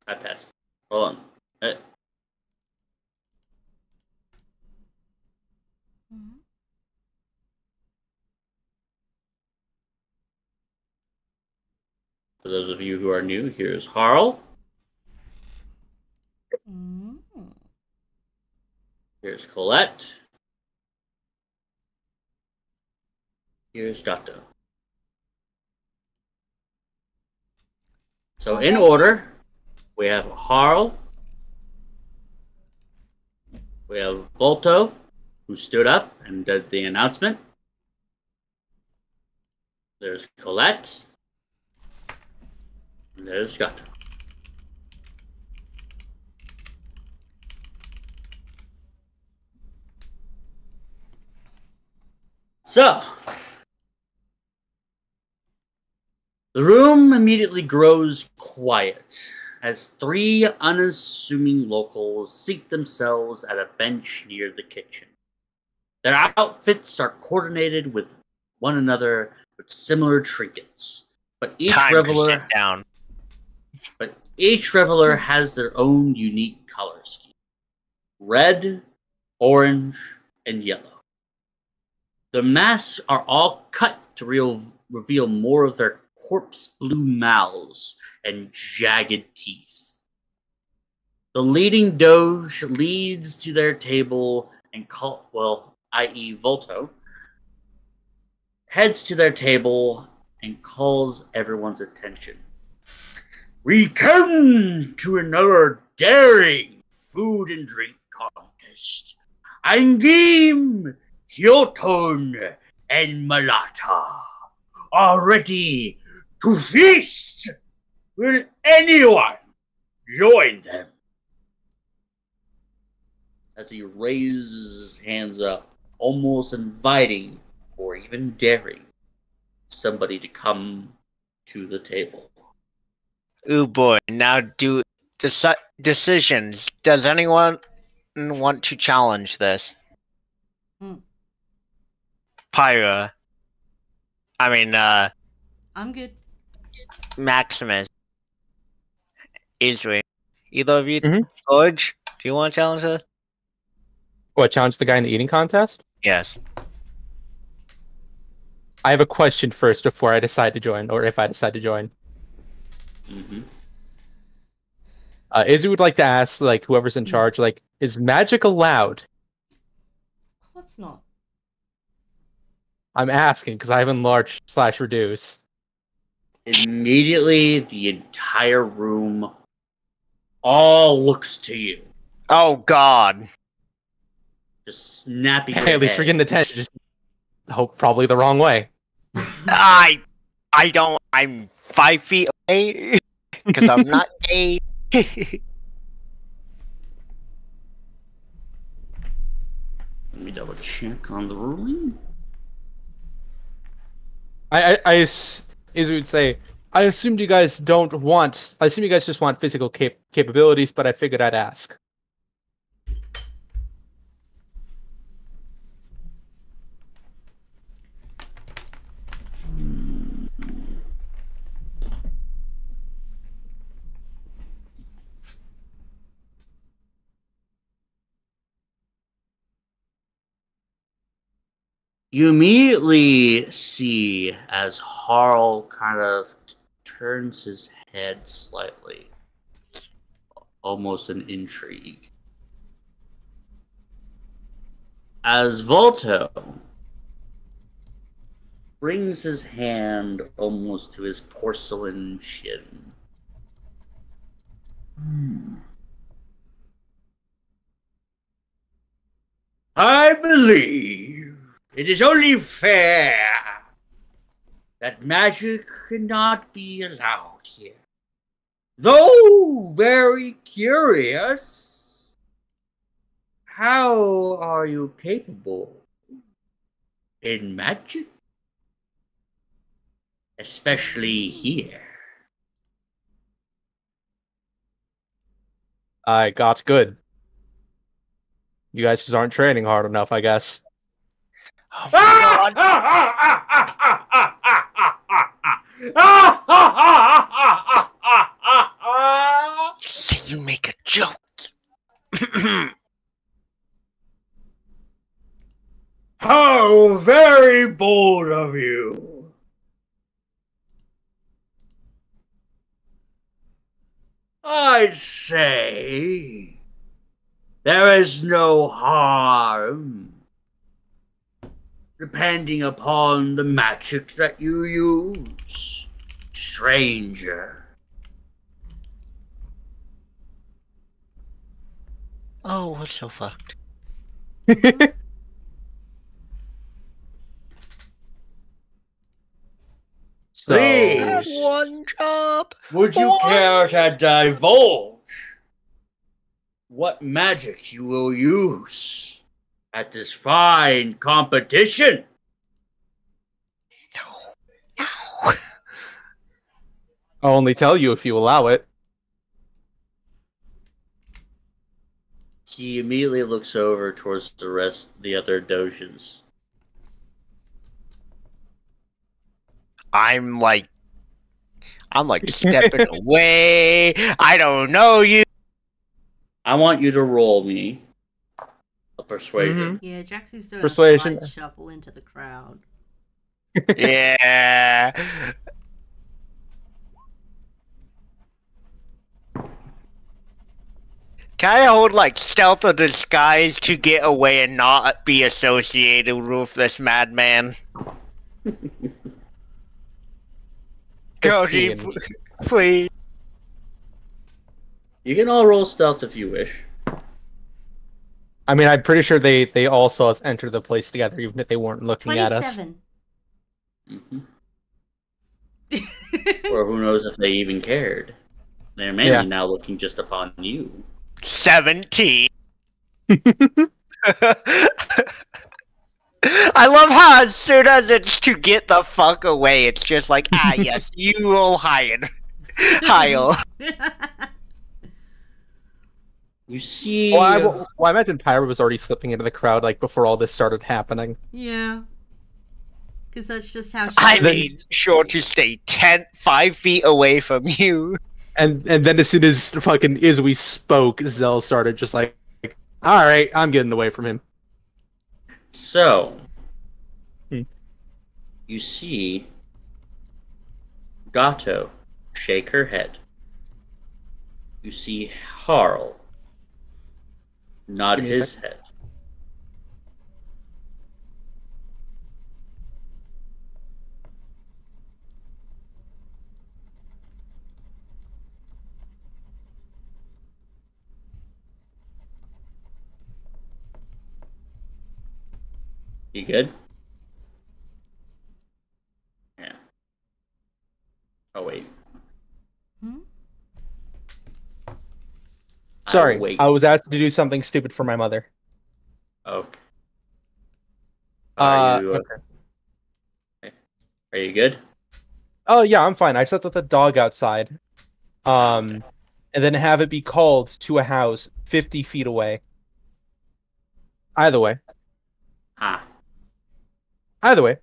I passed. Hold on. Hmm. For those of you who are new, here's Harl. Hmm. Here's Colette. Here's Gato. So in order, we have Harl. We have Volto, who stood up and did the announcement. There's Colette. And there's Gato. So, the room immediately grows quiet as three unassuming locals seat themselves at a bench near the kitchen. Their outfits are coordinated with one another with similar trinkets, but each Time to sit reveler down. has their own unique color scheme: red, orange, and yellow. The masks are all cut to reveal more of their corpse blue mouths and jagged teeth. The leading doge leads to their table and i.e. Volto, heads to their table and calls everyone's attention. We come to another daring food and drink contest. And game Kyoton and Malata are ready to feast. Will anyone join them? As he raises his hands up, almost inviting or even daring somebody to come to the table. Ooh boy, now do decisions. Does anyone want to challenge this? Pyra. I mean, I'm good. Maximus. Izui. Either of you, Mhm. George, do you want to challenge this? What, challenge the guy in the eating contest? Yes. I have a question first before I decide to join, or if I decide to join. Mm-hmm. Izzy would like to ask, like, whoever's in charge, like, is magic allowed? Of course not. I'm asking because I have enlarge/reduce. Immediately, the entire room all looks to you. Oh God. Just snapping Hey, your at least we're head. getting attention. Just hope probably the wrong way. I don't. I'm 5 feet away because I'm not gay. Let me double check on the ruling. Izzy would say, I assumed you guys don't want. I assume you guys just want physical capabilities, but I figured I'd ask. You immediately see as Harl kind of turns his head slightly, almost an intrigue. As Volto brings his hand almost to his porcelain chin. I believe it is only fair that magic cannot be allowed here. Though very curious, how are you capable in magic? Especially here. I got good. You guys just aren't training hard enough, I guess. Oh my god. Say you make a joke. How very bold of you! I'd say there is no harm depending upon the magic that you use, stranger. Oh, we're so fucked. So, Please, One job. would you care to divulge what magic you will use at this fine competition? No. I'll only tell you if you allow it. He immediately looks over towards the other dojins. I'm like stepping away. I don't know you. I want you to roll me a persuasion. Yeah, Jaxie's doing Persuasion. a slight shuffle into the crowd. Yeah. Can I hold like stealth or disguise to get away and not be associated with this madman? Cody, 15. please. You can all roll stealth if you wish. I mean, I'm pretty sure they all saw us enter the place together, even if they weren't looking at us. 27. Or who knows if they even cared. They're mainly now looking just upon you. 17. I love how as soon as it's to get the fuck away, it's just like, ah, yes, you will hide. Hile. You see... Well, I imagine Pyra was already slipping into the crowd like before all this started happening. Yeah. Because that's just how she I does. made sure to stay 5 feet away from you. And then as soon as fucking Izui spoke, Zell started just like, alright, I'm getting away from him. So, you see Gato shake her head. You see Harl nod Give me a his sec. head. You good? Yeah. Oh, wait. Sorry, wait. I was asked to do something stupid for my mother. Oh. Are you, okay. are you good? Oh yeah, I'm fine. I just let the dog outside. And then have it be called to a house 50 feet away. Either way. Ah. Either way.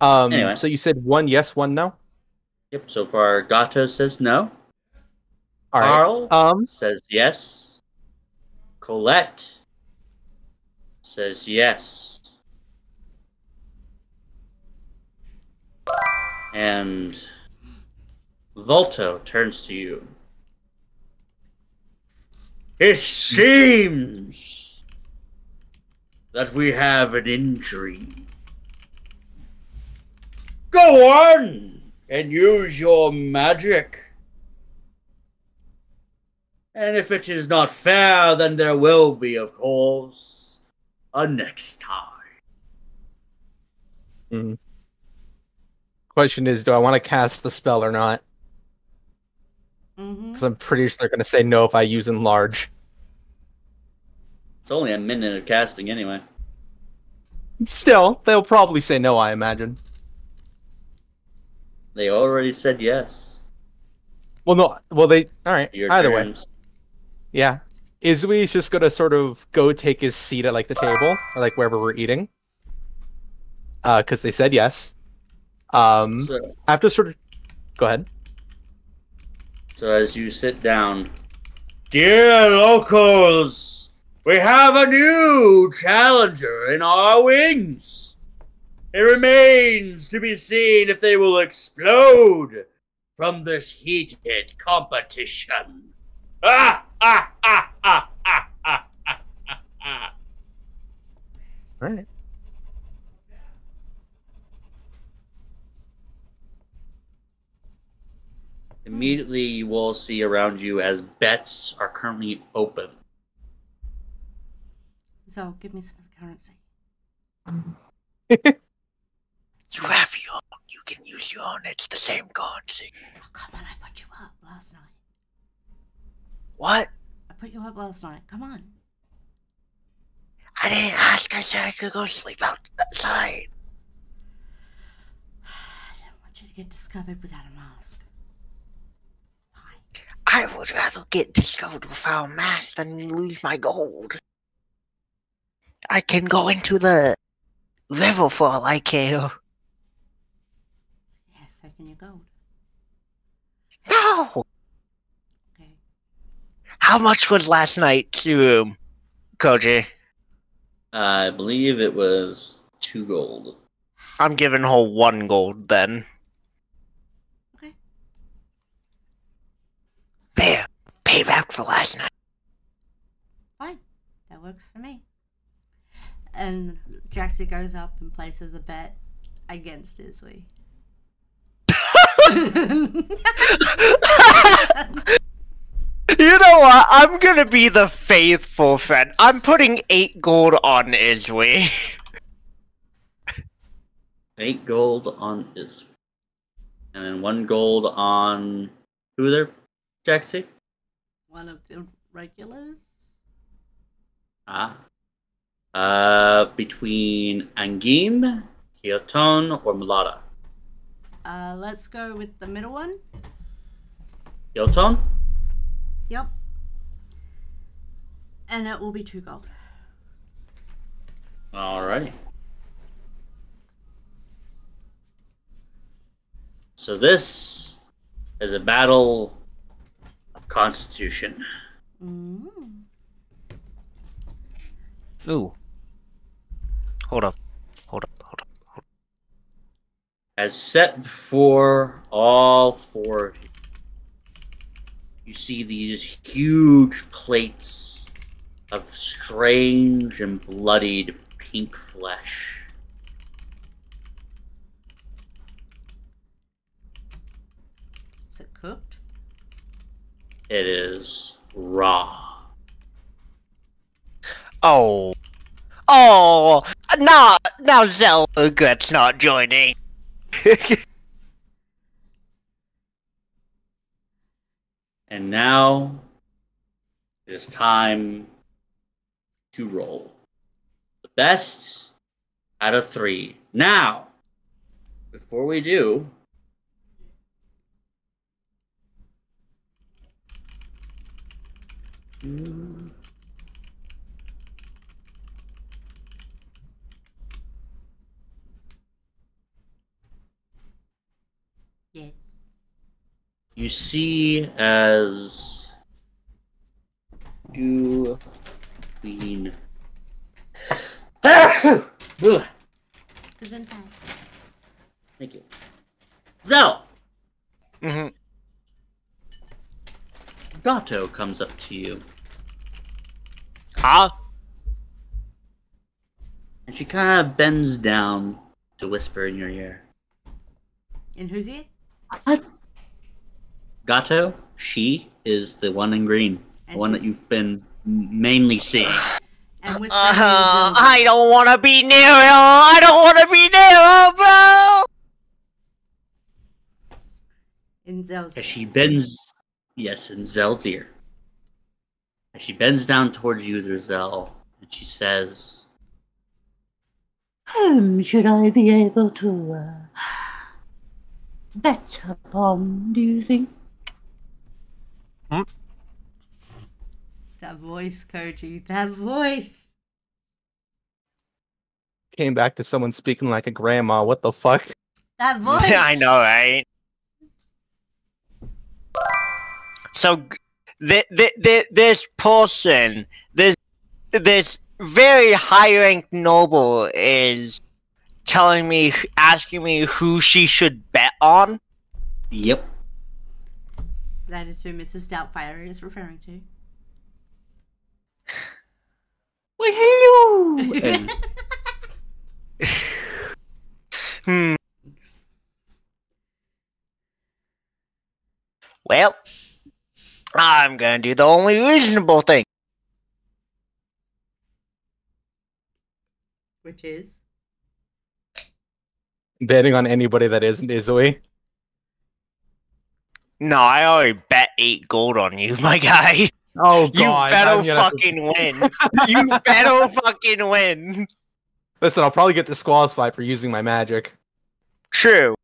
Anyway. So you said 1 yes, 1 no? Yep, so far Gato says no. Alright. Carl says yes. Colette says yes. And Volto turns to you. It seems that we have an injury. Go on and use your magic. And if it is not fair, then there will be, of course, a next time. Mm. Question is, do I want to cast the spell or not? Because I'm pretty sure they're going to say no if I use enlarge. It's only a minute of casting anyway. Still, they'll probably say no, I imagine. They already said yes. Well, no. Well, they... Alright, Your either way. terms. Yeah. Izui's just going to sort of go take his seat at, like, the table, or, like, wherever we're eating. Because they said yes. After sort of... Go ahead. So as you sit down, dear locals, we have a new challenger in our wings. It remains to be seen if they will explode from this heated competition. Ah, ah, ah, ah, ah, ah, ah, ah, ah. Alright. Immediately, you will see around you as bets are currently open. So, give me some of the currency. You have your own. You can use your own. It's the same currency. Oh, come on, I put you up last night. What? I put you up last night. Come on. I didn't ask. I said I could go sleep outside. I didn't want you to get discovered without a mask. Fine. I would rather get discovered without a mask than lose my gold. I can go into the river for all I care. Yes, so can your gold. No! Okay. How much was last night's room, Koji? I believe it was 2 gold. I'm giving her 1 gold then. Okay. There. Payback for last night. Fine. That works for me. And Jaxie goes up and places a bet against Izui. You know what? I'm gonna be the faithful friend. I'm putting 8 gold on Izui. 8 gold on Izui. And then 1 gold on... Who there, Jaxie? One of the regulars? Between Angim, Kyoton, or Mulata? Let's go with the middle one. Kyoton? Yep. And it will be 2 gold. Alrighty. So this is a battle of constitution. Mm. Ooh. Hold up. As set before all 4 of you, you see these huge plates of strange and bloodied pink flesh. Is it cooked? It is raw. Oh, now Zelda regrets not joining. And now it is time to roll. The best out of 3. Now, before we do, Yes. you see as you queen. Thank you. Zell! Mm-hmm. Gato comes up to you. Huh? And she kind of bends down to whisper in your ear. And who's it? And whispering in Zell's I ear. don't want to be near her. I don't want to be near her, bro. In Zell's As ear. she bends, yes, in Zell's ear. As she bends down towards you, there, Zell, and she says, should I be able to bet upon, do you think? That voice, Koji. That voice. Came back to someone speaking like a grandma. What the fuck? That voice. I know, right? So, this person, this very high-ranked noble is telling me, asking me who she should bet on. Yep. That is who Mrs. Doubtfire is referring to. Well, hello! And Hmm. Well, I'm gonna do the only reasonable thing. Which is? Betting on anybody that isn't Izui. No, I already bet 8 gold on you, my guy. Oh You god. better I'm gonna have to- fucking win. You better fucking win. Listen, I'll probably get disqualified for using my magic. True.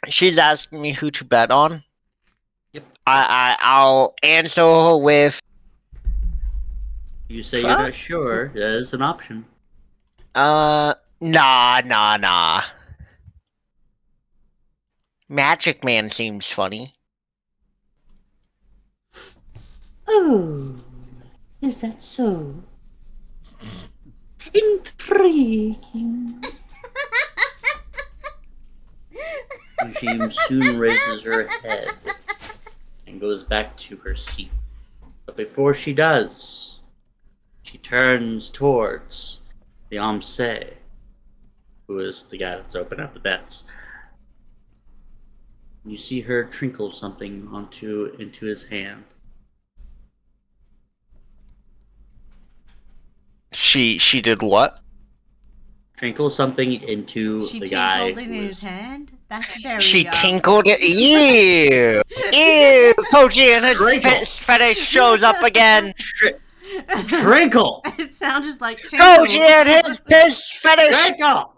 She's asking me who to bet on. Yep. I'll answer her with you say you're not sure, that is an option. nah. Magic Man seems funny. Oh, is that so? Intriguing. And she soon raises her head and goes back to her seat. But before she does, she turns towards the Amse, who is the guy that's opening up the bets. You see her trinkle something into his hand. She did what? Trinkle something into She the guy. tinkled in who his is- hand? That's very She young. tinkled it. Ew! Ew! Koji and his Trinkle. fetish shows up again. Trinkle! It sounded like tinkle. Koji and his piss fetish. Trinkle!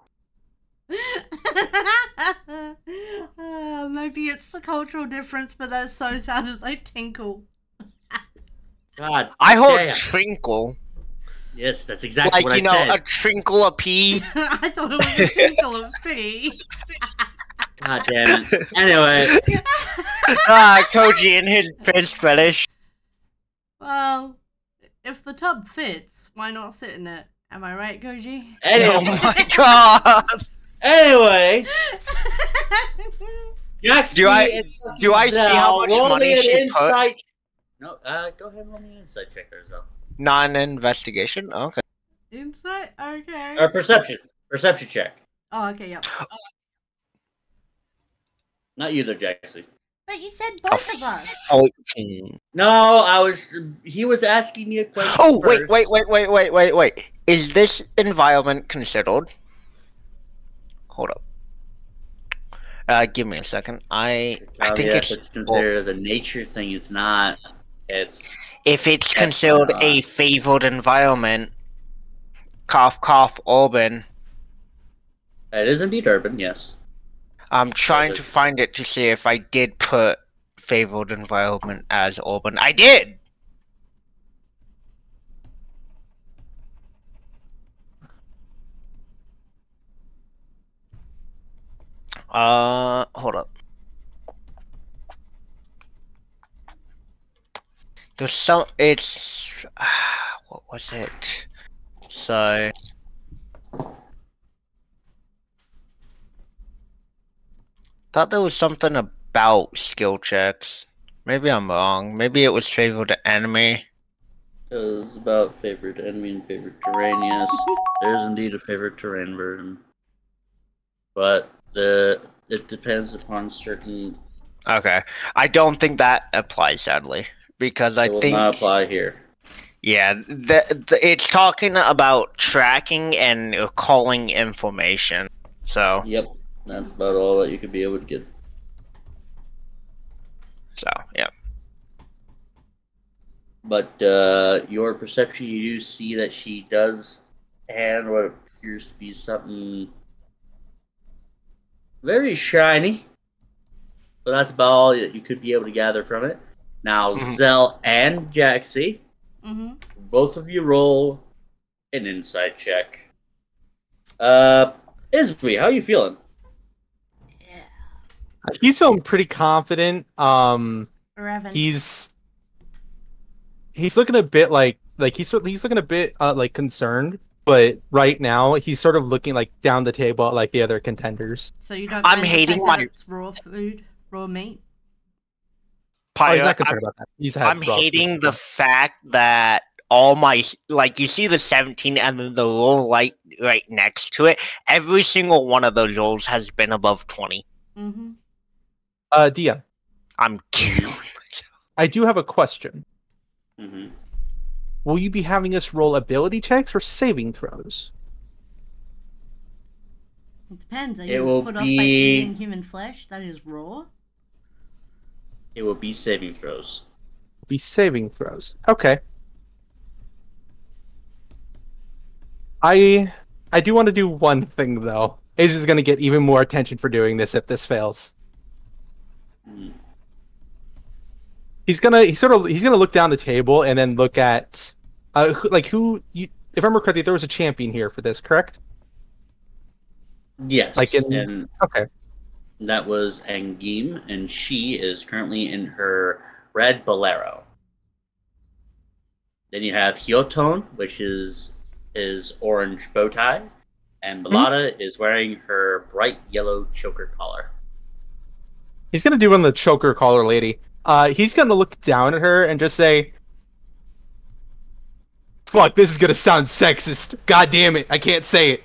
Maybe it's the cultural difference, but that so sounded like tinkle. God, I heard damn. trinkle. Yes, that's exactly Like, what you know, I said. a trinkle a pea. I thought it was a tinkle of pee. God damn it. Anyway, Koji and his piss fetish. Well, if the tub fits, why not sit in it? Am I right, Koji? Oh anyway, my god! anyway, Jaxie Do I- and do I see how much roll money me an she put? insight- No, go ahead and roll me an insight check there, Zell. Non-investigation? Okay. Insight? Okay. Or perception. Perception check. Oh, okay, yep. Not you there, Jaxie. But you said both of us. 14. No, he was asking me a question. Oh, first. wait. Is this environment considered? Hold up. Give me a second. I think If it's it's considered as a nature thing, it's not. It's if it's considered a favored environment. Cough, cough, urban. it is indeed urban, yes. I'm trying to find it to see if I did put favored environment as urban. I did. Hold up. There's some. It's. What was it? So. Thought there was something about skill checks. Maybe I'm wrong. Maybe it was favored enemy. It was about favorite enemy and favorite terrain, yes. There's indeed a favorite terrain version. But it depends upon certain Okay. I don't think that applies, sadly, because I It will think not apply here. yeah, it's talking about tracking and calling information. So Yep, that's about all that you could be able to get. yeah. But your perception, you do see that she does hand what appears to be something very shiny. But that's about all that you could be able to gather from it. Now, Mhm. Zell and Jaxie, Mm-hmm. both of you roll an insight check. Izui, how are you feeling? Yeah. He's feeling pretty confident. Revan. He's looking a bit like he's looking a bit like concerned, but right now he's sort of looking like down the table at like the other contenders. So you don't I'm mind the hating fact that my- it's raw food, raw meat? Oh, he's Pilot, not concerned about that. He's had I'm raw food hating the before. fact that all my you see the 17 and then the roll right next to it. Every single one of those rolls has been above 20. Mm-hmm. DM, I'm killing myself. I do have a question. Mm-hmm. Will you be having us roll ability checks or saving throws? It depends. Are It you will put off by be- eating human flesh that is raw? It will be saving throws. Be saving throws. Okay. I do want to do one thing though. Ace is going to get even more attention for doing this if this fails. Mm. He's gonna look down the table and then look at if I remember correctly, there was a champion here for this, correct? Yes, Like in- and Okay. that was Angim, and she is currently in her red bolero. Then you have Hyoton, which is his orange bow tie, and Belada is wearing her bright yellow choker collar. He's gonna do one of the choker collar lady. He's gonna look down at her and just say, "Fuck, this is gonna sound sexist. God damn it, I can't say it."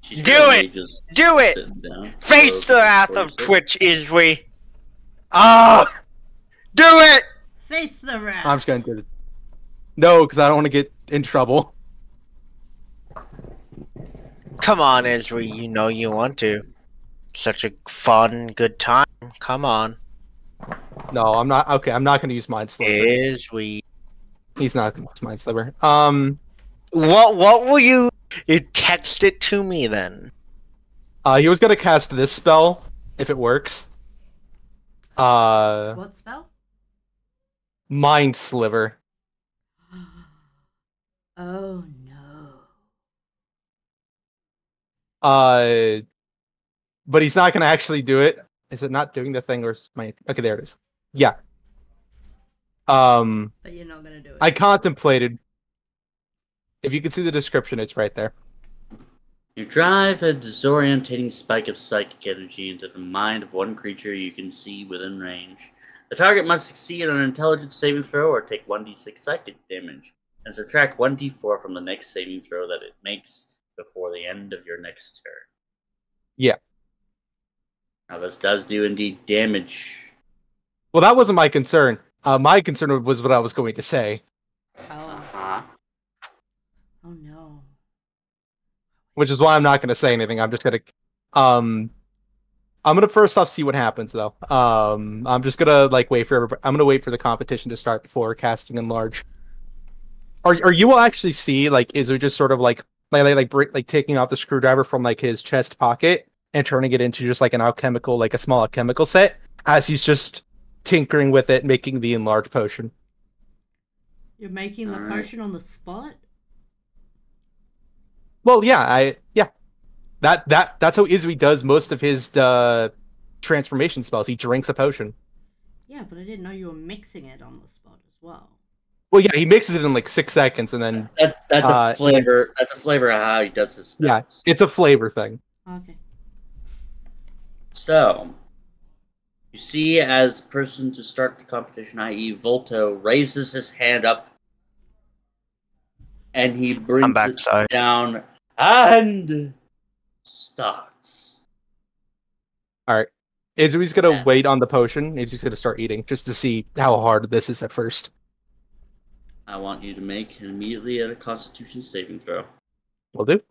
She's Do currently it! just Do it! sitting down. Face So, the wrath of 46. Twitch, Izui. Ah, Do it! Face the rat. I'm just gonna do it. No, because I don't want to get in trouble. Come on, Izui. You know you want to. Such a fun, good time. Come on. No, I'm not. Okay, I'm not gonna use Mind Sliver. Izui. He's not gonna use Mind Sliver. What will you text it to me then? He was gonna cast this spell if it works. What spell? Mind Sliver. Oh no. But he's not gonna actually do it. Is it not doing the thing, or is my okay? There it is. Yeah. But you're not gonna do it. I contemplated. If you can see the description, it's right there. You drive a disorientating spike of psychic energy into the mind of one creature you can see within range. The target must succeed on an intelligence saving throw or take 1d6 psychic damage, and subtract 1d4 from the next saving throw that it makes before the end of your next turn. Yeah. Now this does do indeed damage. Well, that wasn't my concern. My concern was what I was going to say, Oh. Uh-huh. Oh no. which is why I'm not going to say anything. I'm just going to, I'm gonna first off see what happens though. I'm just gonna wait for everybody. I'm gonna wait for the competition to start before casting enlarge. Or you will actually see Izui just sort of taking out the screwdriver from his chest pocket and turning it into just an alchemical, a small alchemical set as he's just tinkering with it, making the enlarge potion. You're making the Alright. potion on the spot? Well, yeah, that's how Izui does most of his transformation spells. He drinks a potion. Yeah, but I didn't know you were mixing it on the spot as well. Well, yeah, he mixes it in 6 seconds, and then That's a flavor. That's a flavor of how he does his spells. yeah, it's a flavor thing. Okay. So, you see as person to start the competition, i.e. Volto, raises his hand up and he brings I'm back, it sorry. down and starts. All right. Izui's gonna wait on the potion. He's just gonna start eating just to see how hard this is at first. I want you to make immediately a Constitution saving throw. Will do.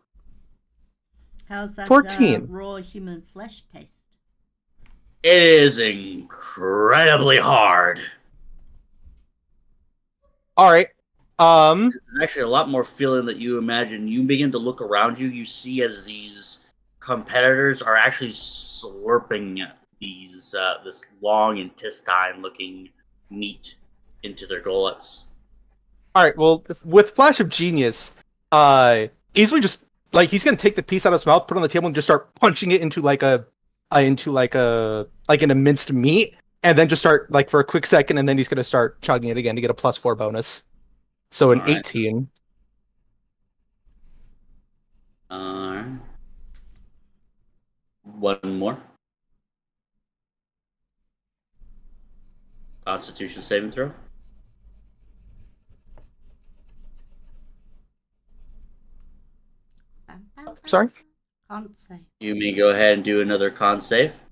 How's that 14. Raw human flesh taste? It is incredibly hard. All right. There's actually a lot more feeling that you imagine. You begin to look around you. You see as these competitors are actually slurping these this long intestine-looking meat into their gullets. All right. Well, with Flash of Genius, Izui just like he's gonna take the piece out of his mouth, put it on the table, and just start punching it into like an minced meat, and then just start like for a quick second, and then he's gonna start chugging it again to get a +4 bonus. So an 18. One more. Constitution saving throw. Sorry? Can't say. You may go ahead and do another con save.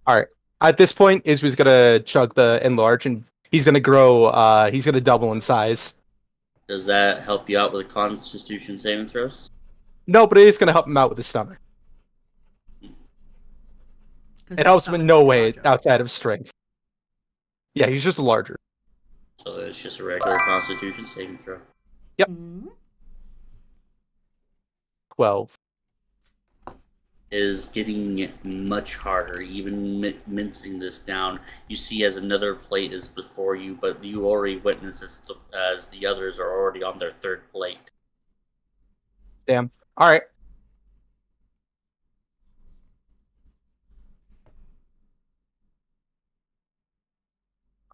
All right. At this point, Izui's gonna chug the enlarge, and he's gonna grow. He's gonna double in size. Does that help you out with Constitution saving throws? No, but it is gonna help him out with his stomach. It helps him in no way outside of strength. Yeah, he's just larger. So it's just a regular Constitution saving throw. Yep. 12. Is getting much harder, even mincing this down. You see as another plate is before you, but you already witness as the others are already on their third plate. Damn. All right.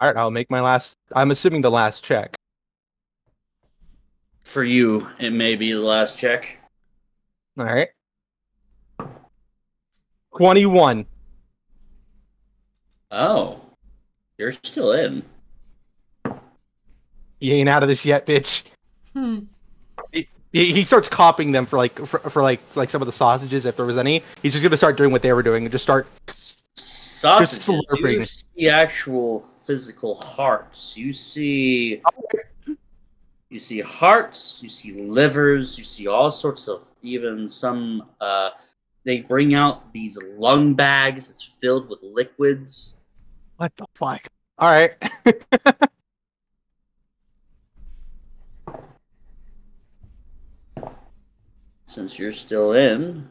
All right, I'll make my last. I'm assuming the last check. For you, it may be the last check. All right. 21. Oh, you're still in. You ain't out of this yet, bitch. He starts copying them for some of the sausages, if there was any. He's just gonna start doing what they were doing and just start Sausages. just slurping. You see actual physical hearts. You see hearts. You see livers. You see all sorts of even some. They bring out these lung bags. It's filled with liquids. What the fuck? All right. Since you're still in,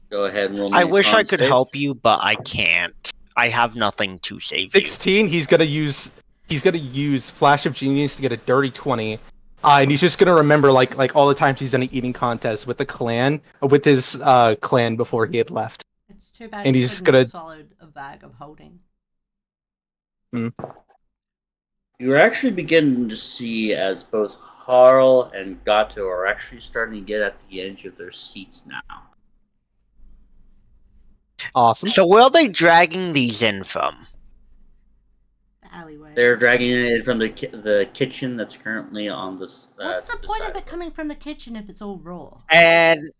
go ahead and roll me I a wish con I could save. help you, but I can't. I have nothing to save you. 16. He's gonna use Flash of Genius to get a dirty 20. And he's just gonna remember like all the times he's done an eating contest with the clan, with his clan before he had left. It's too bad And he he's just couldn't have gonna- swallowed a bag of holding. You're actually beginning to see as both Harl and Gato are actually starting to get at the edge of their seats now. Awesome. So where are they dragging these in from? The alleyway. They're dragging it in from the kitchen that's currently on this. What's the to point side. of it coming from the kitchen if it's all raw? And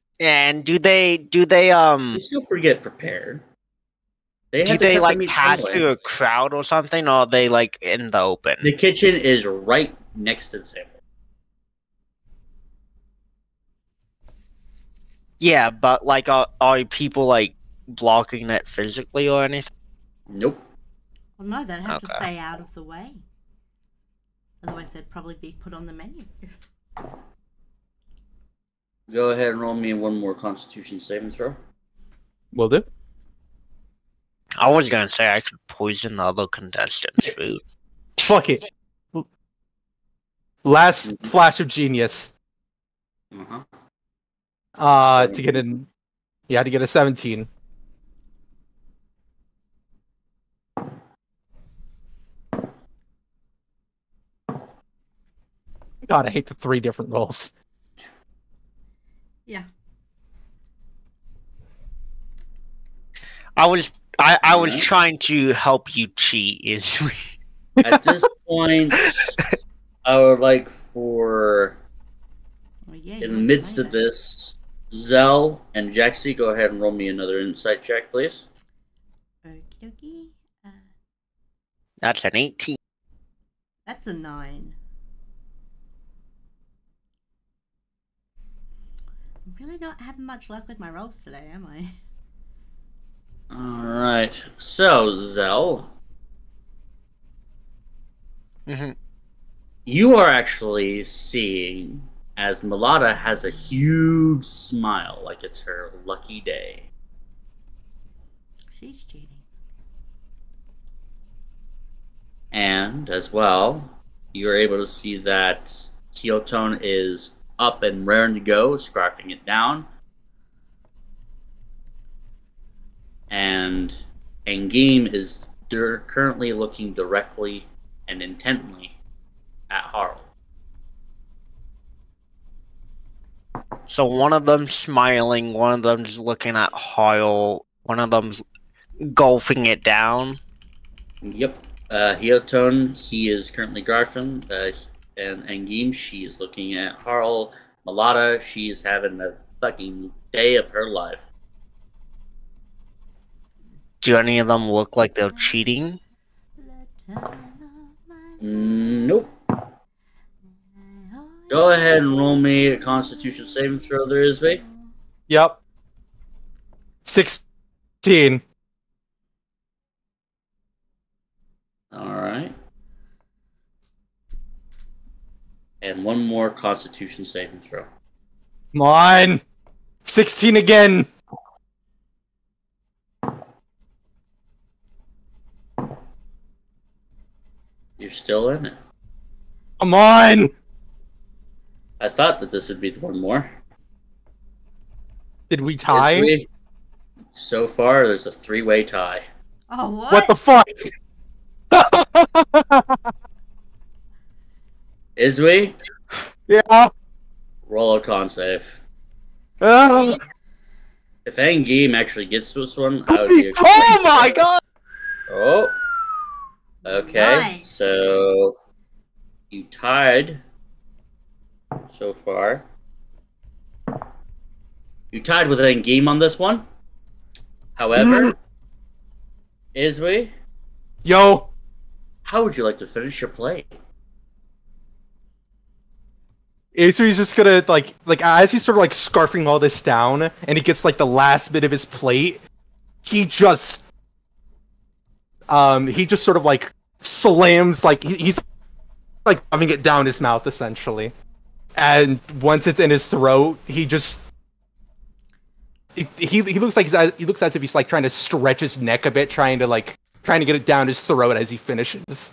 do they They still get prepared. They do have to they cut the like meat pass anyway. through a crowd or something, or are they like in the open? The kitchen is right next to the table. Yeah, but like are people like blocking it physically or anything? Nope. Well, no, they'd have to Okay. stay out of the way. Otherwise, they'd probably be put on the menu. Go ahead and roll me one more Constitution saving throw. Will do. I was gonna say I could poison the other contestants' food. Fuck it. Last Flash of Genius. To get in. Yeah, to get a 17. God, I hate the 3 different rolls. Yeah. I was Alright. trying to help you cheat, Izui. At this point, I would like for Well, yeah, in you the wouldn't midst mind of it. this, Zell and Jaxie, go ahead and roll me another insight check, please. Okie dokie. That's an 18. That's a 9. I'm really not having much luck with my rolls today, am I? Alright, so Zell, you are actually seeing as Mulata has a huge smile, like it's her lucky day. She's cheating. And as well, you're able to see that Keeltone is up and raring to go, scarfing it down. And Angim is currently looking directly and intently at Harl. So one of them's smiling, one of them's looking at Hoyle, one of them's golfing it down. Yep. Keeltone, he is currently Garfin, and Angim, she is looking at Harl. Mulata, she is having the fucking day of her life. Do any of them look like they're cheating? Nope. Go ahead and roll me a Constitution saving throw there, Izui. Yep. 16. Alright. And one more Constitution saving throw. Come on. 16 again. You're still in it. Come on. I thought that this would be the one more. Did we tie? Izui, so far, there's a 3-way tie. Oh, what? What the fuck? Izui, Yeah. roll a con save. Uh, If Angim actually gets this one, I would be. Oh my god! Oh. Okay, Nice. so you tied so far. You tied with Angim on this one. However, Izui, yo. how would you like to finish your play? Acer's just gonna like as he's sort of like scarfing all this down and he gets like the last bit of his plate, he just sort of like slams like he's like shoving it down his mouth essentially. And once it's in his throat, he just he looks like he looks as if he's like trying to stretch his neck a bit, trying to get it down his throat as he finishes.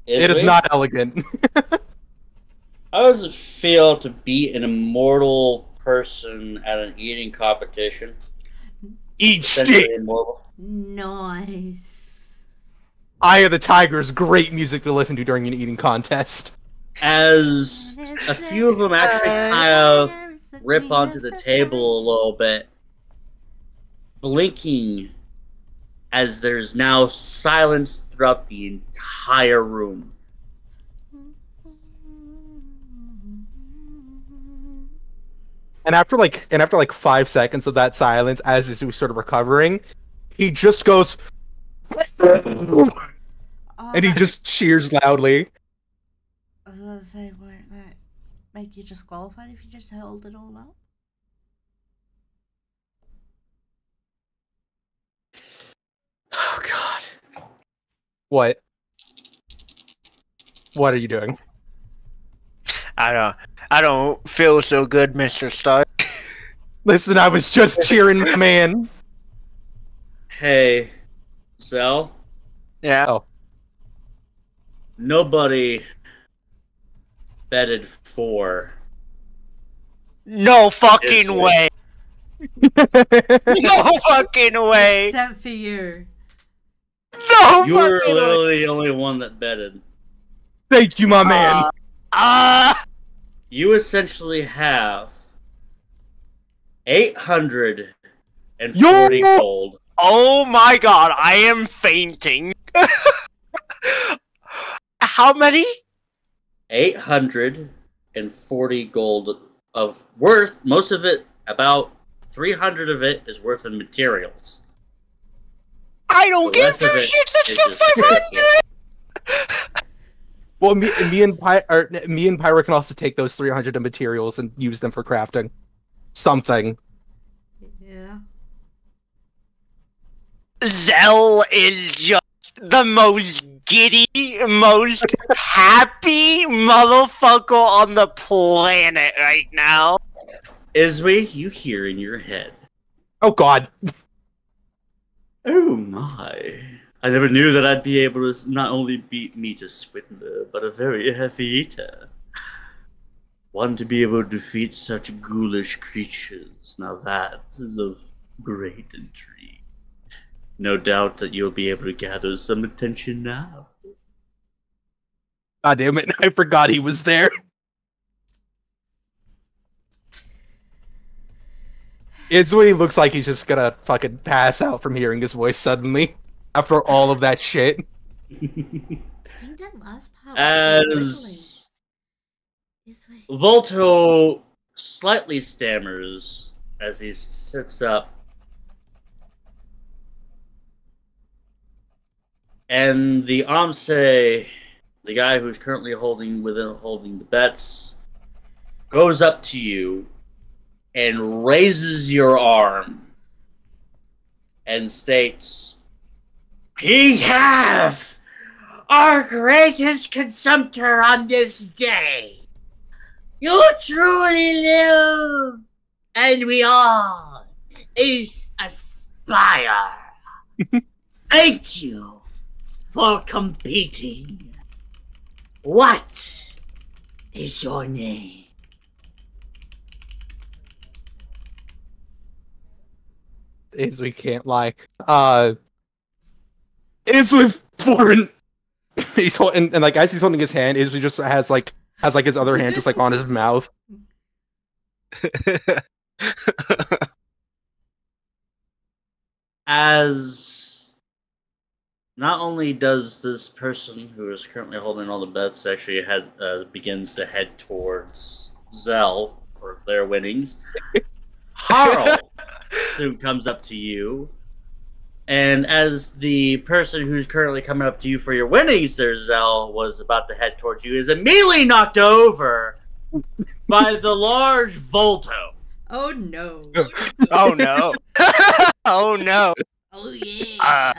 It is Izui, not elegant. how does it feel to beat an immortal person at an eating competition? Eat Essentially shit! immortal. Nice. Eye of the Tiger is great music to listen to during an eating contest. As a few of them actually kind of rip onto the table a little bit, blinking as there's now silence throughout the entire room. And after like 5 seconds of that silence, as is sort of recovering, he just goes Oh, and he just cheers loudly. I was gonna say, won't that make you disqualified if you just held it all up? Oh god. What? What are you doing? I don't feel so good, Mr. Stark. Listen, I was just cheering my man. Hey, Zell, Yeah. Oh. nobody betted for. No fucking Izui. way. No fucking way. Except for you. No You were fucking way. literally the only one that betted. Thank you, my man. You essentially have 840 Yo! gold. Oh my god, I am fainting. How many? 840 240 gold of worth. Most of it, about 300 of it, is worth in materials. I don't The give rest of two it shits. Let's is do just 500. Well, me and Pyra can also take those 300 of materials and use them for crafting something. Yeah. Zell is just the most giddy, most happy motherfucker on the planet right now. Izui, you hear in your head. Oh God. Oh my. I never knew that I'd be able to not only beat me to swindler, but a very heavy eater. One to be able to defeat such ghoulish creatures. Now that is of great intrigue. No doubt that you'll be able to gather some attention now. God damn it! I forgot he was there. Izui looks like he's just gonna fucking pass out from hearing his voice suddenly after all of that shit. I think that last part As it's like, Volto slightly stammers as he sits up, and the Amse, the guy who's currently holding the bets, goes up to you and raises your arm and states, "We have our greatest consumptor on this day. You truly live, and we all aspire. Thank you for competing. What is your name?" Izui can't lie. Izui foreign. He's holding, and like as he's holding his hand, Izui just has his other hand just like on his mouth. As not only does this person who is currently holding all the bets actually begins to head towards Zell for their winnings, Harl soon comes up to you, and as the person who's currently coming up to you for your winnings there, Zell, was about to head towards you, is immediately knocked over by the large Volto. oh no. Oh no. Oh no. Oh yeah.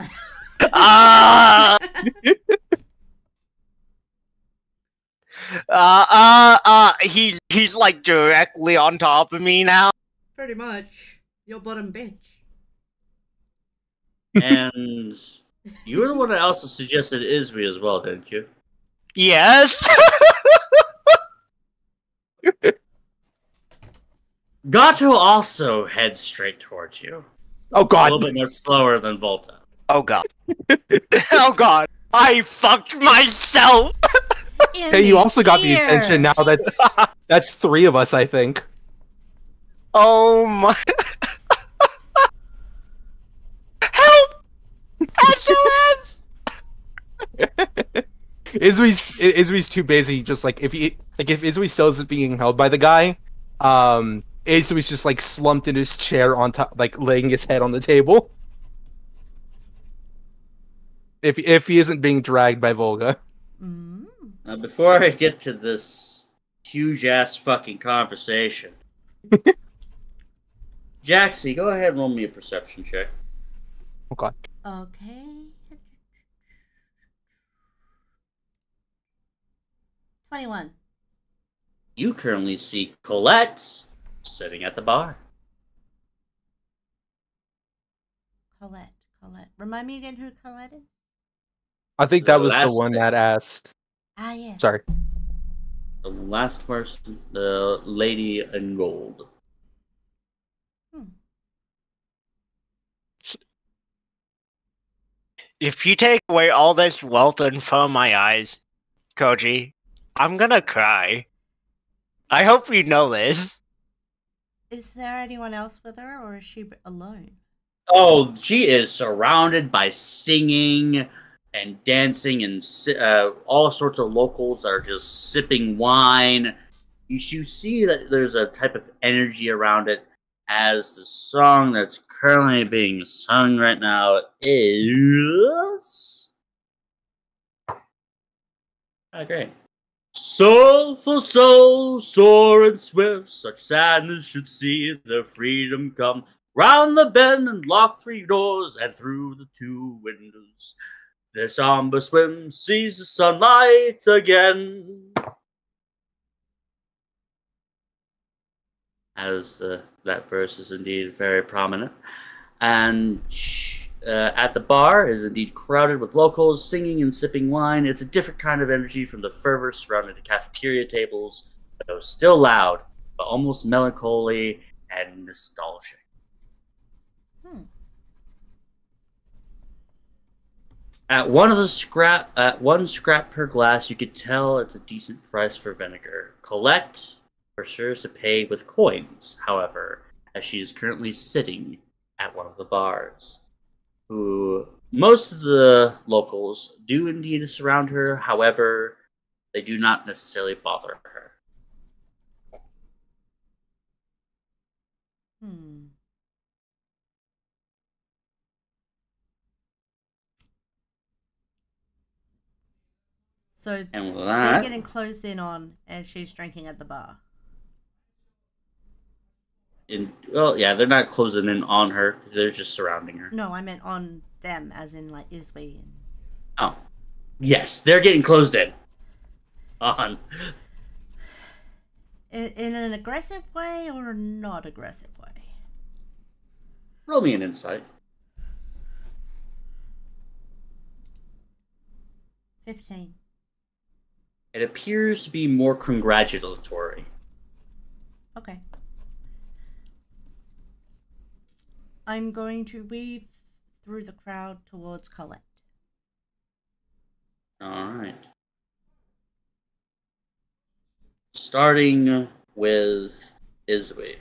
He's like directly on top of me now. Pretty much. Your bottom bitch. And you were the one that also suggested Izui as well, didn't you? Yes. Gato also heads straight towards you. Oh A God. little bit more slower than Volta. Oh god. Oh god. I fucked myself. Hey, you also got the attention now that that's 3 of us, I think. Oh my. Help! SOS! Izui's too busy. Just like if Izui still isn't being held by the guy, Izui's just like slumped in his chair on top, like laying his head on the table. If he isn't being dragged by Volga. Mm. Now, before I get to this huge ass fucking conversation, Jaxie, go ahead and roll me a perception check. Oh God. Okay. 21. You currently see Colette sitting at the bar. Colette. Remind me again who Colette is? I think that The was the last one thing. that asked. Ah, yes. Sorry. The last person, the lady in gold. If you take away all this wealth in front of my eyes, Koji, I'm gonna cry. I hope you know this. Is there anyone else with her, or is she alone? Oh, she is surrounded by singing and dancing, and all sorts of locals are just sipping wine. you see that there's a type of energy around it, as the song that's currently being sung right now is... great. Soul for soul, soar and swift, such sadness should see their freedom come. Round the bend and lock 3 doors, and through the 2 windows, their somber swim sees the sunlight again. As that verse is indeed very prominent. And at the bar is indeed crowded with locals singing and sipping wine. It's a different kind of energy from the fervor surrounding the cafeteria tables, though still loud, but almost melancholy and nostalgic. At one scrap per glass, you could tell it's a decent price for vinegar. Colette prefers to pay with coins, however, as she is currently sitting at one of the bars. Who most of the locals do indeed surround her, however, they do not necessarily bother her. So And with they're that, getting closed in on, and she's drinking at the bar. well, yeah, they're not closing in on her. They're just surrounding her. No, I meant on them, as in like Izui. Oh, yes, they're getting closed in. On. In an aggressive way or a not aggressive way? Roll me an insight. 15. It appears to be more congratulatory. Okay. I'm going to weave through the crowd towards Colette. Alright. Starting with Izui.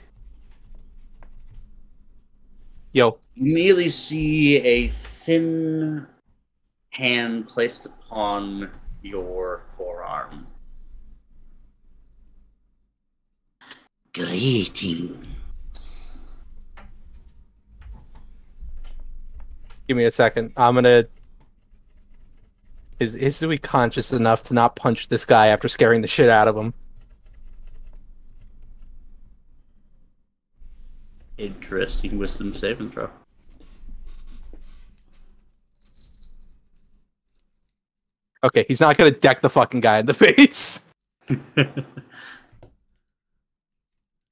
Yo. You immediately see a thin hand placed upon your forearm. Greetings. Give me a second. I'm gonna... Is Izui conscious enough to not punch this guy after scaring the shit out of him? Interesting wisdom saving throw. Okay, he's not gonna deck the fucking guy in the face.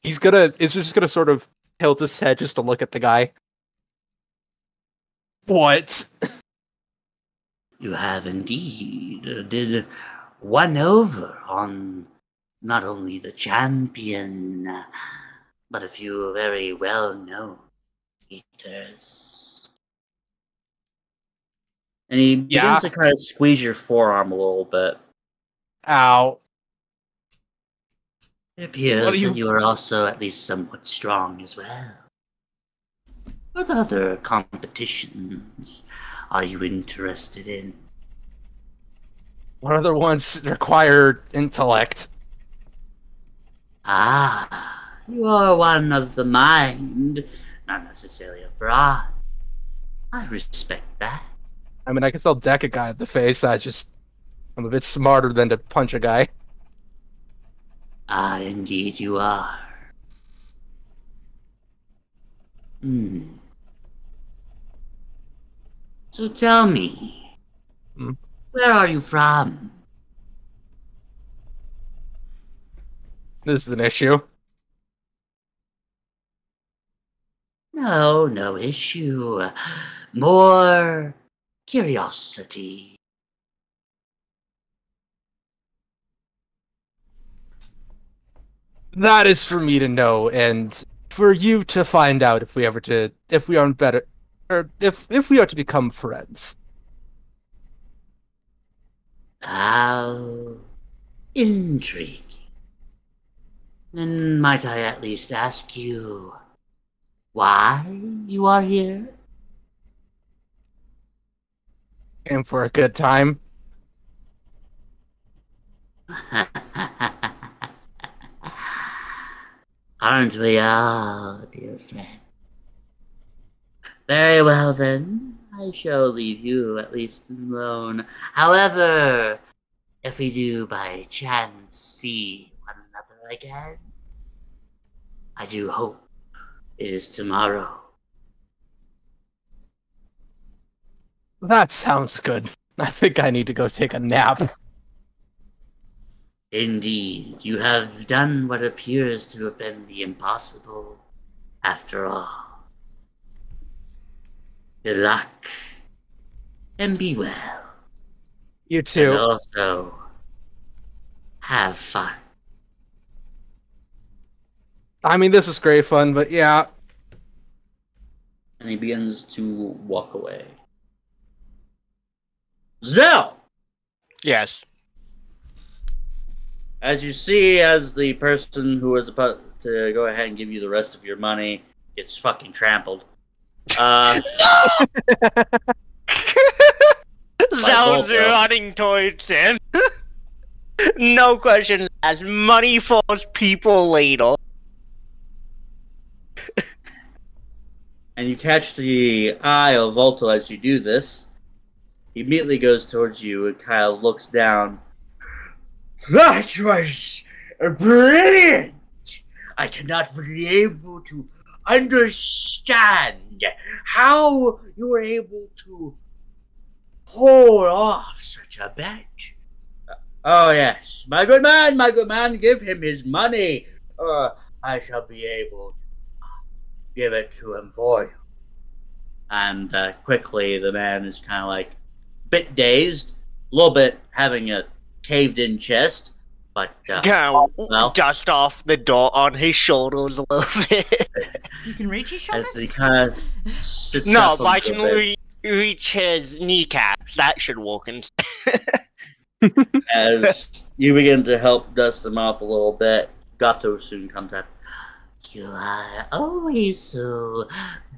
Is just gonna sort of tilt his head just to look at the guy. What? You have indeed did one over on not only the champion, but a few very well-known eaters. And he begins to kind of squeeze your forearm a little bit. Ow. It appears that you are also at least somewhat strong as well. What other competitions are you interested in? What other ones require intellect? Ah, you are one of the mind, not necessarily of broad. I respect that. I mean, I can still deck a guy in the face. I'm a bit smarter than to punch a guy. Ah, indeed you are. So tell me, where are you from? This is an issue. No issue. More curiosity. That is for me to know, and for you to find out if we are to become friends. How intriguing. Then might I at least ask you why you are here? And for a good time. Aren't we all, dear friend? Very well then, I shall leave you at least alone. However, if we do by chance see one another again, I do hope it is tomorrow. That sounds good. I think I need to go take a nap. Indeed, you have done what appears to have been the impossible, after all. Good luck, and be well. You too. And also, have fun. I mean, this is great fun, but yeah. And he begins to walk away. Zell! Yes. As you see, as the person who was about to go ahead and give you the rest of your money gets fucking trampled. Zell's running towards him. No questions asked. Money falls people later. And you catch the eye of Volto as you do this. He immediately goes towards you and kind of looks down. That was brilliant! I cannot be able to understand how you were able to pull off such a bet. Oh yes, my good man, give him his money, or I shall be able to give it to him for you. And quickly, the man is kind of like a bit dazed, a little bit having a caved-in chest, but well, dust off the door on his shoulders a little bit. You can reach his as shoulders? he kind of sits No, up but a I little can bit. reach his kneecaps. That should work instead. As you begin to help dust them off a little bit, Gato soon comes up. You are always so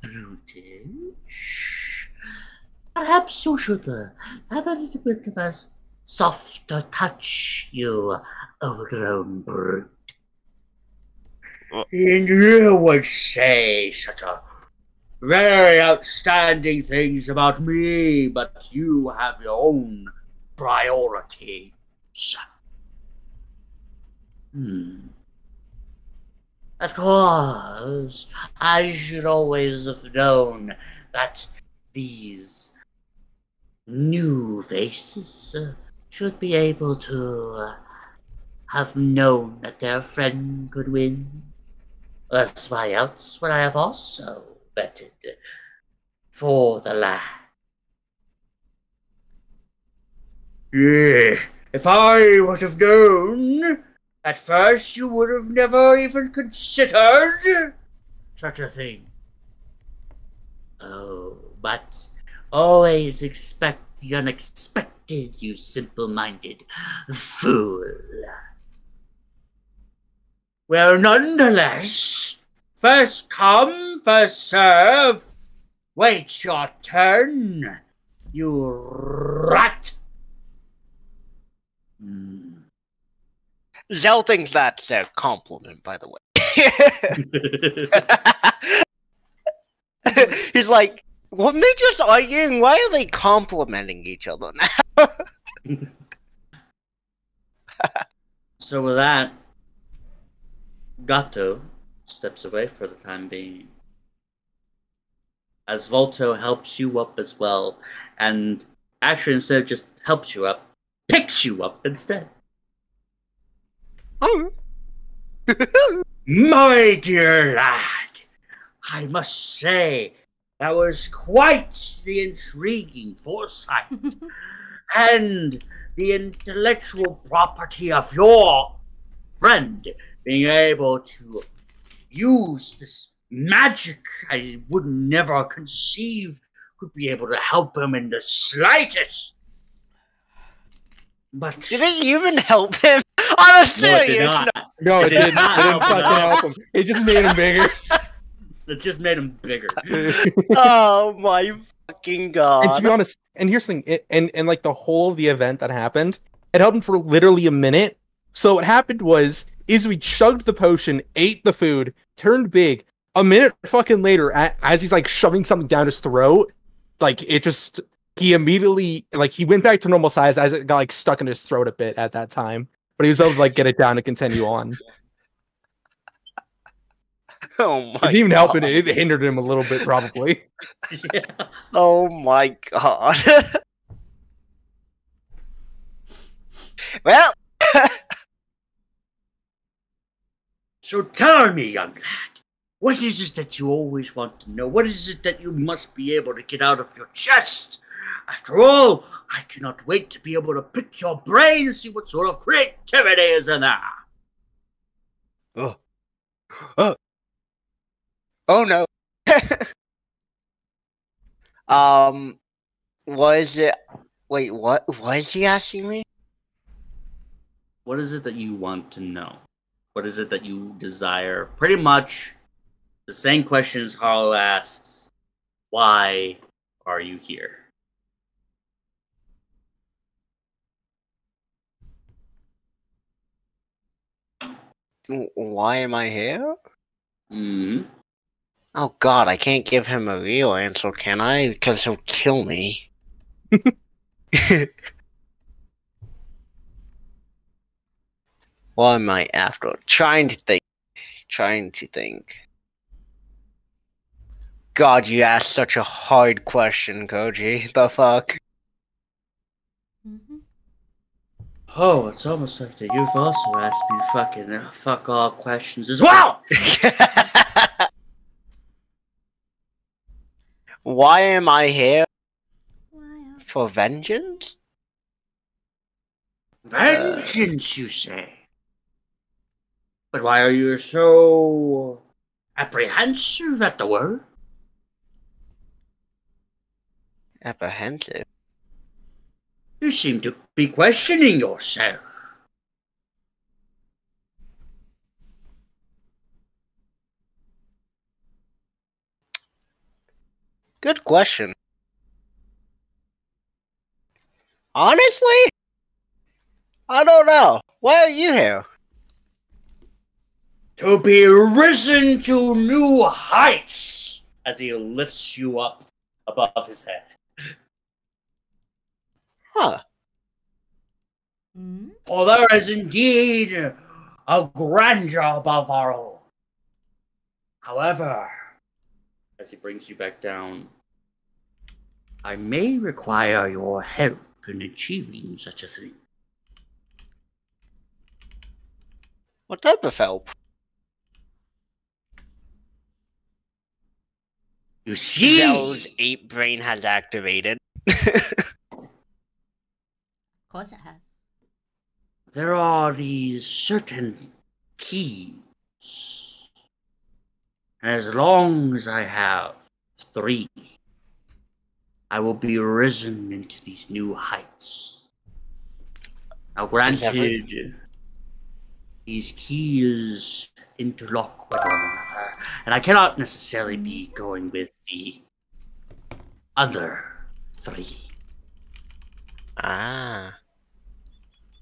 brutish. Perhaps you should have a little bit of a softer touch, you overgrown brute. And you would say such a very outstanding things about me, but you have your own priorities. Of course, I should always have known that these new faces should be able to have known that their friend could win. That's why else would I have also betted for the lad. Yeah, if I would have known, at first you would have never even considered such a thing. Oh, but always expect the unexpected, you simple-minded fool. Well, nonetheless, first come, first serve. Wait your turn, you rat. Zell thinks that's a compliment, by the way. He's like, weren't they just arguing? Why are they complimenting each other now? So with that, Gato steps away for the time being. As Volto helps you up as well, and actually instead of just helps you up, picks you up instead. Oh. My dear lad, I must say that was quite the intriguing foresight and the intellectual property of your friend being able to use this magic I would never conceive could be able to help him in the slightest. But Did it even help him? On a serious note. No, it didn't. It didn't fucking help him. It just made him bigger. It just made him bigger. Oh my fucking god. And to be honest, and here's the thing, and like the whole of the event that happened, it happened for literally a minute. So what happened was Izui chugged the potion, ate the food, turned big. A minute fucking later, as he's like shoving something down his throat, like it just he immediately like he went back to normal size as it got like stuck in his throat a bit at that time. But he was able to like get it down and continue on. Oh It my didn't even help it, god. it hindered him a little bit, probably. Yeah. Oh my god. Well, So tell me, young lad, what is it that you always want to know? What is it that you must be able to get out of your chest? After all, I cannot wait to be able to pick your brain and see what sort of creativity is in there. oh. Oh. Oh no. Was it wait, what was he asking me? What is it that you want to know? What is it that you desire? Pretty much the same questions Harlow asks. Why are you here? Why am I here? Hmm. Oh god, I can't give him a real answer, can I? Because he'll kill me. What am I after? Trying to think. God, you asked such a hard question, Koji. The fuck? Mm-hmm. Oh, it's almost like that you've also asked me fucking fuck all questions as well! Why am I here? Why? For vengeance? Vengeance, you say? But why are you so apprehensive at the word? Apprehensive? You seem to be questioning yourself. Good question. Honestly? I don't know. Why are you here? To be risen to new heights as he lifts you up above his head. Huh. Mm-hmm. For there is indeed a grandeur above our own. However, as he brings you back down, I may require your help in achieving such a thing. What type of help? You see, Zell's ape brain has activated. Of course it has. there are these certain keys. And as long as I have 3, I will be risen into these new heights. Now, granted, these keys interlock with one another, and I cannot necessarily be going with the other 3. Ah.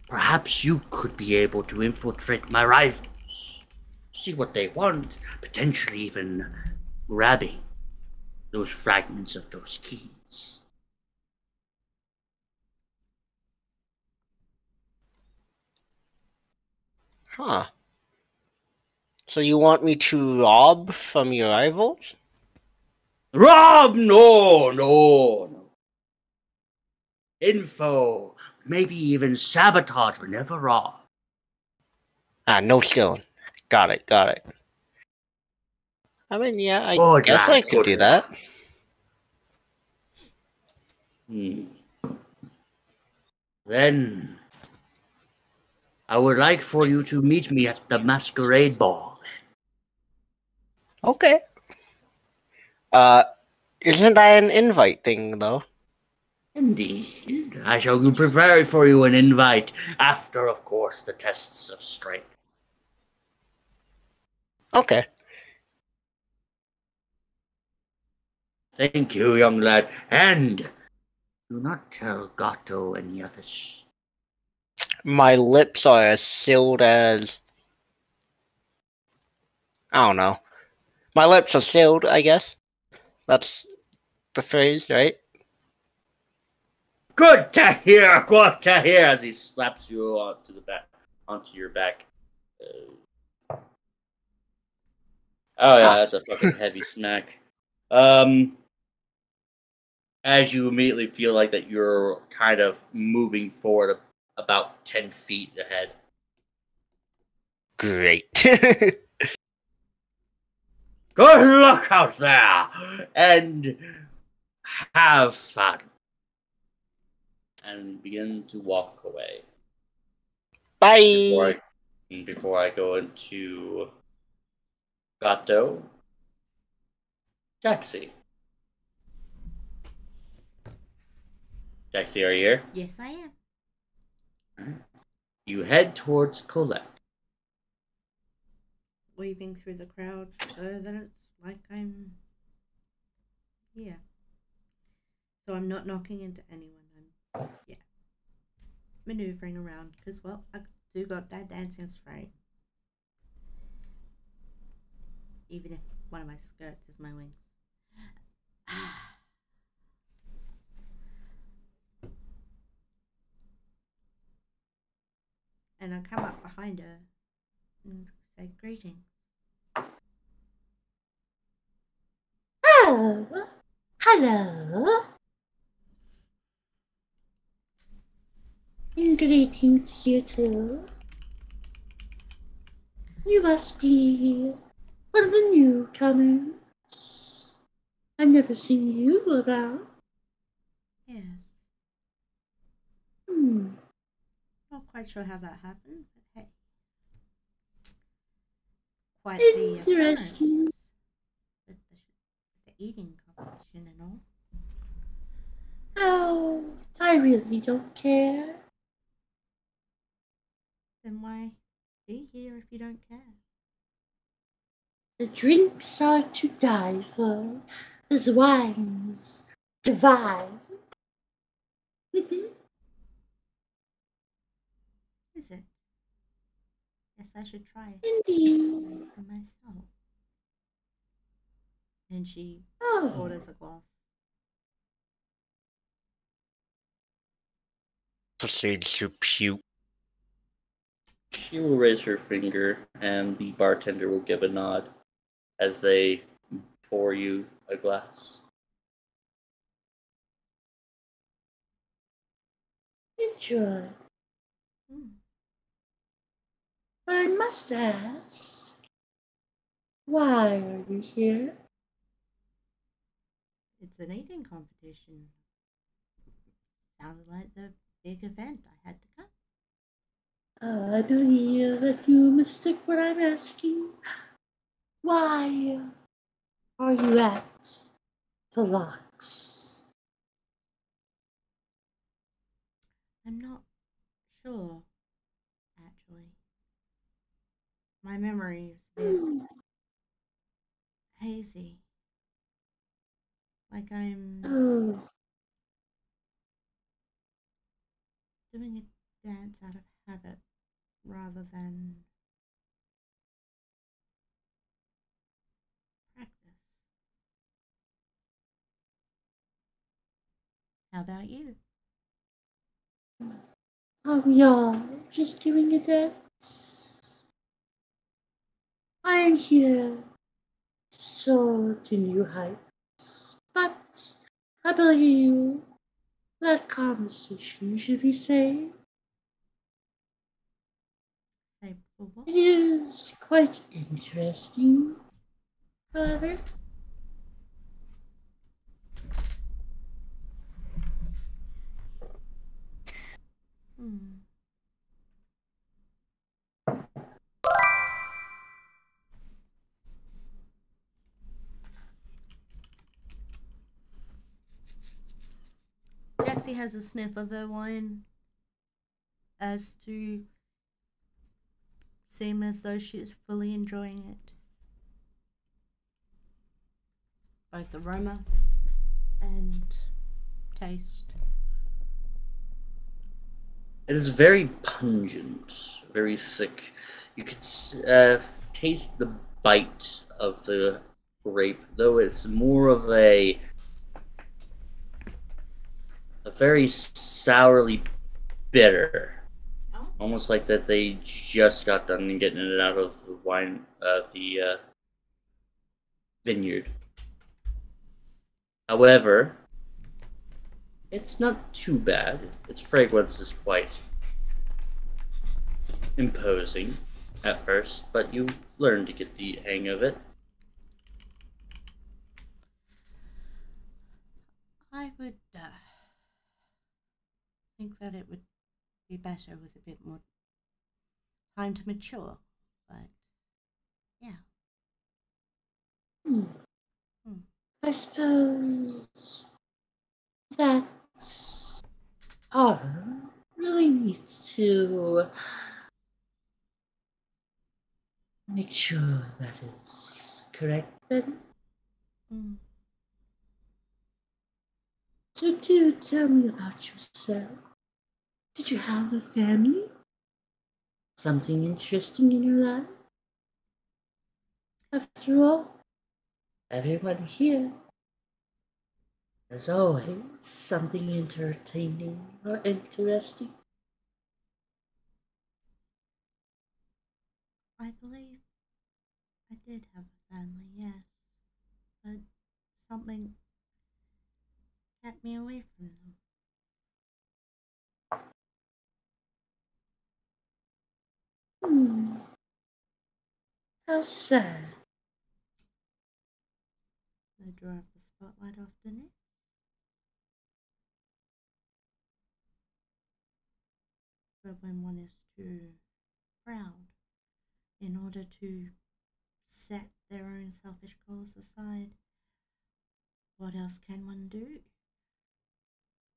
Perhaps you could be able to infiltrate my rivals, see what they want, potentially even grabbing those fragments of those keys. Huh. So you want me to rob from your rivals? Rob, no. Info, maybe even sabotage, but never rob. Ah, no stealing. Got it. I mean, yeah, I Good guess lad, I could do good lad. that. Then, I would like for you to meet me at the masquerade ball. Okay. Isn't that an invite thing, though? Indeed. I shall prepare for you an invite after, of course, the tests of strength. Okay. Thank you, young lad. And do not tell Gato any of this. My lips are as sealed as I don't know. My lips are sealed, I guess. That's the phrase, right? Good to hear, good to hear, as he slaps you onto your back. Oh yeah, that's a fucking heavy smack. As you immediately feel like that you're kind of moving forward about 10 feet ahead. Great. Good luck out there, and have fun. And begin to walk away. Bye. Before I go into Gato, Jaxie. Jaxie, are you here? Yes, I am. You head towards Colette. Weaving through the crowd so that it's like I'm here. So I'm not knocking into anyone. I'm, maneuvering around because, well, I do got that dancing sprite. Even if one of my skirts is my wings. And I come up behind her and say, greetings. Oh, hello. And greetings to you too. You must be one of the newcomers. I've never seen you around. Yes. Not quite sure how that happened, but hey. Quite the Interesting. with the eating competition and all. Oh, I really don't care. Then why be here if you don't care? The drinks are to die for, as wines divine. Is it? Guess I should try it Indeed. for myself. And she Oh, orders a glass. Proceeds to puke. She will raise her finger, and the bartender will give a nod as they pour you a glass. enjoy. But I must ask, why are you here? It's an eating competition. Sounded like the big event. I had to come. I believe that you mistake what I'm asking. Why are you at the locks? I'm not sure, actually. My memory is a bit hazy. Like I'm Oh, doing a dance out of habit rather than practice. How about you? are we all just doing a dance? I am here to soar to new heights, but I believe that conversation should be saved. Say, for what? It is quite interesting, however. Jaxie has a sniff of her wine as to seem as though she is fully enjoying it. Both aroma and taste. It is very pungent, very thick. You could taste the bite of the grape, though it's more of a very sourly bitter. Oh. Almost like that they just got done getting it out of the wine, the vineyard. However, it's not too bad. Its fragrance is quite imposing at first, but you learn to get the hang of it. I would think that it would be better with a bit more time to mature, but yeah. I suppose that R really needs to make sure that is corrected. Mm. So do tell me about yourself. Did you have a family? Something interesting in your life? After all, everyone here there's always something entertaining or interesting. I believe I did have a family, yes, but something kept me away from them. How sad. They drive the spotlight off, didn't it? But when one is too proud in order to set their own selfish goals aside, what else can one do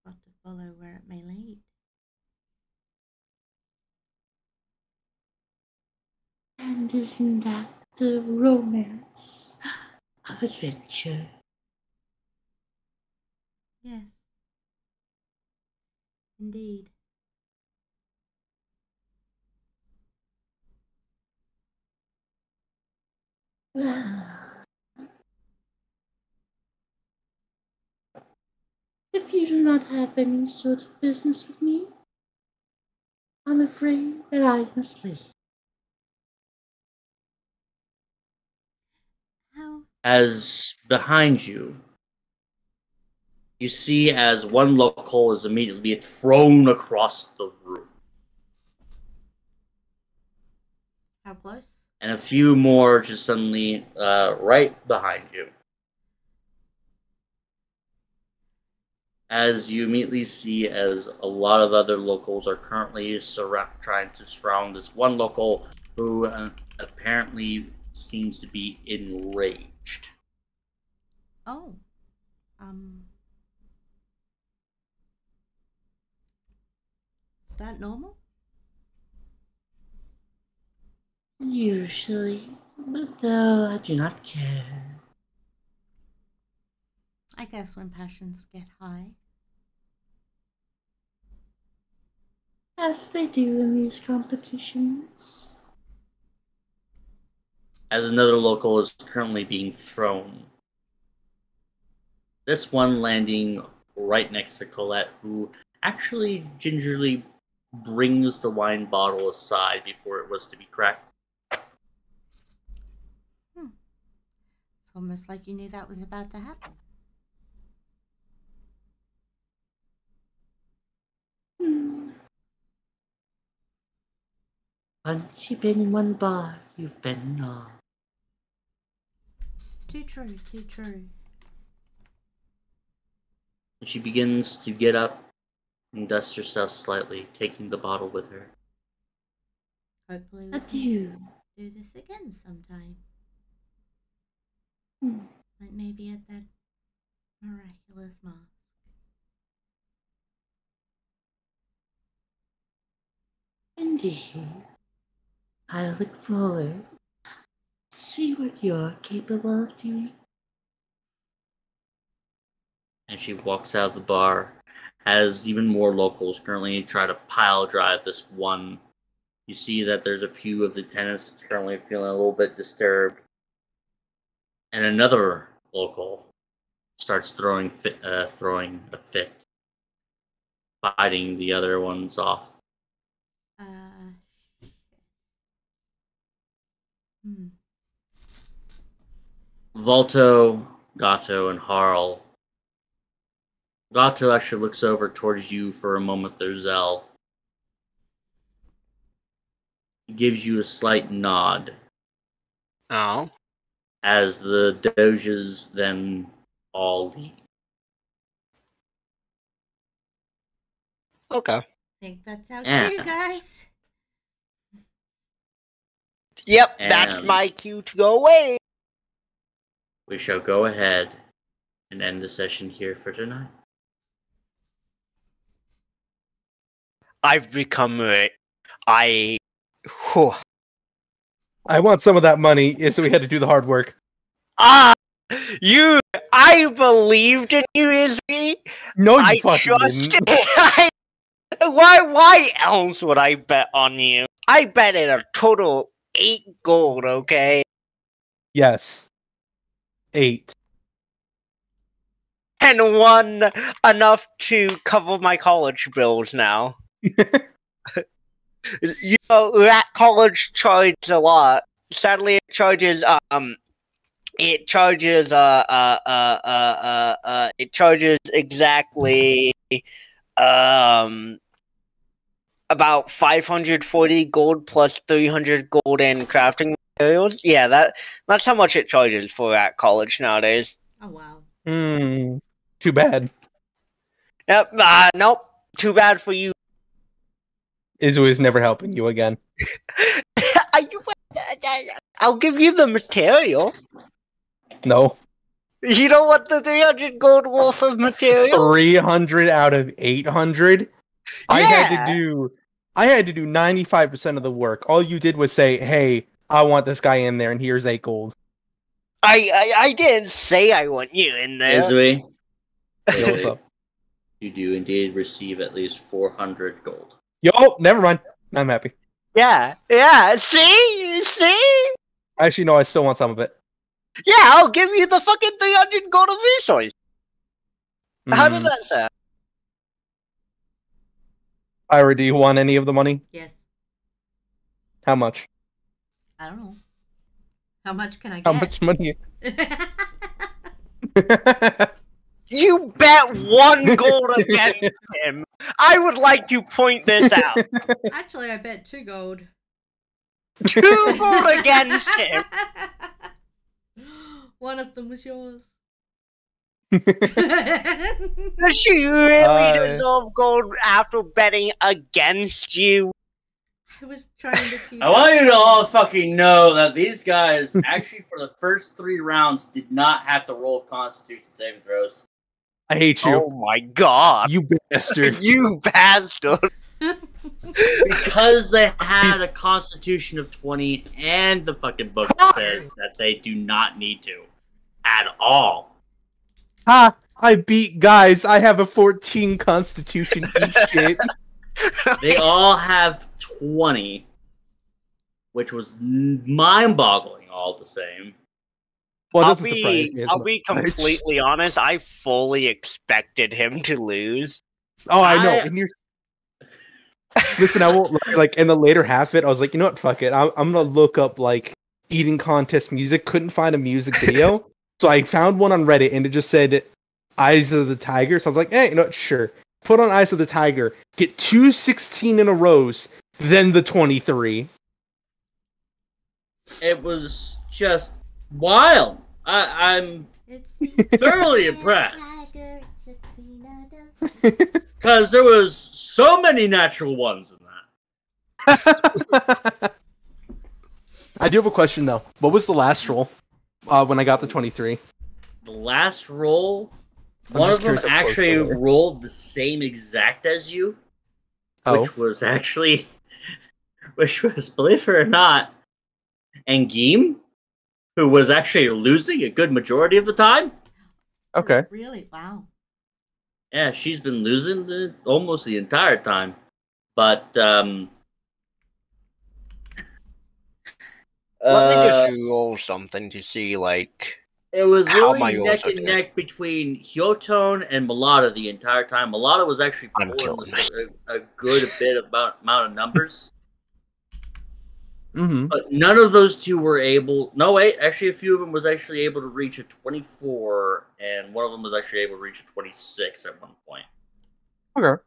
but to follow where it may lead? And isn't that the romance of adventure? Yes, indeed. Well, if you do not have any sort of business with me, I'm afraid that I must leave. How? As behind you, you see as one local is immediately thrown across the room, How close? and a few more just suddenly right behind you. As you immediately see as a lot of other locals are currently trying to surround this one local who apparently seems to be enraged. Oh, is that normal? Usually, but though I do not care. I guess when passions get high. As they do in these competitions. As another local is currently being thrown. This one landing right next to Colette, who actually gingerly brings the wine bottle aside before it was to be cracked. It's almost like you knew that was about to happen. Once you've been in one bar, you've been in all. Too true, too true. And she begins to get up and dust herself slightly, taking the bottle with her. Hopefully we can Adieu. do this again sometime. Hmm. Like maybe at that miraculous mask. Indeed. I look forward to see what you're capable of doing. And she walks out of the bar as even more locals currently try to pile drive this one. You see that there's a few of the tenants that's currently feeling a little bit disturbed. and another local starts throwing a fit, fighting the other ones off. Volto, Gato, and Harl. Gato actually looks over towards you for a moment there, Zell. He gives you a slight nod. Oh. As the Doges then all leave. Okay. I think that's our Yeah. cue, guys. Yep, that's And- my cue to go away. We shall go ahead and end the session here for tonight. I've become I want some of that money, so we had to do the hard work. I believed in you, Izui. No, you I fucking trusted. didn't. Why else would I bet on you? I betted a total 8 gold, okay? Yes. 8. And won enough to cover my college bills now. You know, that college charges a lot. Sadly, it charges exactly about 540 gold plus 300 gold in crafting materials. Yeah, that's how much it charges for at college nowadays. Oh wow. Too bad. Yep. Nope. Too bad for you. Izui is never helping you again. I'll give you the material. No. You don't want the 300 gold worth of material? 300 out of 800? I had to do 95% of the work. All you did was say, hey, I want this guy in there, and here's 8 gold. I didn't say I want you in there. Izui, Yo, what's up? you do indeed receive at least 400 gold. Yo, never mind. I'm happy. Yeah. See? Actually, no, I still want some of it. Yeah, I'll give you the fucking 300 gold of resource. How does that sound? Ira, do you want any of the money? Yes. How much? I don't know. How much can I get? How much money? You bet 1 gold against him. I would like to point this out. Actually, I bet 2 gold. 2 gold against him. One of them was yours. Does she really deserve gold after betting against you? I was trying to keep. I want you to all fucking know that these guys, actually, for the first 3 rounds, did not have to roll Constitution saving throws. I hate you. Oh my god. You bastard. You bastard. Because they had a Constitution of 20, and the fucking book says that they do not need to. At all. Ha! I beat guys. I have a 14 constitution. Eat shit. They all have 20, which was mind-boggling all the same. Well, I'll doesn't surprise me. as I'll much. be completely honest. I fully expected him to lose. Oh, I know. I- And you're... Listen, I won't lie, like in the later half of it, I was like, you know what? Fuck it. I'm gonna look up like eating contest music. Couldn't find a music video, so I found one on Reddit, and it just said "Eyes of the Tiger." So I was like, hey, you know what? Sure. Put on Eyes of the Tiger. Get 216 in a rows, then the 23. It was just wild. I'm thoroughly impressed. Because there was so many natural ones in that. I do have a question though. What was the last roll when I got the 23? The last roll, I'm one just of them curious how close actually they were. rolled the same exact as you, which was actually, believe it or not, Angim, who was actually losing a good majority of the time. Okay. Really? Wow. Yeah, she's been losing almost the entire time. But, Let me just roll something to see, like... It was How am I really neck also and doing? neck between Hyotone and Mulata the entire time. Mulata was actually I'm pulling killing a good bit amount of numbers. Mm-hmm. But none of those two were able. No, wait. Actually, a few of them was actually able to reach a 24, and one of them was actually able to reach a 26 at one point. Okay.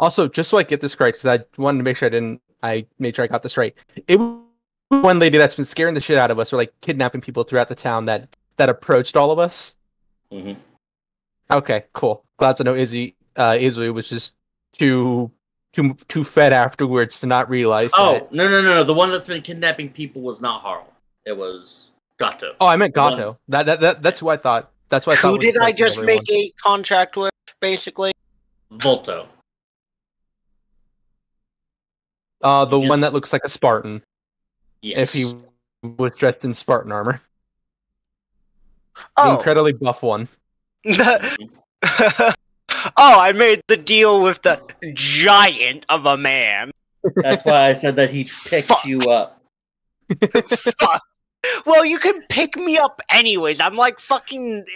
Also, just so I get this right, because I wanted to make sure I made sure I got this right. It was one lady that's been scaring the shit out of us, or like kidnapping people throughout the town that approached all of us. Mm-hmm. Okay, cool. Glad to know Izui was just too fed afterwards to not realize that. Oh, no. The one that's been kidnapping people was not Harl. It was Gato. Oh, I meant The one- Gato. That's who I thought. That's what I thought. Who Was did I approaching just everyone. make a contract with, basically? Volto. The You one just- that looks like a Spartan. Yes. If he was dressed in Spartan armor. The Oh. incredibly buff one. Oh, I made the deal with the giant of a man. That's why I said that he picked Fuck. you up. Fuck. Well, you can pick me up anyways. I'm like fucking.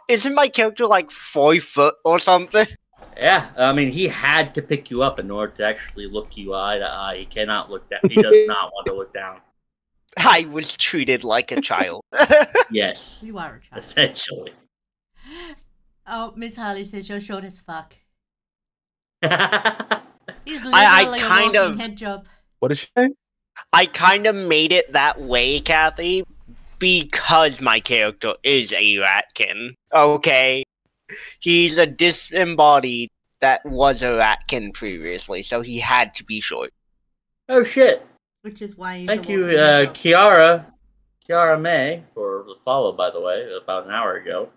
Isn't my character like 4 foot or something? Yeah, I mean, he had to pick you up in order to actually look you eye to eye. He cannot look down. He does not want to look down. I was treated like a child. Yes, You are a child. essentially. Oh, Miss Harley says you're short as fuck. He's I literally kind a of- walking head job. What is she saying? I kind of made it that way, Kathy, because my character is a ratkin. Okay? He's a disembodied that was a ratkin previously, so he had to be short. Oh shit! Which is why he's Thank a you, walking head job. Kiara May, for the follow. By the way, about an hour ago.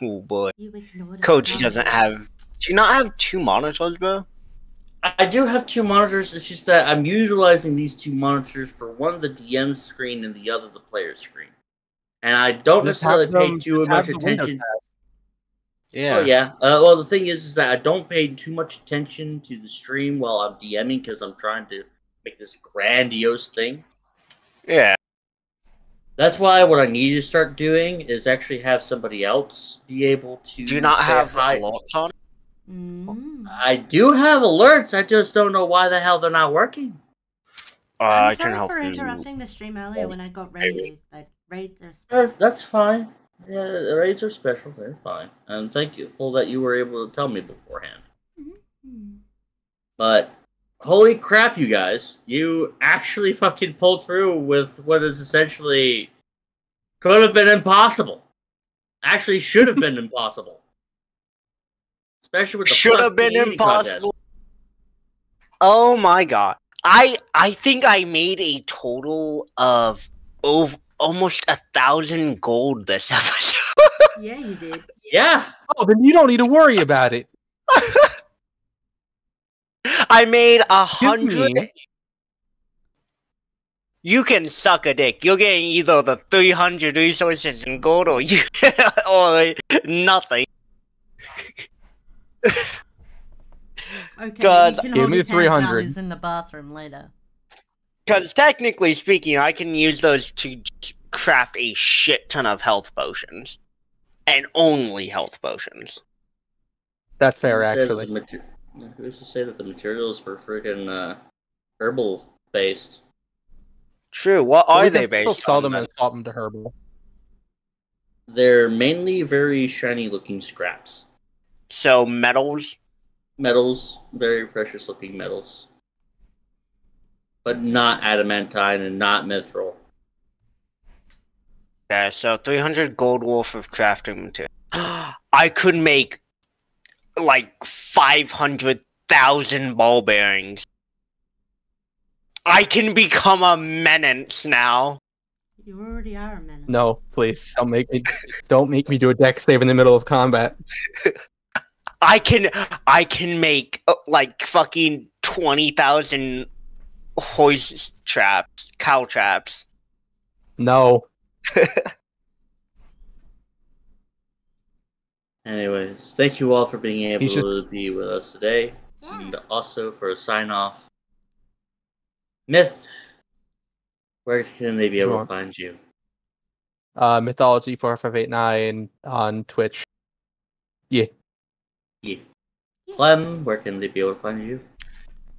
Oh boy. You ignored it. Coach, he doesn't have. Do you not have 2 monitors, bro? I do have 2 monitors. It's just that I'm utilizing these 2 monitors for one the DM screen and the other the player screen, and I don't Just necessarily have pay them- too just much have the window attention. Yeah. Oh yeah. Well, the thing is that I don't pay too much attention to the stream while I'm DMing because I'm trying to make this grandiose thing. Yeah. That's why what I need to start doing is actually have somebody else be able to. Do you not say have hi. alerts on? Mm. I do have alerts. I just don't know why the hell they're not working. I'm I can sorry help for you. interrupting the stream earlier when I got raided, but raids are That's fine. Yeah, the raids are special. They're fine. I'm thankful that you were able to tell me beforehand. Mhm. But holy crap, you guys! You actually fucking pulled through with what is essentially could have been impossible. Actually, should have been impossible. Especially with the Should fuck have been eating impossible. Oh my god. I think I made a total of almost 1,000 gold this episode. Yeah, you did. contest. Yeah. Oh, then you don't need to worry about it. I made Excuse 100. me. You can suck a dick. You're getting either the 300 resources in gold or you or nothing. Okay, God. you can Give hold me his hand while 300. he's in the bathroom later. Because technically speaking, I can use those to craft a shit ton of health potions. And only health potions. That's fair, Who said that actually. the who's to say that the materials were freaking herbal based? True, what But are we they can still based sell on? them then? and swap them to herbal. They're mainly very shiny looking scraps. So, metals? Metals, very precious looking metals. But not adamantine and not mithril. Okay, so 300 gold worth of crafting material. I could make like 500,000 ball bearings. I can become a menace now. You already are a man. No, please don't make me do a dex save in the middle of combat. I can make like fucking 20,000 horse traps, cow traps. No. Anyways, thank you all for being able should- to be with us today. Yeah. And also for a sign off. Myth, where can they be able to Sure. find you? Mythology4589 on Twitch. Yeah. Yeah. Clem, where can they be able to find you?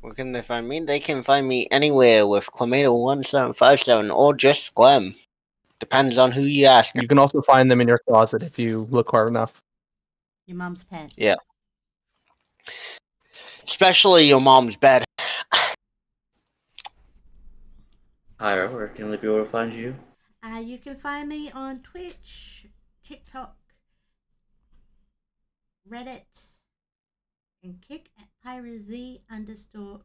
Where can they find me? They can find me anywhere with Clemato1757 or just Clem. Depends on who you ask. You can also find them in your closet if you look hard enough. Your mom's pants. Yeah. Especially your mom's bed. Ira, where can they be able to find you? You can find me on Twitch, TikTok, Reddit, and Kick at PyraZ_VTuber.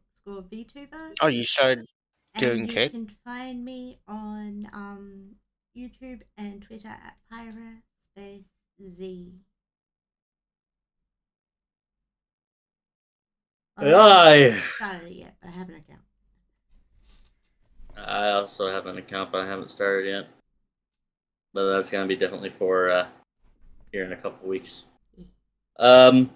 Oh, you started doing And you Kick? can find me on YouTube and Twitter at PyraSpaceZ. Well, I haven't started it yet, but I have an account. I also have an account, but I haven't started yet. But that's gonna be definitely for here in a couple weeks. I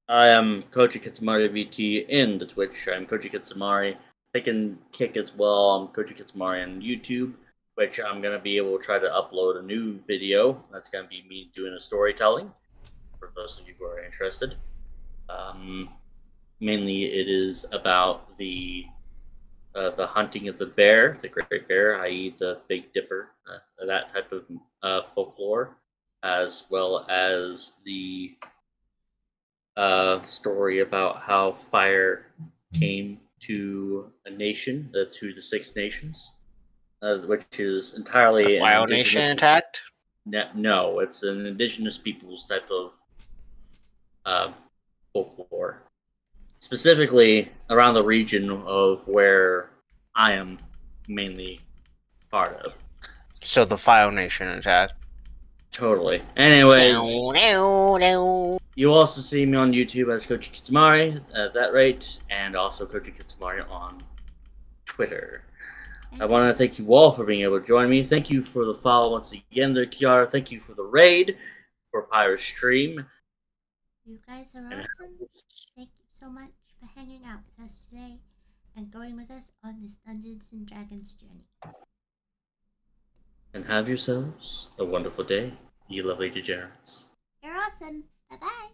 am Koji Kitsumari VT in the Twitch. I'm Koji Kitsumari. I can Kick as well. I'm Koji Kitsumari on YouTube, which I'm gonna be able to try to upload a new video. That's gonna be me doing a storytelling for those of you who are interested. Mainly, it is about the hunting of the bear, the great bear, i.e., the Big Dipper, that type of folklore, as well as the story about how fire came to a nation, to the Six Nations, which is entirely The Fire Nation attacked? No, it's an indigenous peoples type of folklore. Specifically around the region of where I am mainly part of. So the Fire Nation attacked. Totally. Anyways, you also see me on YouTube as Koji Kitsumari at that rate, and also Koji Kitsumari on Twitter. I want to thank you all for being able to join me. Thank you for the follow once again there, Kiara. Thank you for the raid for Pyra's stream. You guys are awesome. Thank you so much for hanging out with us today and going with us on this Dungeons and Dragons journey. And have yourselves a wonderful day, you lovely degenerates. You're awesome. Bye-bye.